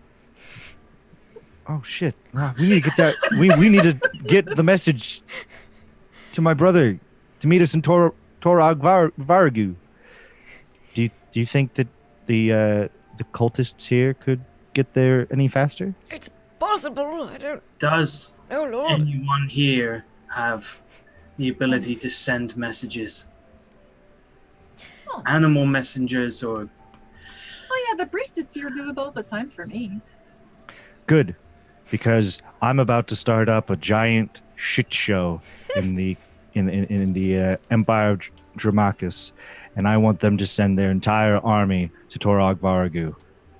Oh, shit. We need to get that... we need to get the message to my brother to meet us in Torag Varagu. Do you think that the cultists here could get there any faster? It's possible. I don't... Does Oh, lord. anyone here have the ability to send messages? Oh. Animal messengers or... Oh yeah, the priestess here do it all the time for me. Good, because I'm about to start up a giant shit show in the Empire of Dramacus, and I want them to send their entire army to Torag Varagu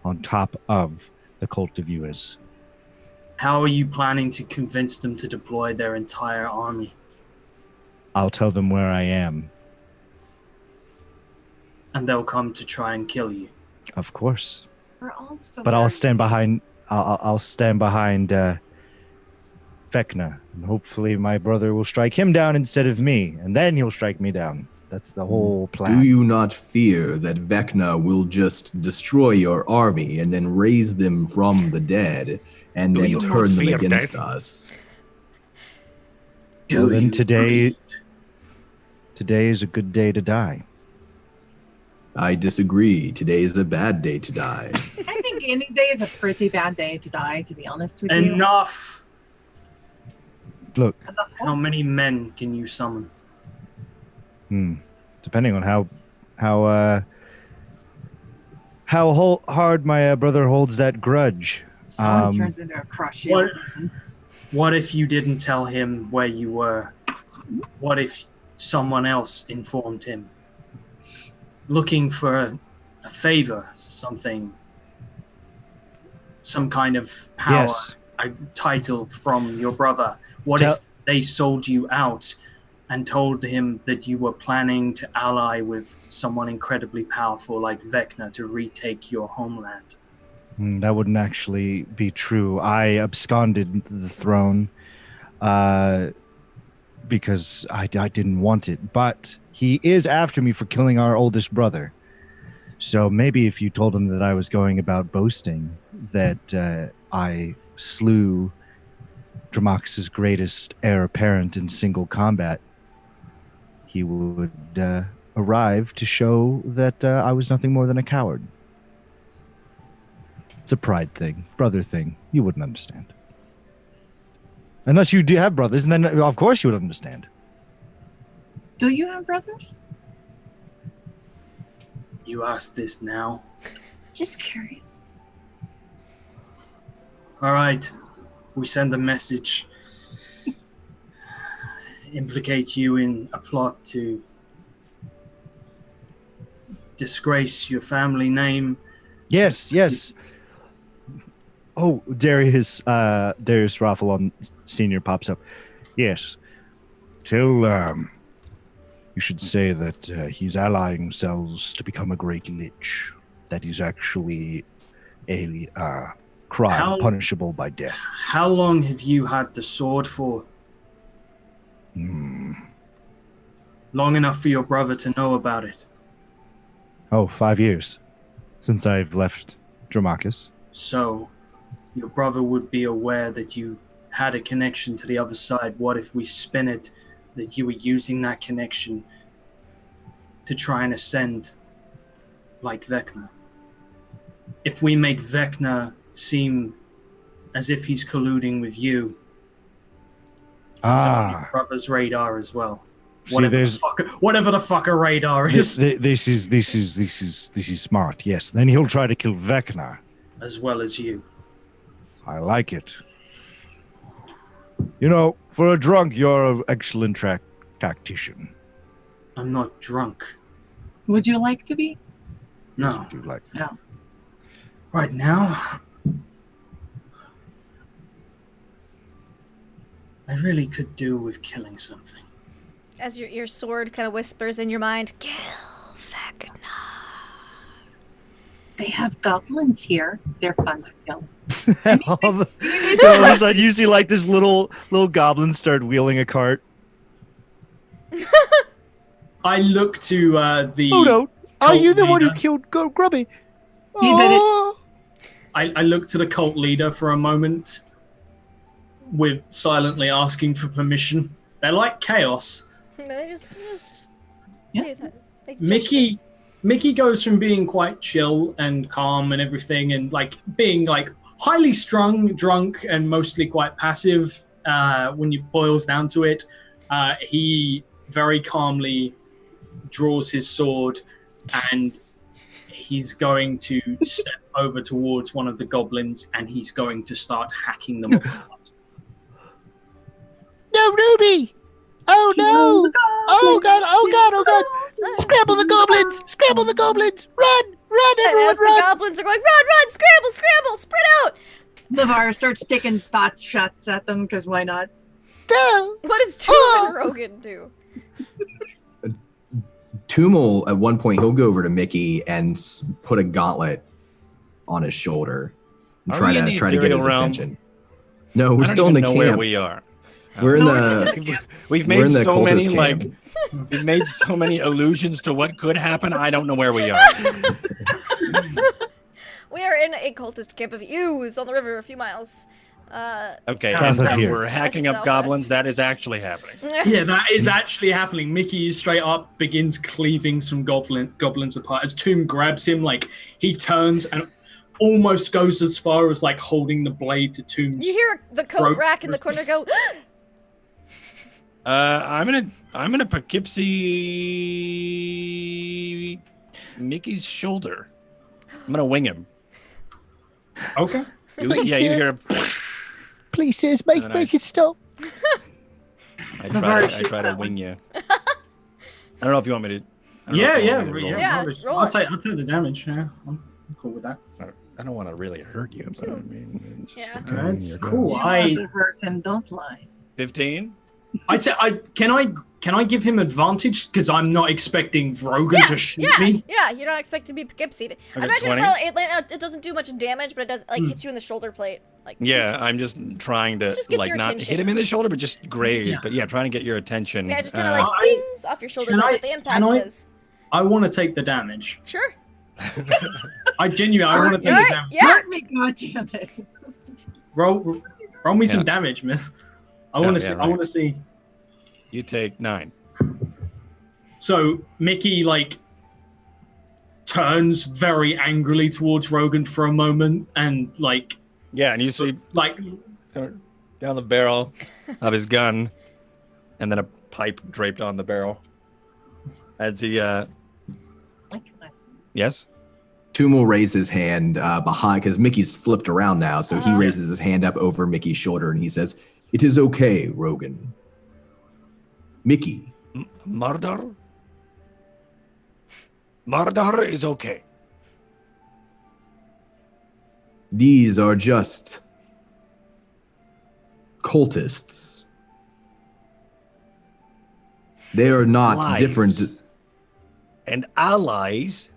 on top of the Cult of Uis. How are you planning to convince them to deploy their entire army? I'll tell them where I am. And they'll come to try and kill you. Of course. We're all so But I'll very- stand behind. I'll stand behind Vecna, and hopefully my brother will strike him down instead of me, and then he'll strike me down. That's the whole plan. Do you not fear that Vecna will just destroy your army and then raise them from the dead and Do then you not turn them fear against death? us? Well, then you today breed? is a good day to die. I disagree. Today is a bad day to die. I think any day is a pretty bad day to die, to be honest with you. Enough! Look, And the How whole- many men can you summon? depending on how hard my brother holds that grudge. Someone turns into a crush. What if you didn't tell him where you were? What if someone else informed him? Looking for a favor, something, some kind of power, Yes. a title from your brother. What Tell- if they sold you out and told him that you were planning to ally with someone incredibly powerful like Vecna to retake your homeland? That wouldn't actually be true. I absconded the throne because I didn't want it. But he is after me for killing our oldest brother. So maybe if you told him that I was going about boasting that I slew Dramox's greatest heir apparent in single combat, he would arrive to show that I was nothing more than a coward. It's a pride thing, brother thing. You wouldn't understand. Unless you do have brothers, and then of course you would understand. Do you have brothers? You asked this now. Just curious. All right. We send a message. Implicate you in a plot to disgrace your family name. Yes. Oh, Darius Raffalon Sr. pops up. Yes. Tell, you should say that he's allying himself to become a great lich. That is actually a crime punishable by death. How long have you had the sword for? Long enough for your brother to know about it. Oh, 5 years since I've left Dramachus. So, your brother would be aware that you had a connection to the other side. What if we spin it that you were using that connection to try and ascend like Vecna? If we make Vecna seem as if he's colluding with you, he's on your brother's radar as well. Whatever the fuck a radar is. This is smart. Yes. Then he'll try to kill Vecna as well as you. I like it. You know, for a drunk, you're an excellent tactician. I'm not drunk. Would you like to be? No. What would you like? No. Right now, I really could do with killing something. As your sword kind of whispers in your mind, kill Vecna. They have goblins here. They're fun to kill. All of a sudden, you see like this little goblin start wheeling a cart. I look to the. Oh no! Are you the leader. one who killed Grubby? You did it. Oh. I look to the cult leader for a moment, with silently asking for permission. They're like chaos. They just Yeah. do that. They just- Mickey goes from being quite chill and calm and everything, and like being like highly strung, drunk, and mostly quite passive. When you boils down to it, he very calmly draws his sword, and he's going to step over towards one of the goblins, and he's going to start hacking them apart. No, Ruby! Oh no! Oh god! Oh god! Oh god! Scramble the goblins! Scramble the goblins! Run! Run, And everyone, as the run! goblins are going, run, scramble, spread out! Navarre starts taking bot shots at them because why not? No! What does Toom and Rogan do? Tumul, at one point, he'll go over to Mickey and put a gauntlet on his shoulder and Are try we in to the get his Ethereal realm? attention. No, we're I don't still in the even know where camp. we are. We're in No, the. We've We're in made the so many cultist camp. we've made so many allusions to what could happen. I don't know where we are. We are in a cultist camp of ewes on the river a few miles. Okay, South of here. we're hacking up Southwest. goblins. That is actually happening. Yeah, that is actually happening. Mickey straight up begins cleaving some goblins apart. As Tomb grabs him, like he turns and almost goes as far as like holding the blade to Tomb's. You hear the coat Throat. rack in the corner go, I'm gonna Poughkeepsie Mickey's shoulder. I'm gonna wing him. Okay. You hear a Please, sis, make it stop. I try to wing you. I don't know if you want me to. I don't know Yeah, if you yeah, want me to roll. Yeah, roll I'll it. take the damage. Yeah, I'm cool with that. I don't want to really hurt you, but I mean, it's just Yeah. a gun in That's your cool. gun. You want to hurt him, don't lie. 15. I said, can I give him advantage because I'm not expecting Vrogan to shoot me. yeah, you're not expecting to be Poughkeepsie. I Okay, imagine 20. well, it doesn't do much damage, but it does like hit you in the shoulder plate. Like Yeah, I'm just trying to Just gets like your not attention. hit him in the shoulder, but just graze. Yeah. But yeah, trying to get your attention. yeah, just kind of Uh, like pings off your shoulder can blade, I- but the impact can I- does. I want to take the damage. Sure. I genuinely, I want to take Alright, it down. yeah. Hurt me, goddammit. Roll me some damage, Myth. I want to see. right. I want to see. You take 9. So Mickey like turns very angrily towards Rogan for a moment, and like Yeah, and you see down the barrel of his gun, and then a pipe draped on the barrel. As he, yes? Toom will raise his hand behind, because Mickey's flipped around now, so he raises his hand up over Mickey's shoulder and he says, "It is okay, Rogan. Mickey." Murder? Murder is okay. These are just cultists. They are not Lies. different. And allies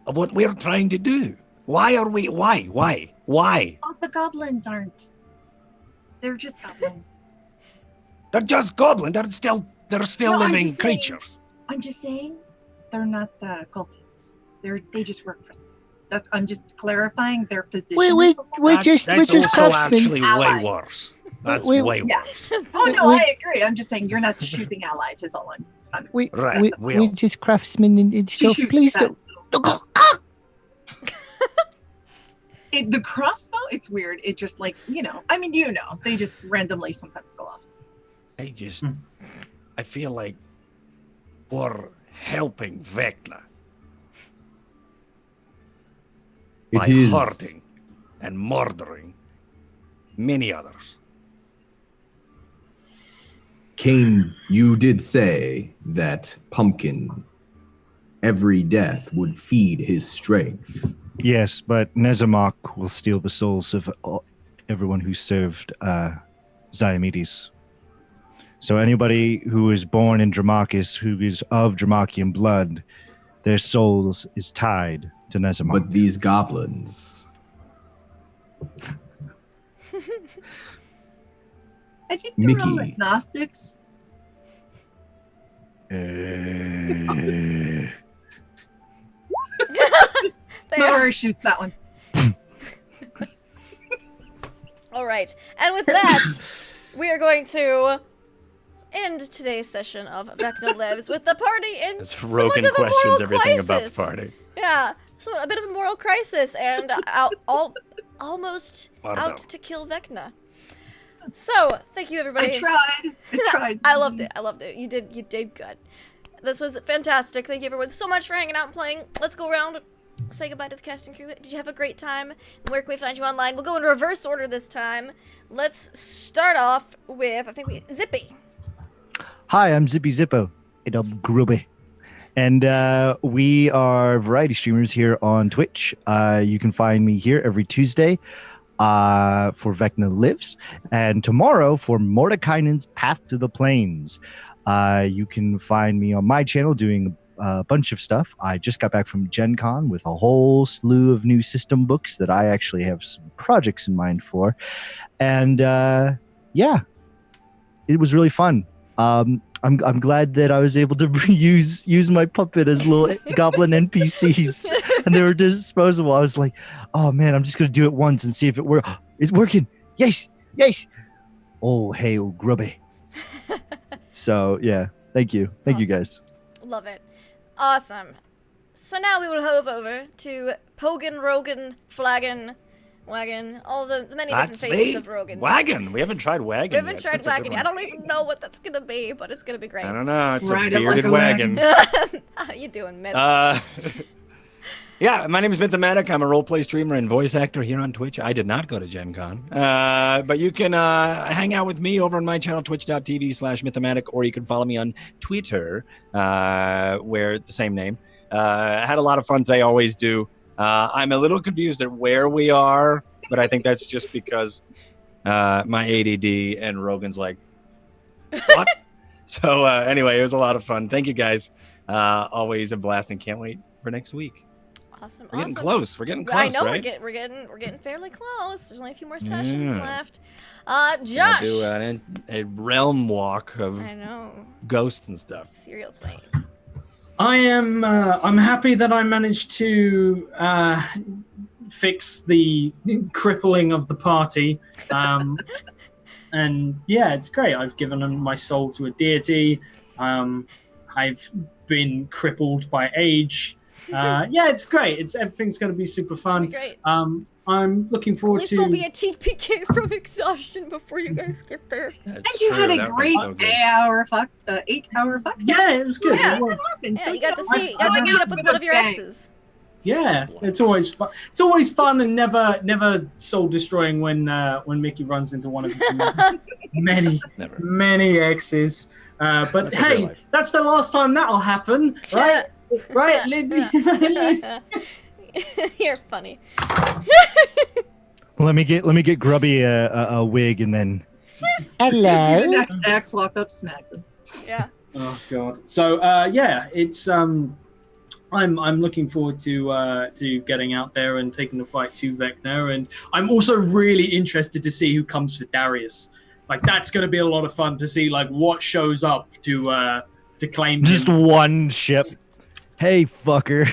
of what we're trying to do. Why? Oh, the goblins aren't. They're just goblins. They're just goblins. They're still No, I'm living just saying. creatures. I'm just saying they're not cultists. They just work for them. I'm just clarifying their position. That's just also craftsmen. actually Allies. way worse. That's We- way Yeah. worse. Oh no, I agree. I'm just saying you're not choosing allies. Is all I'm. Right, we're just craftsmen and stuff. Shoot Please that. don't. The crossbow, it's weird. It just like I mean, they just randomly sometimes go off. I feel like we're helping Vecna by It is hurting and murdering many others. Cain, you did say that Pumpkin, every death would feed his strength. Yes, but Nezamok will steal the souls of everyone who served Ziomedes. So anybody who is born in Dramakis, who is of Dramakian blood, their souls is tied to Nezamok. But these goblins, I think they're all Mickey. agnostics. Mara shoots that one. All right. And with that, we are going to end today's session of Vecna Lives with the party in As somewhat Rogan of a questions moral everything about the crisis. party. Yeah, so a bit of a moral crisis and almost Murder. out to kill Vecna. So, thank you everybody. I tried. I loved it. You did good. This was fantastic. Thank you everyone so much for hanging out and playing. Let's go around, say goodbye to the casting crew. Did you have a great time? And where can we find you online? We'll go in reverse order this time. Let's start off with, Zippy. Hi, I'm Zippy Zippo. And I'm Grubby. And we are variety streamers here on Twitch. You can find me here every Tuesday for Vecna Lives, and tomorrow for Mordekainen's Path to the Plains. You can find me on my channel doing a bunch of stuff. I just got back from Gen Con with a whole slew of new system books that I actually have some projects in mind for. And yeah, it was really fun. I'm glad that I was able to use my puppet as little goblin NPCs, and they were disposable. I was like, oh man, I'm just gonna do it once and see if it works. It's working. Yes. Oh hey, oh grubby. So yeah, thank you guys. Love it. Awesome. So now we will hove over to Pogan, Rogan, Flagon, Wagon, all the many That's different faces me. of Rogan. Wagon. We haven't tried wagon. We haven't yet. tried That's a good Wagon. one. I don't even know what that's gonna be, but it's gonna be great. I don't know. It's Ride a it like bearded a wagon. How you doing, Myth? Yeah, my name is Mythematic. I'm a roleplay streamer and voice actor here on Twitch. I did not go to Gen Con. But you can hang out with me over on my channel, twitch.tv/Mythematic, or you can follow me on Twitter, where the same name. I had a lot of fun today, always do. I'm a little confused at where we are, but I think that's just because my ADD and Rogan's like, what? So anyway, it was a lot of fun. Thank you guys. Always a blast, and can't wait for next week. Awesome. We're getting close. We're getting close, I know right? we're getting fairly close. There's only a few more sessions Yeah. left. I'll Josh. do a realm walk of I know. ghosts and stuff. Serial plane. I am. I'm happy that I managed to fix the crippling of the party. And yeah, it's great. I've given my soul to a deity. I've been crippled by age. Yeah, it's great. Everything's going to be super fun. Great. I'm looking At forward least to. we'll be a TPK from exhaustion before you guys get there. And you had a great 8-hour fuck. Yeah, it was good. Yeah. It was. Yeah, you got to meet up with one of your exes. Yeah, it's always fun. It's always fun and never soul destroying when Mickey runs into one of his many exes. But That's a good hey, life. that's the last time that'll happen, right? Right, Lindy. You're funny. Let me get Grubby a wig and then. The Hello. next ex walks up, smacks him. Yeah. Oh god. So yeah, it's I'm looking forward to getting out there and taking the fight to Vecna, and I'm also really interested to see who comes for Darius. Like that's going to be a lot of fun to see like what shows up to claim Just him. one ship. Hey, fucker.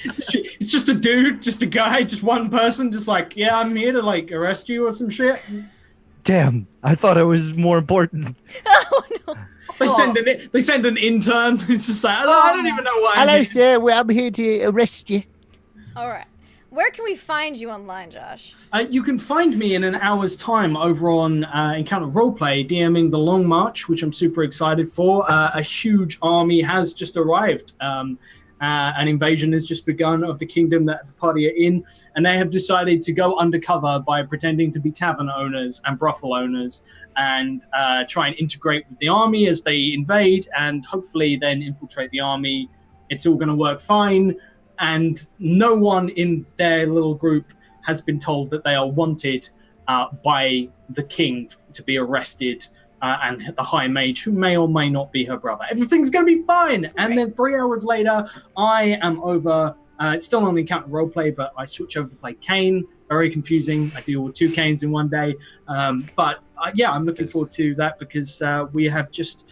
It's just a dude, just a guy, just one person, just like, yeah, I'm here to like arrest you or some shit. Damn, I thought I was more important. Oh no. They send an intern. It's just like, I don't even know why. I'm here. sir. Well, I'm here to arrest you. All right. Where can we find you online, Josh? You can find me in an hour's time over on Encounter Roleplay, DMing the Long March, which I'm super excited for. A huge army has just arrived. An invasion has just begun of the kingdom that the party are in, and they have decided to go undercover by pretending to be tavern owners and brothel owners and try and integrate with the army as they invade and hopefully then infiltrate the army. It's all going to work fine. And no one in their little group has been told that they are wanted by the king to be arrested and the High Mage, who may or may not be her brother. Everything's going to be fine. Okay. And then 3 hours later, I am over. It's still on the Encounter Roleplay, but I switch over to play Kane. Very confusing. I deal with 2 Kanes in one day. But yeah, I'm looking forward to that because we have just...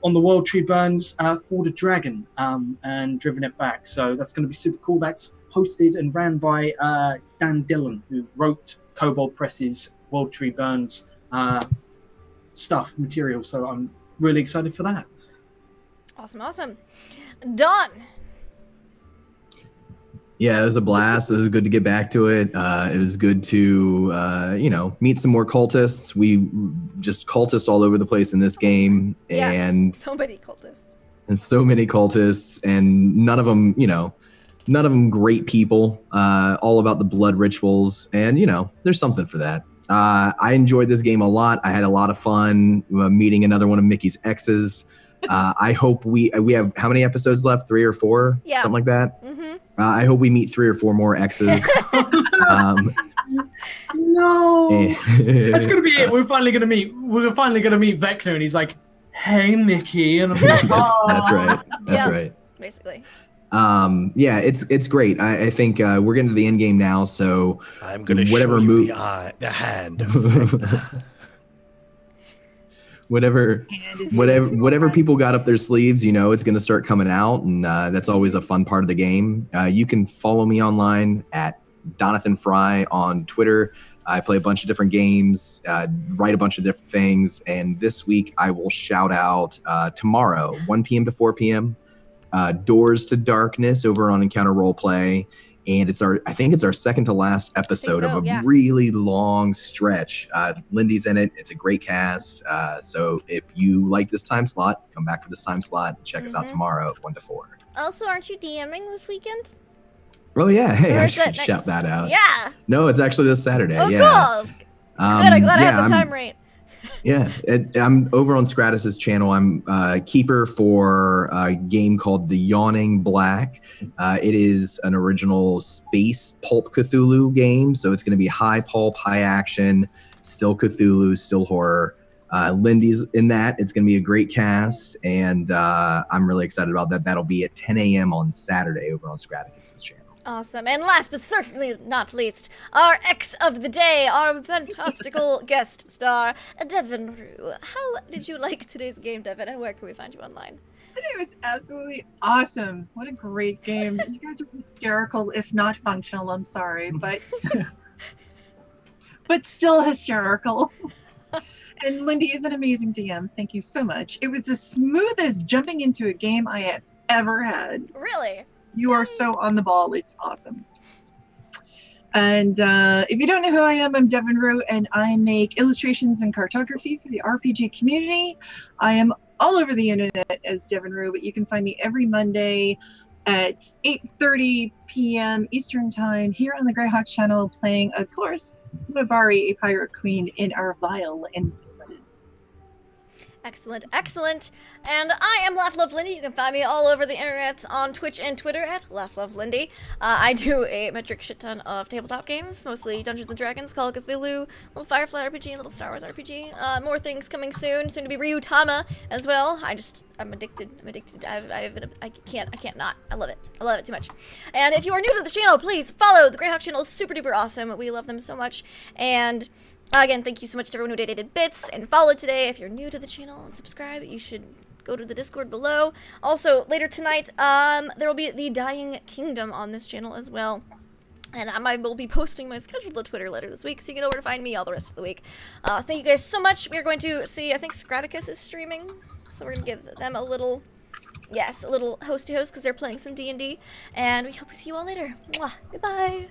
on the World Tree Burns, fought a dragon and driven it back. So that's going to be super cool. That's hosted and ran by Dan Dillon, who wrote Kobold Press's World Tree Burns material. So I'm really excited for that. Awesome. Don. Yeah, it was a blast. It was good to get back to it. It was good to, meet some more cultists. We just cultists all over the place in this game. Yes, and so many cultists. And so many cultists, and none of them great people. All about the blood rituals, and, there's something for that. I enjoyed this game a lot. I had a lot of fun meeting another one of Mickey's exes. I hope we have how many episodes left? 3 or 4? Yeah. Something like that. Mm-hmm. I hope we meet 3 or 4 more exes. No, that's gonna be it. We're finally gonna meet Vecna, and he's like, "Hey, Mickey," and I'm like, that's right. That's right. Basically. Yeah, it's great. I think we're getting to the end game now, so I'm gonna whatever show move, you the hand. Of whatever people got up their sleeves, it's going to start coming out, and that's always a fun part of the game. You can follow me online at Donathan Fry on Twitter. I play a bunch of different games, write a bunch of different things, and this week I will shout out tomorrow, 1 p.m. to 4 p.m., Doors to Darkness over on Encounter Roleplay. And I think it's our second to last episode of a really long stretch. Lindy's in it. It's a great cast. So if you like this time slot, come back for this time slot. And check us out tomorrow, 1 to 4. Also, aren't you DMing this weekend? Oh yeah, hey, I Or is should it shout next- that out. Yeah. No, it's actually this Saturday. Oh, yeah. cool. Good. I'm glad I had the time I'm- right. Yeah, I'm over on Stratus's channel. I'm keeper for a game called The Yawning Black. It is an original space pulp Cthulhu game, so it's going to be high pulp, high action, still Cthulhu, still horror. Lindy's in that. It's going to be a great cast, and I'm really excited about that. That'll be at 10 a.m. on Saturday over on Stratus's channel. Awesome. And last but certainly not least, our ex of the day, our fantastical guest star, Devin Rue. How did you like today's game, Devin, and where can we find you online? It was absolutely awesome. What a great game. You guys are hysterical, if not functional. I'm sorry, but but still hysterical. And Lindy is an amazing DM. Thank you so much. It was as smooth as jumping into a game I have ever had. Really? You are so on the ball. It's awesome. And if you don't know who I am, I'm Devin Rue, and I make illustrations and cartography for the RPG community. I am all over the internet as Devin Rue, but you can find me every Monday at 8:30 p.m. Eastern Time here on the Greyhawk channel, playing, of course, Mabari, a pirate queen, in our vile and Excellent, excellent. And I am Laugh Love Lindy. You can find me all over the internet on Twitch and Twitter at Laugh Love Lindy. I do a metric shit ton of tabletop games, mostly Dungeons and Dragons, Call of Cthulhu, little Firefly RPG, little Star Wars RPG. More things coming soon to be Ryutama as well. I'm addicted. I can't not. I love it. I love it too much. And if you are new to the channel, please follow the Greyhawk channel. It's super duper awesome. We love them so much. And again, thank you so much to everyone who donated bits and followed today. If you're new to the channel and subscribe, you should go to the Discord below. Also, later tonight, there will be the Dying Kingdom on this channel as well. And I will be posting my schedule to Twitter later this week, so you can know where to find me all the rest of the week. Thank you guys so much. We are going to see, I think Scraticus is streaming, so we're going to give them a little host-to-host, because they're playing some D&D. And we hope to see you all later. Mwah. Goodbye.